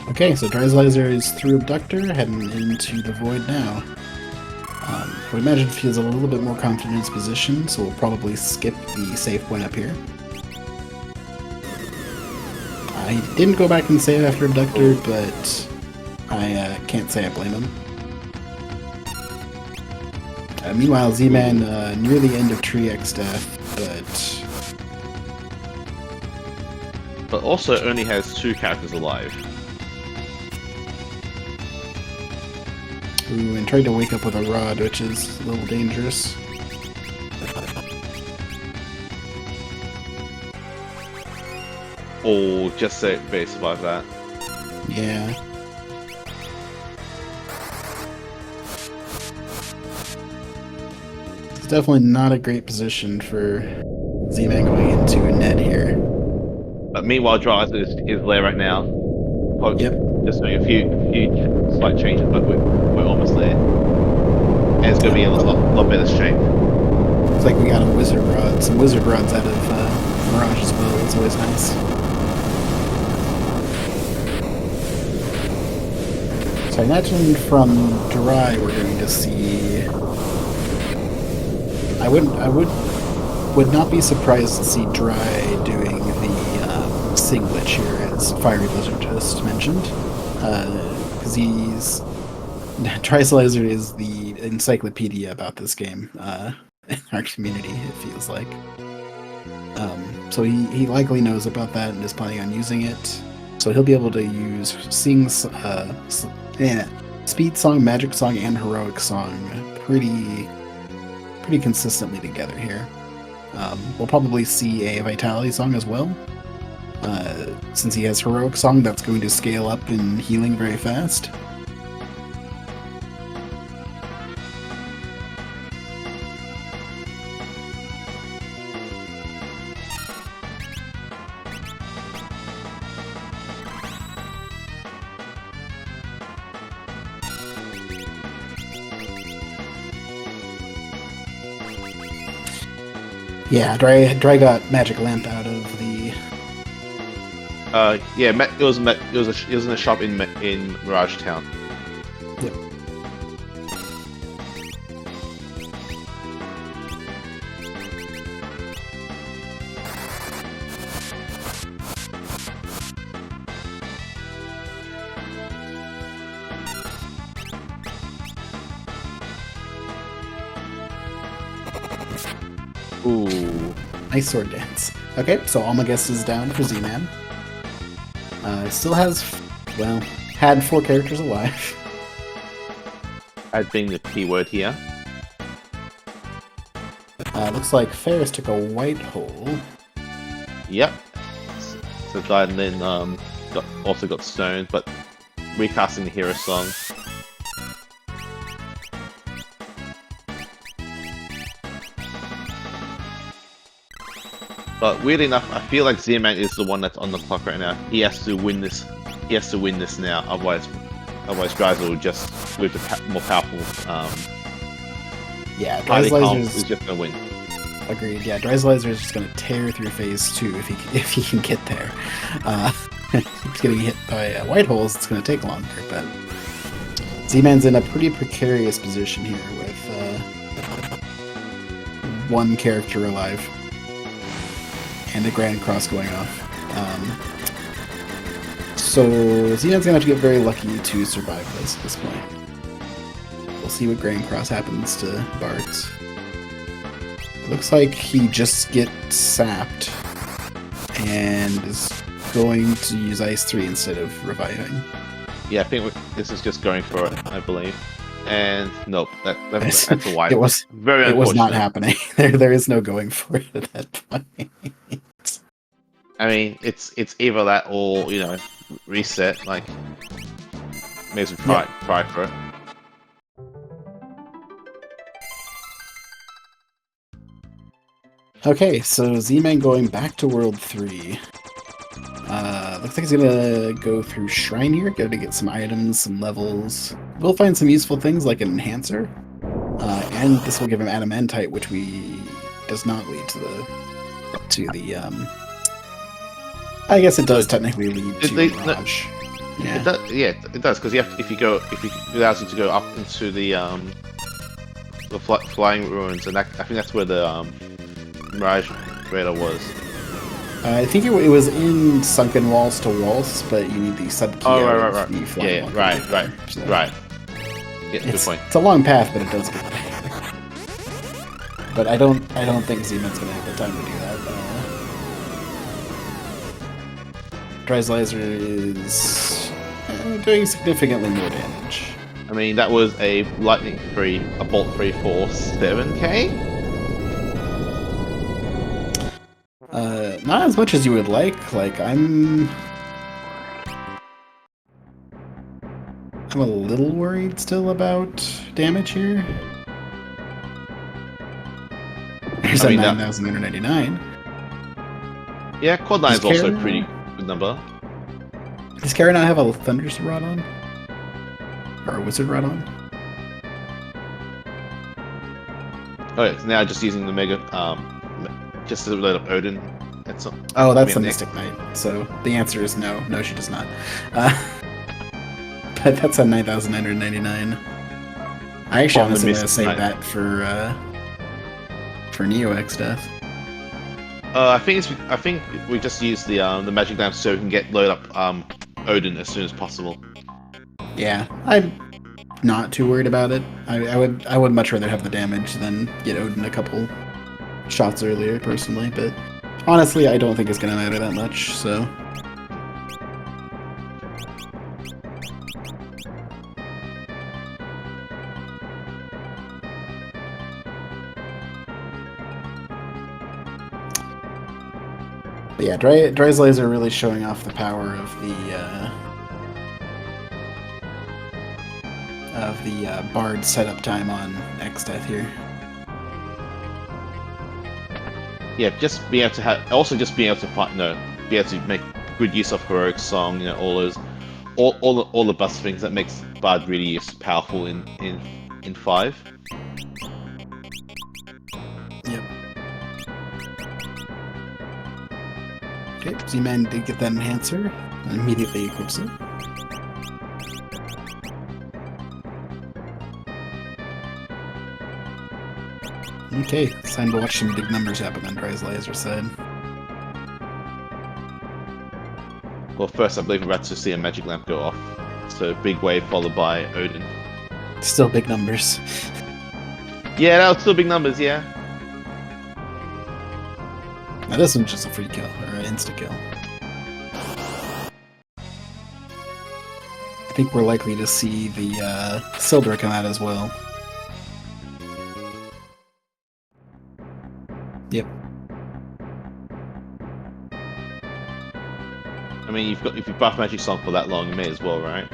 [SPEAKER 1] Okay, so Dryzalizer is through Abductor, heading into the Void now. I would imagine he feels a little bit more confident in his position, so we'll probably skip the save point up here. I didn't go back and save after Abductor, but I can't say I blame him. Meanwhile, Z-Man near the end of Tree X death,
[SPEAKER 2] but also only has 2 characters alive.
[SPEAKER 1] Ooh, and tried to wake up with a rod, which is a little dangerous.
[SPEAKER 2] Oh, just say they survive that.
[SPEAKER 1] Yeah. It's definitely not a great position for Z-Man going into Ned here.
[SPEAKER 2] But meanwhile, Dryzalizer is there right now.
[SPEAKER 1] Yep.
[SPEAKER 2] Just doing a few slight changes, but we're almost there. And it's going to be in a lot better shape.
[SPEAKER 1] Looks like we got a Wizard Rod. Some Wizard Rods out of Mirage as well. It's always nice. So I imagine from Dry we're going to see... I would not be surprised to see Dry doing the Sing glitch here, as Fiery Lizard just mentioned. Because Dryzalizer is the encyclopedia about this game in our community, it feels like. So he likely knows about that and is planning on using it. So he'll be able to use Speed Song, Magic Song, and Heroic Song pretty consistently together here. We'll probably see a Vitality Song as well. Since he has Heroic Song, that's going to scale up in healing very fast. Yeah, Dry got Magic Lamp out of the...
[SPEAKER 2] Yeah, it was in a shop in Mirage Town.
[SPEAKER 1] Yep.
[SPEAKER 2] Ooh.
[SPEAKER 1] Nice sword dance. Okay, so Almaguest is down for Z-Man. Still has, well, had 4 characters alive.
[SPEAKER 2] I'd being the key word here.
[SPEAKER 1] Looks like Ferris took a white hole.
[SPEAKER 2] Yep. So then also got stoned, but recasting the hero song. But weirdly enough, I feel like Zman is the one that's on the clock right now. He has to win this. He has to win this now. Otherwise Dryzalizer will just with the more powerful.
[SPEAKER 1] Yeah,
[SPEAKER 2] Dryzalizer
[SPEAKER 1] Dryzalizer
[SPEAKER 2] is just gonna win.
[SPEAKER 1] Agreed. Yeah, Dryzalizer is just going to tear through phase 2 if he can get there. If he's getting hit by white holes, it's going to take longer. But Z-Man's in a pretty precarious position here with one character alive and a Grand Cross going off. So Z-Man's going to have to get very lucky to survive this at this point. We'll see what Grand Cross happens to Bards. Looks like he just gets sapped and is going to use Ice 3 instead of reviving.
[SPEAKER 2] Yeah, I think this is just going for it, I believe. And nope, that's a wide.
[SPEAKER 1] It was
[SPEAKER 2] very unfortunate.
[SPEAKER 1] It was not happening. There is no going for it at that point.
[SPEAKER 2] I mean, it's either that or reset. Like, may as well try for it.
[SPEAKER 1] Okay, so Z-Man going back to World 3. Looks like he's gonna go through Shrine here, go to get some items, some levels. We'll find some useful things like an enhancer. And this will give him adamantite, which does not lead to the I guess it does technically lead to Mirage.
[SPEAKER 2] Yeah. It does, because if it allows you to go up into the flying ruins, and I think that's where the Mirage Radar was.
[SPEAKER 1] I think it was in Sunken Walls to Walls, but you need the sub key.
[SPEAKER 2] Oh, right.
[SPEAKER 1] The flying
[SPEAKER 2] Right.
[SPEAKER 1] So
[SPEAKER 2] Right. Yeah, good point.
[SPEAKER 1] It's a long path, but it does get there. But I don't think Z-Man's gonna have the time to do that. Dryzalizer is doing significantly more damage.
[SPEAKER 2] I mean, that was a lightning 3, a bolt 3 for 7k?
[SPEAKER 1] Not as much as you would like. Like, I'm a little worried still about damage here. There's a 9,999.
[SPEAKER 2] Yeah, Quad 9 is also a pretty good number.
[SPEAKER 1] Does Kara not have a Thunderous Rod on? Or a Wizard Rod on?
[SPEAKER 2] Oh yeah, so now just using the Mega, just to load up Odin. That's
[SPEAKER 1] a Mystic Knight. So the answer is no. No, she does not. But that's a 9,999. I actually honestly want to save that for Neo-X death.
[SPEAKER 2] I think we just use the Magic Lamp so we can load up Odin as soon as possible.
[SPEAKER 1] Yeah, I'm not too worried about it. I would much rather have the damage than get Odin a couple shots earlier, personally. But honestly, I don't think it's gonna matter that much. So. But yeah, Dryzalizer really showing off the power of the Bard setup time on X-Death here.
[SPEAKER 2] Yeah, just being able to be able to make good use of Heroic Song, all the bus things that makes Bard really powerful in 5.
[SPEAKER 1] Yep. Okay, Z-Man did get that enhancer and immediately equips it. Okay, it's time to watch some big numbers happen on Dryzalizer side.
[SPEAKER 2] Well, first I believe we're about to see a Magic Lamp go off. So big wave followed by Odin.
[SPEAKER 1] Still big numbers.
[SPEAKER 2] Yeah, that was still big numbers, yeah.
[SPEAKER 1] Now this one's just a free kill, or an insta-kill. I think we're likely to see the Sildra come out as well. Yep.
[SPEAKER 2] I mean, if you buff Magic Song for that long, you may as well, right?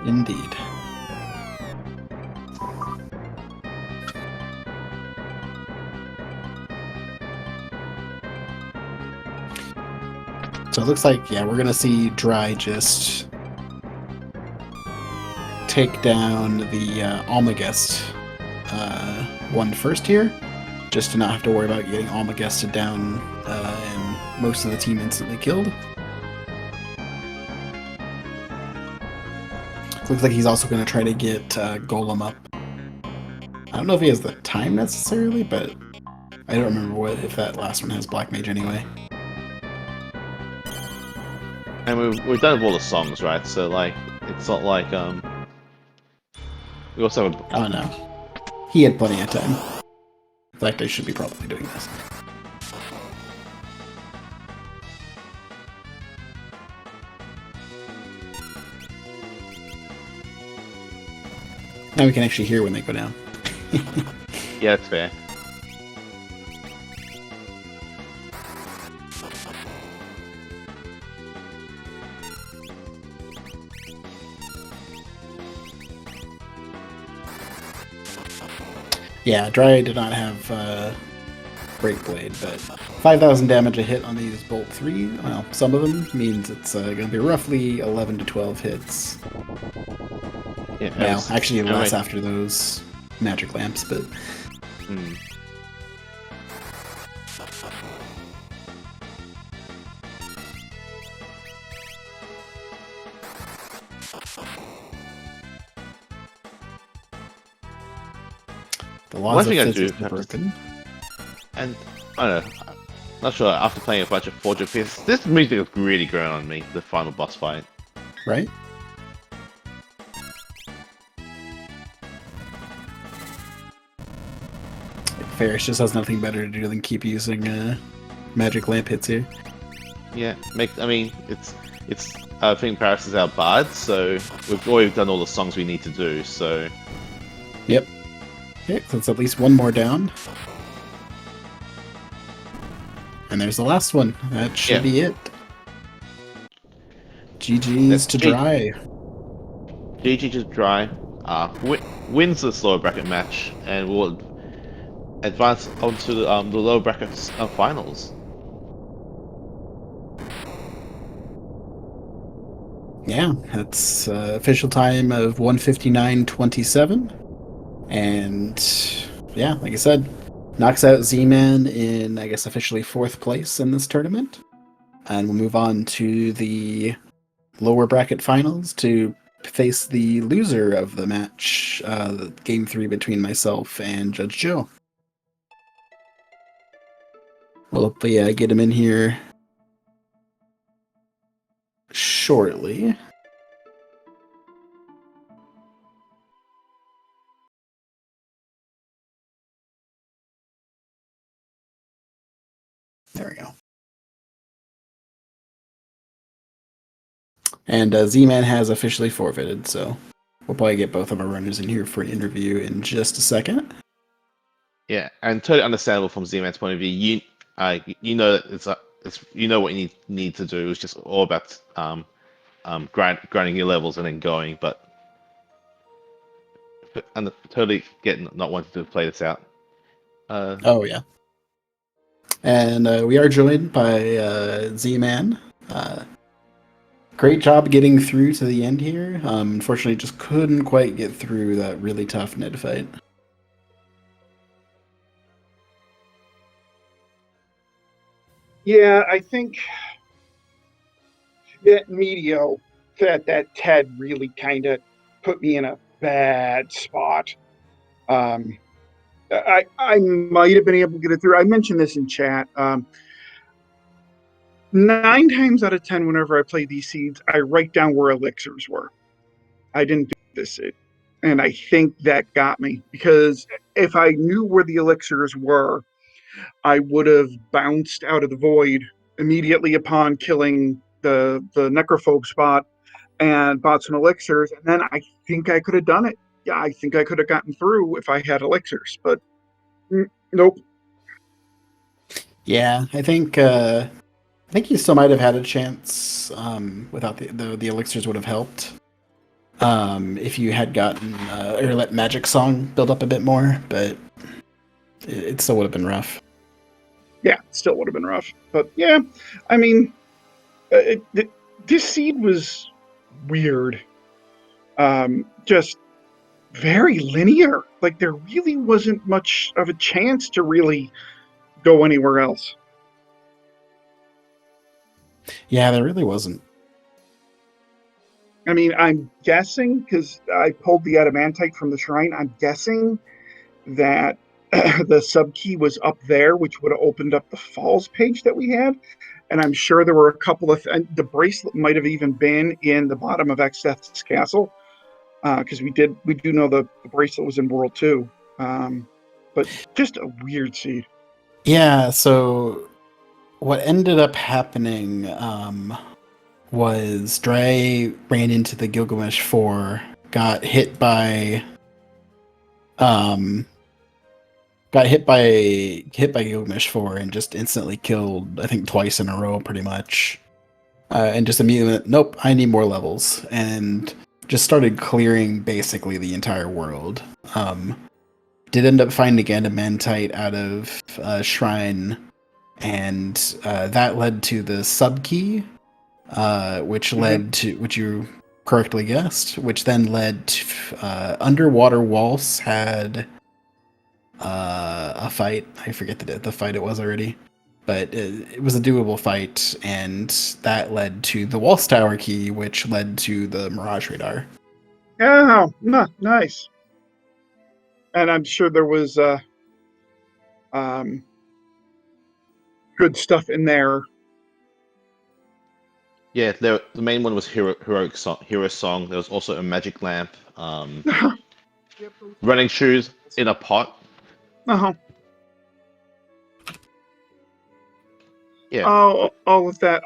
[SPEAKER 1] Indeed. So it looks like, yeah, we're going to see Dry just take down the Almagest one first here, just to not have to worry about getting Almagested down and most of the team instantly killed. Looks like he's also going to try to get Golem up. I don't know if he has the time necessarily, but I don't remember if that last one has Black Mage anyway.
[SPEAKER 2] And we're done with all the songs, right? So like, it's not like we also have
[SPEAKER 1] Oh no, he had plenty of time. In fact, I should be probably doing this. Now we can actually hear when they go down.
[SPEAKER 2] yeah, that's fair.
[SPEAKER 1] Yeah, Dry did not have Break Blade, but 5,000 damage a hit on these Bolt 3, well, some of them, means it's going to be roughly 11 to 12 hits.
[SPEAKER 2] Yeah,
[SPEAKER 1] Well, actually less after those magic lamps, but... The laws of physics are broken.
[SPEAKER 2] And, I don't know, I'm not sure, after playing a bunch of Forge of Fist, this music has really grown on me, the final boss fight.
[SPEAKER 1] Right? Ferris just has nothing better to do than keep using magic lamp hits here.
[SPEAKER 2] Yeah, I mean, I think Paris is our bard, so we've already done all the songs we need to do, so...
[SPEAKER 1] Yep. Okay, so it's at least one more down. And there's the last one. That should be it. GG's to Dry.
[SPEAKER 2] GG to Dry. Wins the lower bracket match, and will advance onto the lower bracket finals.
[SPEAKER 1] Yeah, that's official time of 1:59:27, and yeah, like I said, knocks out Z-Man in, I guess, officially 4th place in this tournament, and we'll move on to the lower bracket finals to face the loser of the match, game 3 between myself and Judge Joe. We'll hopefully get him in here shortly. There we go. And Z-Man has officially forfeited, so we'll probably get both of our runners in here for an interview in just a second.
[SPEAKER 2] Yeah, and totally understandable from Z-Man's point of view. You know that you know what you need to do. It's just all about grinding your levels and then going. But totally get not wanting to play this out.
[SPEAKER 1] Oh yeah. And we are joined by Z-Man. Great job getting through to the end here. Unfortunately, just couldn't quite get through that really tough Ned fight.
[SPEAKER 3] Yeah, I think that Medio, that Ted really kind of put me in a bad spot. I might have been able to get it through. I mentioned this in chat. 9 times out of 10, whenever I play these seeds, I write down where elixirs were. I didn't do this, and I think that got me, because if I knew where the elixirs were, I would have bounced out of the void immediately upon killing the necrophobe spot and bought some elixirs, and then I think I could have done it. Yeah, I think I could have gotten through if I had elixirs, but nope.
[SPEAKER 1] Yeah, I think I think you still might have had a chance without the elixirs would have helped. If you had gotten or let Magic Song build up a bit more, but it still would have been rough.
[SPEAKER 3] Yeah, still would have been rough. But yeah, I mean, this seed was weird. Just very linear. Like there really wasn't much of a chance to really go anywhere else.
[SPEAKER 1] Yeah, there really wasn't.
[SPEAKER 3] I mean, I'm guessing because I pulled the adamantite from the shrine. I'm guessing that the sub key was up there, which would have opened up the falls page that we had. And I'm sure there were a couple of the bracelet might have even been in the bottom of Exeth's castle because we do know the bracelet was in World 2. But just a weird seed.
[SPEAKER 1] Yeah, so what ended up happening was Dry ran into the Gilgamesh 4, got hit by Gilgamesh 4 and just instantly killed, I think twice in a row pretty much. And just immediately went, nope, I need more levels, and just started clearing basically the entire world. Did end up finding adamantite out of shrine, and that led to the sub key, which led to, which you correctly guessed, which then led to underwater waltz had a fight. I forget the fight it was already, but it was a doable fight, and that led to the waltz tower key, which led to the Mirage radar.
[SPEAKER 3] Oh, nice. And I'm sure there was good stuff in there.
[SPEAKER 2] Yeah, the main one was Hero Song. There was also a magic lamp, running shoes in a pot.
[SPEAKER 3] Uh-huh.
[SPEAKER 2] Yeah.
[SPEAKER 3] Oh, all of that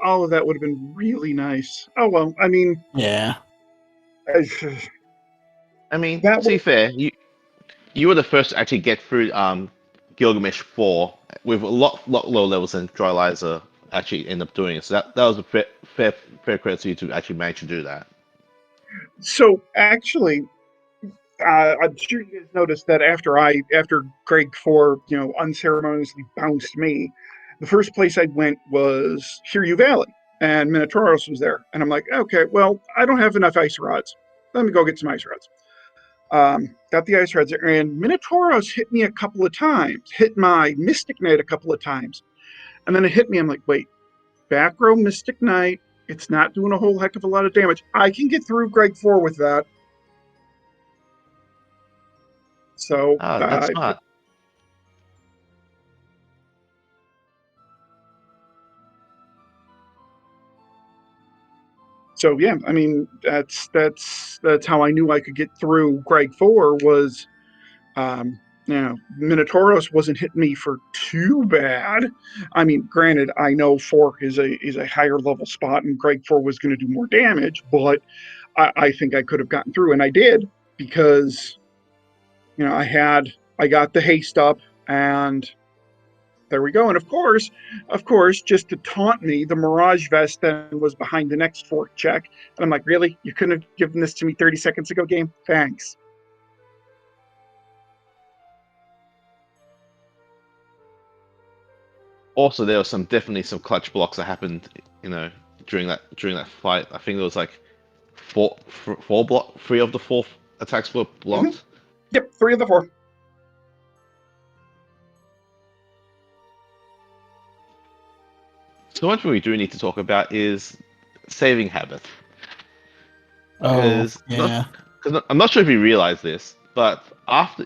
[SPEAKER 3] would have been really nice. Oh well, I mean,
[SPEAKER 1] Yeah.
[SPEAKER 2] I mean,
[SPEAKER 3] that
[SPEAKER 2] to be fair, you were the first to actually get through Gilgamesh 4 with a lot lower levels than Dryzalizer actually ended up doing it. So that was a fair credit to you to actually manage to do that.
[SPEAKER 3] so actually, I'm sure you guys noticed that after Greg 4, unceremoniously bounced me, the first place I went was Hiryu Valley, and Minotauros was there, and I'm like, okay, well, I don't have enough ice rods. Let me go get some ice rods. Got the ice rods there, and Minotauros hit me a couple of times, hit my Mystic Knight a couple of times, and then it hit me. I'm like, wait, back row Mystic Knight. It's not doing a whole heck of a lot of damage. I can get through Greg 4 with that. So
[SPEAKER 2] That's smart.
[SPEAKER 3] so yeah, I mean that's how I knew I could get through Greg 4 was Minotauros wasn't hitting me for too bad. I mean, granted, I know 4 is a higher level spot and Greg 4 was going to do more damage, but I think I could have gotten through, and I did because I got the haste up, and there we go. And of course, just to taunt me, the Mirage Vest then was behind the next fork check. And I'm like, really? You couldn't have given this to me 30 seconds ago, game? Thanks.
[SPEAKER 2] Also, there was definitely some clutch blocks that happened, during that fight. I think there was like three of the four attacks were blocked.
[SPEAKER 3] Mm-hmm. Yep, 3 of the 4.
[SPEAKER 2] So one thing we do need to talk about is saving habit.
[SPEAKER 1] Oh, yeah.
[SPEAKER 2] Because I'm not sure if you realize this, but after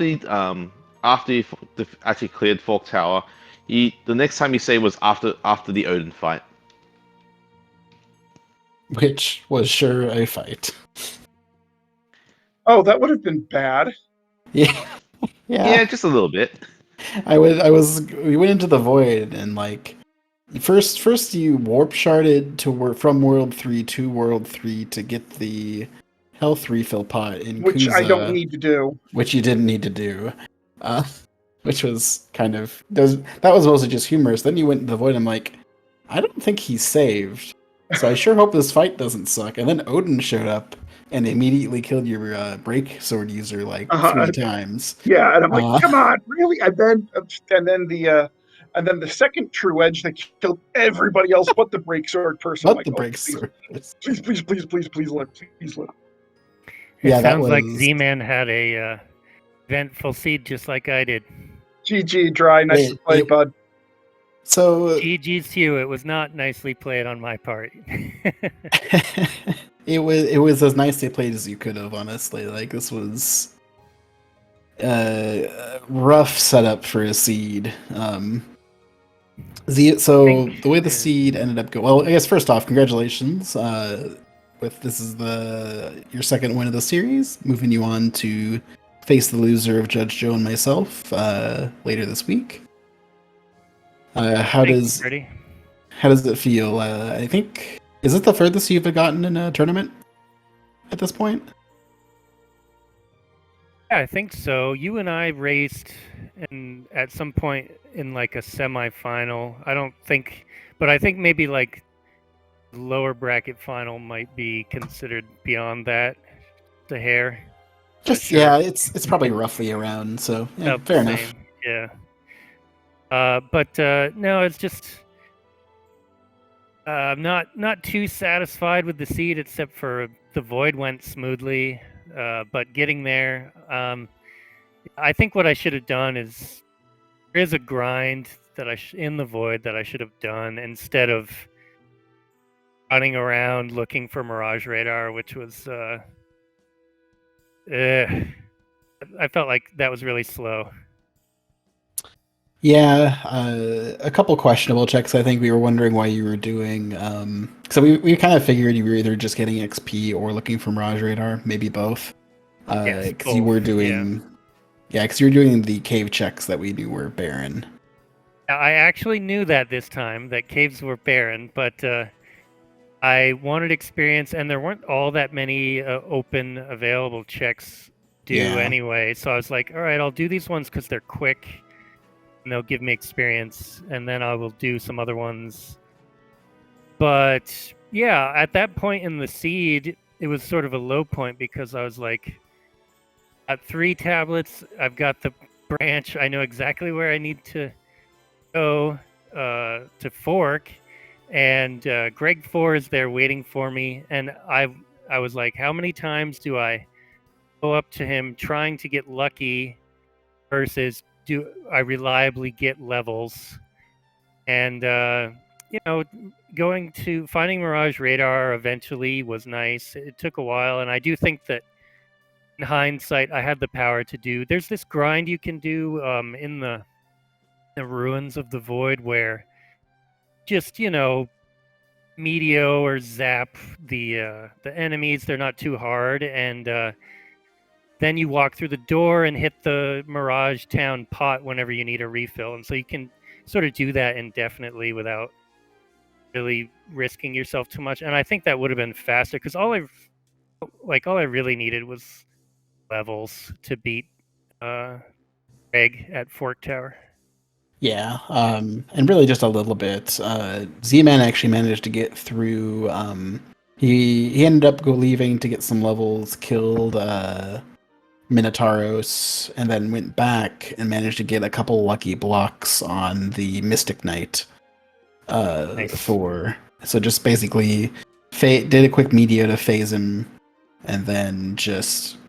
[SPEAKER 2] you actually cleared Fork Tower, the next time you save was after the Odin fight.
[SPEAKER 1] Which was sure a fight.
[SPEAKER 3] Oh, that would have been bad.
[SPEAKER 1] Yeah.
[SPEAKER 2] Yeah, just a little bit.
[SPEAKER 1] We went into the void, and like first you warp sharded from World 3 to World 3 to get the health refill pot in
[SPEAKER 3] Which
[SPEAKER 1] Kuza,
[SPEAKER 3] I don't need to do.
[SPEAKER 1] which you didn't need to do. Which was kind of that was mostly just humorous. Then you went into the void. I'm like, I don't think he saved. So I sure hope this fight doesn't suck. And then Odin showed up and immediately killed your break sword user like
[SPEAKER 3] Uh-huh.
[SPEAKER 1] 3 times.
[SPEAKER 3] Yeah, and I'm like,
[SPEAKER 1] Uh,
[SPEAKER 3] come on, really? And then the second true edge that killed everybody else but the break sword person. I'm
[SPEAKER 1] but
[SPEAKER 3] like,
[SPEAKER 1] the
[SPEAKER 3] oh,
[SPEAKER 1] break
[SPEAKER 3] please,
[SPEAKER 1] sword.
[SPEAKER 3] please live, please live.
[SPEAKER 4] It
[SPEAKER 1] Yeah, that
[SPEAKER 4] sounds like
[SPEAKER 1] was.
[SPEAKER 4] Z-Man had a eventful seed just like I did.
[SPEAKER 3] GG, Dry, nice to play, bud.
[SPEAKER 1] So
[SPEAKER 4] GG's to you. It was not nicely played on my part.
[SPEAKER 1] it was as nicely played as you could have, honestly. Like this was rough setup for a seed. So the way the seed ended up going, well, I guess first off, congratulations. With this is your second win of the series, moving you on to face the loser of Judge Joe and myself later this week. How does it feel? I think, is it the furthest you've gotten in a tournament at this point?
[SPEAKER 4] Yeah, I think so. You and I raced at some point in like a semifinal. But I think maybe like lower bracket final might be considered beyond that. The hair.
[SPEAKER 1] Just
[SPEAKER 4] sure.
[SPEAKER 1] Yeah, it's probably roughly around. So yeah,
[SPEAKER 4] About
[SPEAKER 1] fair
[SPEAKER 4] the
[SPEAKER 1] enough.
[SPEAKER 4] same. Yeah. But no, it's just I'm not too satisfied with the seed, except for the void went smoothly. But getting there, I think what I should have done is there is a grind that in the void that I should have done instead of running around looking for Mirage Radar, which was I felt like that was really slow.
[SPEAKER 1] Yeah, a couple questionable checks. I think we were wondering why you were doing. So we kind of figured you were either just getting XP or looking for Mirage Radar, maybe both.
[SPEAKER 4] Yes,
[SPEAKER 1] Because you were doing, because you were doing the cave checks that we knew were barren.
[SPEAKER 4] I actually knew that this time that caves were barren, but I wanted experience, and there weren't all that many open available checks due anyway. So I was like, all right, I'll do these ones because they're quick. And they'll give me experience, and then I will do some other ones. But yeah, at that point in the seed, it was sort of a low point because I was like, at 3 tablets, I've got the branch. I know exactly where I need to go to fork, and Greg 4 is there waiting for me. And I was like, how many times do I go up to him trying to get lucky versus do I reliably get levels? And going to finding Mirage Radar eventually was nice. It took a while, and I do think that in hindsight, I had the power to do. There's this grind you can do in the ruins of the void where just meteor or zap the enemies. They're not too hard, and then you walk through the door and hit the Mirage Town pot whenever you need a refill. And so you can sort of do that indefinitely without really risking yourself too much. And I think that would have been faster because all I really needed was levels to beat Greg at Fork Tower.
[SPEAKER 1] Yeah, and really just a little bit. Z-Man actually managed to get through. He ended up leaving to get some levels, killed Minotauros, and then went back and managed to get a couple lucky blocks on the Mystic Knight.
[SPEAKER 4] Nice.
[SPEAKER 1] So just basically did a quick meteor to phase him, and then just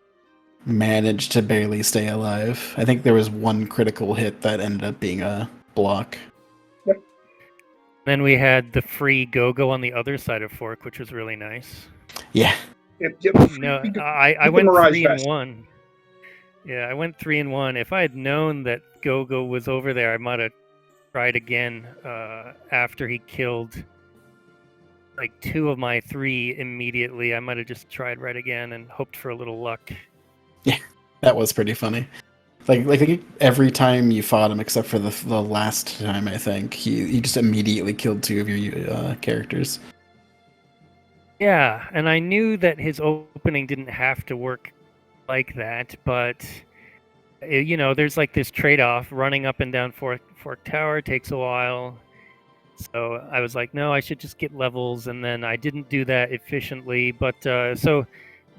[SPEAKER 1] managed to barely stay alive. I think there was one critical hit that ended up being a block.
[SPEAKER 4] Then we had the free go-go on the other side of Fork, which was really nice.
[SPEAKER 1] Yeah.
[SPEAKER 3] Yep.
[SPEAKER 4] No, I went 3-1. Yeah, I went 3-1. If I had known that Go-Go was over there, I might have tried again after he killed like 2 of my 3 immediately. I might have just tried right again and hoped for a little luck.
[SPEAKER 1] Yeah, that was pretty funny. Like every time you fought him, except for the last time, I think he just immediately killed 2 of your characters.
[SPEAKER 4] Yeah, and I knew that his opening didn't have to work like that, but there's like this trade-off. Running up and down Fork Tower takes a while. So I was like, no, I should just get levels, and then I didn't do that efficiently. But so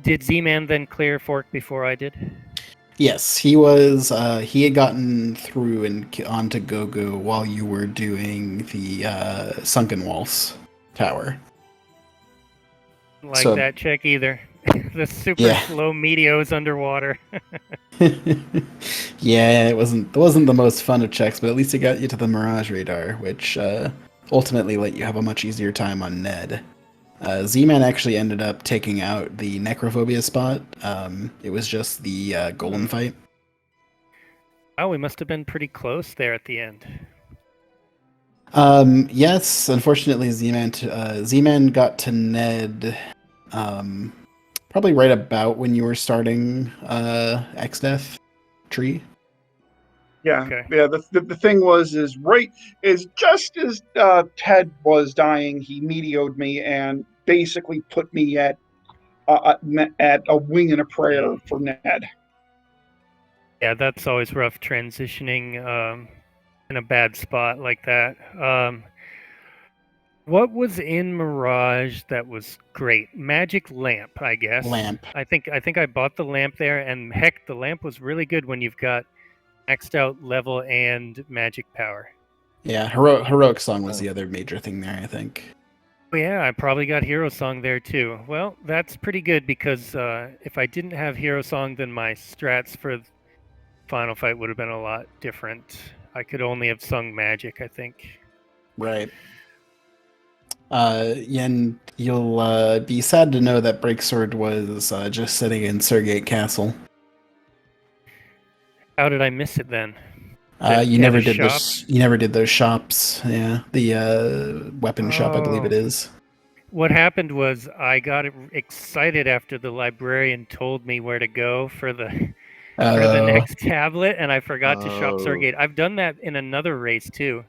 [SPEAKER 4] did Z-Man then clear Fork before I did?
[SPEAKER 1] Yes, he was. He had gotten through and onto Go-Go while you were doing the Sunken Walls tower.
[SPEAKER 4] Like
[SPEAKER 1] So
[SPEAKER 4] that check either. The super
[SPEAKER 1] yeah,
[SPEAKER 4] slow Meteos underwater.
[SPEAKER 1] yeah, it wasn't the most fun of checks, but at least it got you to the Mirage radar, which ultimately let you have a much easier time on Ned. Z-Man actually ended up taking out the Necrophobia spot. It was just the Golem fight.
[SPEAKER 4] Oh, we must have been pretty close there at the end.
[SPEAKER 1] Yes, unfortunately, Z-Man got to Ned, probably right about when you were starting X-Death tree.
[SPEAKER 3] Yeah,
[SPEAKER 4] Okay.
[SPEAKER 3] yeah. The thing was is just as Ted was dying, he meteored me and basically put me at a wing and a prayer for Ned.
[SPEAKER 4] Yeah, that's always rough transitioning in a bad spot like that. What was in Mirage that was great? Magic lamp, I guess.
[SPEAKER 1] Lamp.
[SPEAKER 4] I think I bought the lamp there, and heck, the lamp was really good when you've got maxed out level and magic power.
[SPEAKER 1] Yeah, Heroic Song was the other major thing there, I think.
[SPEAKER 4] Oh, yeah, I probably got Hero Song there too. Well, that's pretty good because if I didn't have Hero Song, then my strats for the final fight would have been a lot different. I could only have sung Magic, I think.
[SPEAKER 1] Right. Yeah, and you'll be sad to know that Breaksword was just sitting in Surgate Castle.
[SPEAKER 4] How did I miss it then?
[SPEAKER 1] You
[SPEAKER 4] At
[SPEAKER 1] never
[SPEAKER 4] a
[SPEAKER 1] did
[SPEAKER 4] shop?
[SPEAKER 1] this. You never did those shops. Yeah, the weapon shop, I believe it
[SPEAKER 4] Oh,
[SPEAKER 1] is.
[SPEAKER 4] what happened was I got excited after the librarian told me where to go for the for the
[SPEAKER 1] Uh,
[SPEAKER 4] next tablet, and I forgot to shop
[SPEAKER 2] Oh.
[SPEAKER 4] Surgate. I've done that in another race too,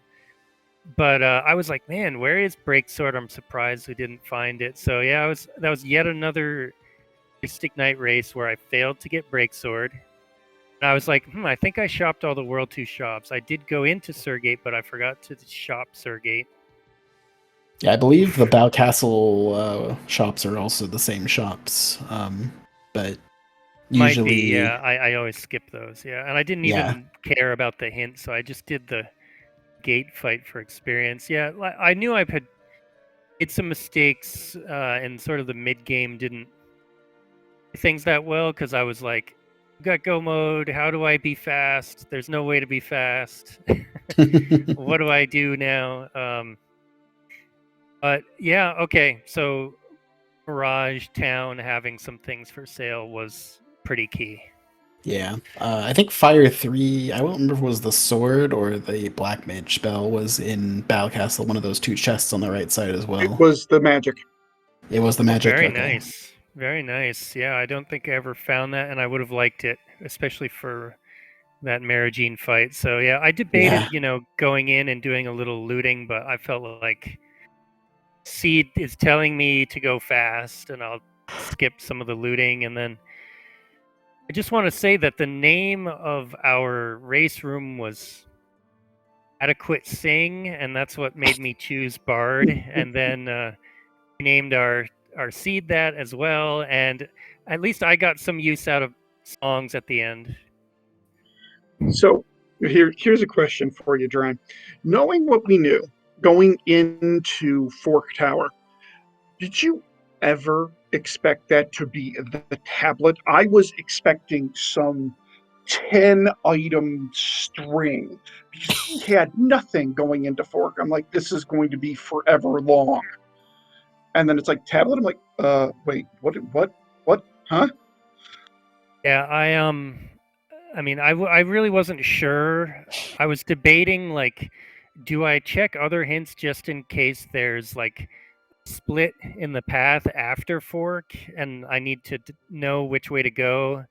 [SPEAKER 4] but I was like, man, where is Breaksword? I'm surprised we didn't find it. So yeah, that was yet another Mystic Knight race where I failed to get Breaksword. And I was like, I think I shopped all the World 2 shops. I did go into Surgate, but I forgot to shop Surgate.
[SPEAKER 1] yeah, I believe the Bow Castle shops are also the same shops. But
[SPEAKER 4] Might be,
[SPEAKER 1] usually,
[SPEAKER 4] yeah. I always skip those, yeah. And I didn't
[SPEAKER 1] yeah,
[SPEAKER 4] even care about the hint, so I just did the gate fight for experience. Yeah, I knew I had made some mistakes and sort of the mid game didn't do things that well because I was like, got go mode. How do I be fast? There's no way to be fast. What do I do now? But yeah, okay. So Mirage Town having some things for sale was pretty key.
[SPEAKER 1] yeah. I think Fire 3, I won't remember if it was the sword or the Black Mage spell was in Bow Castle, one of those two chests on the right side as
[SPEAKER 3] It
[SPEAKER 1] well.
[SPEAKER 3] was the magic.
[SPEAKER 1] It was the
[SPEAKER 4] Oh,
[SPEAKER 1] magic.
[SPEAKER 4] very
[SPEAKER 1] Okay.
[SPEAKER 4] nice. Very nice. Yeah, I don't think I ever found that, and I would have liked it, especially for that Marigine fight. So yeah, I debated,
[SPEAKER 1] Yeah.
[SPEAKER 4] going in and doing a little looting, but I felt like Seed is telling me to go fast, and I'll skip some of the looting. And then I just want to say that the name of our race room was Adequate Sing, and that's what made me choose Bard. And then we named our seed that as well, and at least I got some use out of songs at the end.
[SPEAKER 3] So here's a question for you, Dran. Knowing what we knew going into Fork Tower, did you ever expect that to be the tablet? I was expecting some 10 item string because we had nothing going into Fork. I'm like, this is going to be forever long. And then it's like tablet. I'm like, wait, what, huh?
[SPEAKER 4] Yeah, I mean, I really wasn't sure. I was debating like, do I check other hints just in case there's like split in the path after fork and I need to know which way to go?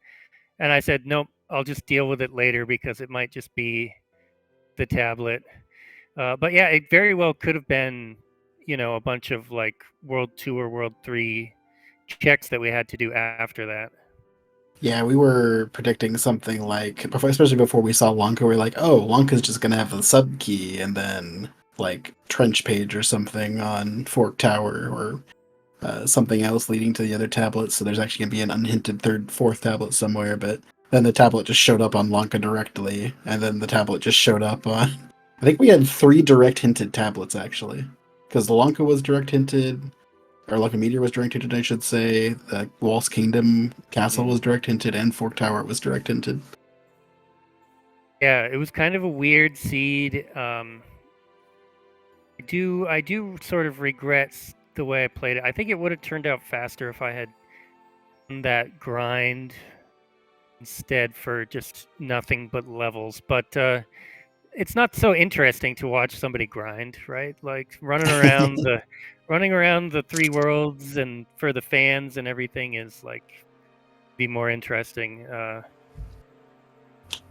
[SPEAKER 4] And I said, nope, I'll just deal with it later because it might just be the tablet. But yeah, it very well could have been, a bunch of like World 2 or World 3 checks that we had to do after that.
[SPEAKER 1] Yeah, we were predicting something like, especially before we saw Wonka, we are like, oh, Wonka's just gonna have the sub key, and then like trench page or something on Fork Tower or something else leading to the other tablets. So there's actually gonna be an unhinted fourth tablet somewhere. But then the tablet just showed up on Lanka directly, and then the tablet just showed up on. I think we had 3 direct hinted tablets actually, because the Lanka was direct hinted. Or Lanka Meteor was direct hinted, I should say. The Waltz Kingdom Castle was direct hinted, and Fork Tower was direct hinted.
[SPEAKER 4] Yeah, it was kind of a weird seed. I do sort of regret the way I played it. I think it would have turned out faster if I had done that grind instead for just nothing but levels. But it's not so interesting to watch somebody grind, right? Like running around the 3 worlds and for the fans and everything is like be more interesting.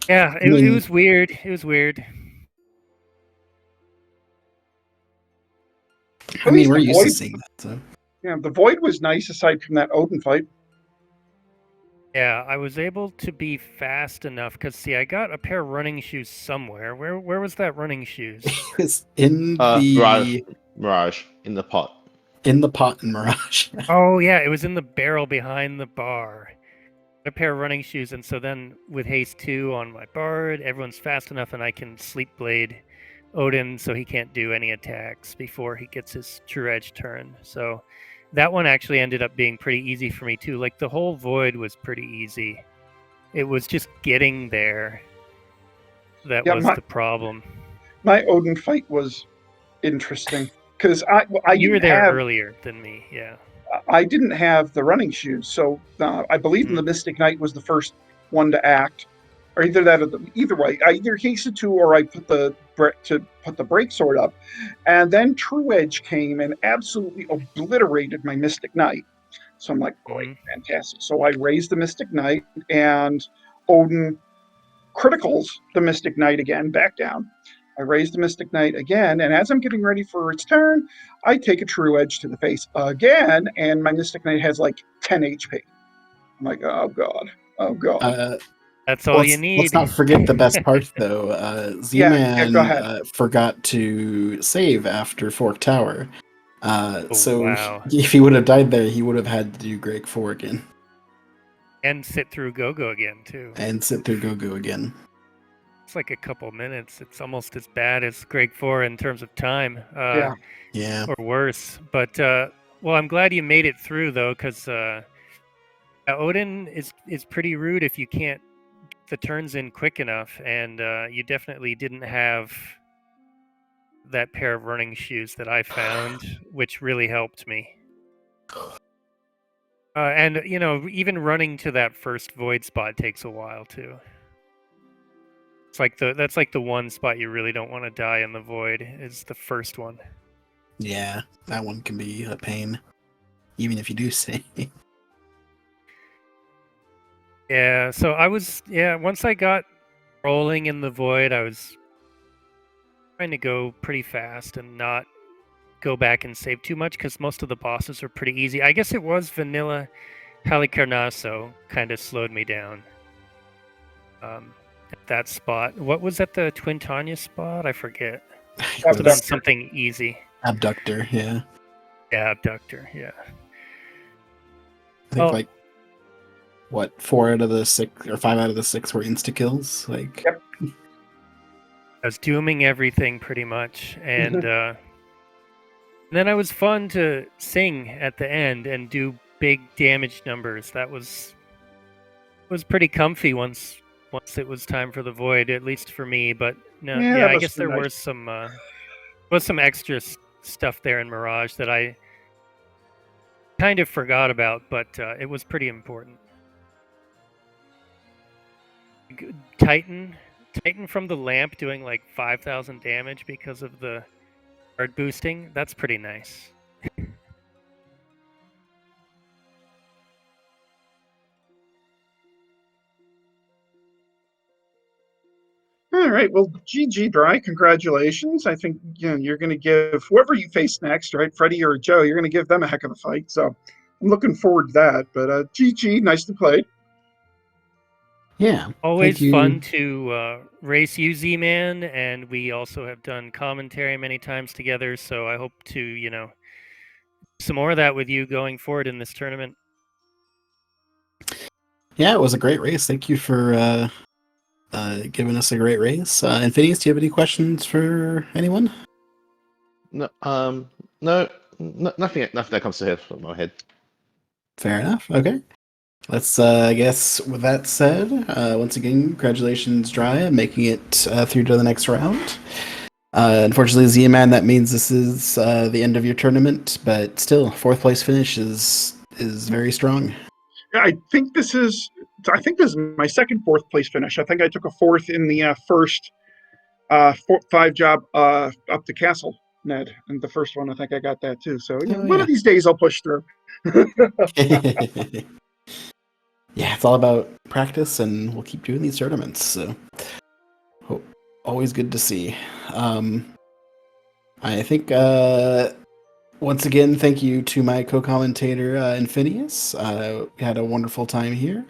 [SPEAKER 4] Yeah, it was weird. It was weird.
[SPEAKER 1] I mean, we're used to seeing that. So.
[SPEAKER 3] Yeah, the Void was nice aside from that Odin fight.
[SPEAKER 4] Yeah, I was able to be fast enough because see, I got a pair of running shoes somewhere. Where was that running shoes?
[SPEAKER 1] It's in the
[SPEAKER 2] Mirage in the pot.
[SPEAKER 1] In the pot in Mirage.
[SPEAKER 4] Oh yeah, it was in the barrel behind the bar. A pair of running shoes, and so then with haste 2 on my bard, everyone's fast enough, and I can sleep blade Odin so he can't do any attacks before he gets his true edge turn. So that one actually ended up being pretty easy for me too. Like the whole void was pretty easy. It was just getting there that was the problem.
[SPEAKER 3] My Odin fight was interesting because
[SPEAKER 4] you were there earlier than me. Yeah.
[SPEAKER 3] I didn't have the running shoes, so I believe the Mystic Knight was the first one to act, or either way. I either hasted to, or I put the break sword up, and then True Edge came and absolutely obliterated my Mystic Knight. So I'm like, great, fantastic. So I raised the Mystic Knight, and Odin criticals the Mystic Knight again, back down. I raise the Mystic Knight again, and as I'm getting ready for its turn, I take a True Edge to the face again, and my Mystic Knight has like 10 HP. I'm like, oh god.
[SPEAKER 4] That's all you need.
[SPEAKER 1] Let's not forget the best part, though. Zman forgot to save after Fork Tower. If he would have died there, he would have had to do Greg 4 again.
[SPEAKER 4] And sit through Go-Go again, too. It's like a couple minutes. It's almost as bad as Greg 4 in terms of time.
[SPEAKER 1] Yeah.
[SPEAKER 4] Or worse. But, well, I'm glad you made it through, though, because Odin is pretty rude if you can't get the turns in quick enough, and you definitely didn't have that pair of running shoes that I found, which really helped me. And, you know, even running to that first void spot takes a while, too. That's like the one spot you really don't want to die in the void is the first one.
[SPEAKER 1] Yeah, that one can be a pain, even if you do save.
[SPEAKER 4] Yeah, so once I got rolling in the void, I was trying to go pretty fast and not go back and save too much because most of the bosses are pretty easy. I guess it was vanilla Halicarnasso kind of slowed me down. At that spot. What was at the Twin Tanya spot? I forget. Something easy.
[SPEAKER 1] Abductor, yeah.
[SPEAKER 4] Yeah, Abductor, yeah.
[SPEAKER 1] I think 4 out of the 6 or 5 out of the 6 were insta kills.
[SPEAKER 3] Yep.
[SPEAKER 4] I was dooming everything pretty much, and then I was fun to sing at the end and do big damage numbers. That was pretty comfy once it was time for the void, at least for me. But no, I guess there was some extra stuff there in Mirage that I kind of forgot about, but it was pretty important. Titan from the lamp doing like 5,000 damage because of the guard boosting. That's pretty nice.
[SPEAKER 3] All right. Well, GG Dry, congratulations. I think you're going to give whoever you face next, right, Freddie or Joe, you're going to give them a heck of a fight. So I'm looking forward to that. But GG, nice to play.
[SPEAKER 1] Yeah.
[SPEAKER 4] Always
[SPEAKER 1] Thank
[SPEAKER 4] fun
[SPEAKER 1] you.
[SPEAKER 4] to race you, Z-Man, and we also have done commentary many times together. So I hope to, some more of that with you going forward in this tournament.
[SPEAKER 1] Yeah, it was a great race. Thank you for giving us a great race. And Phineas, do you have any questions for anyone?
[SPEAKER 2] No, no, nothing that comes to head from my head.
[SPEAKER 1] Fair enough. Okay. Let's, I guess, with that said, once again, congratulations, Dry, on making it through to the next round. Unfortunately, Z-Man, that means this is the end of your tournament, but still, fourth place finish is very strong.
[SPEAKER 3] I think this is my second fourth place finish. I think I took a fourth in the first 5 job up the castle, Ned, and the first one I think I got that too. So
[SPEAKER 1] Oh,
[SPEAKER 3] one
[SPEAKER 1] yeah.
[SPEAKER 3] of these days I'll push through.
[SPEAKER 1] Yeah, it's all about practice, and we'll keep doing these tournaments. So, always good to see. I think once again, thank you to my co-commentator Infinius. We had a wonderful time here.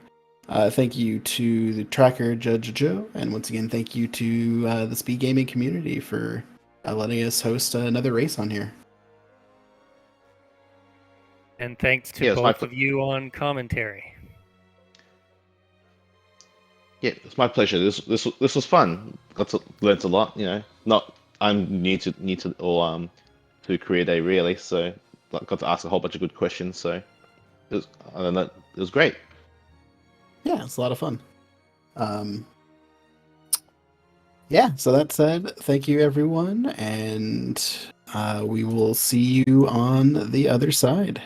[SPEAKER 1] Thank you to the tracker Judge Joe, and once again, thank you to the Speed Gaming community for letting us host another race on here.
[SPEAKER 4] And thanks to
[SPEAKER 2] Yeah,
[SPEAKER 4] both of you on commentary.
[SPEAKER 2] Yeah, it's my pleasure. This was fun. Learned a lot. Not I'm new to or to Career Day really, so got to ask a whole bunch of good questions. So it was, other than that, it was great.
[SPEAKER 1] Yeah, it's a lot of fun. Yeah, so that said, thank you everyone, and we will see you on the other side.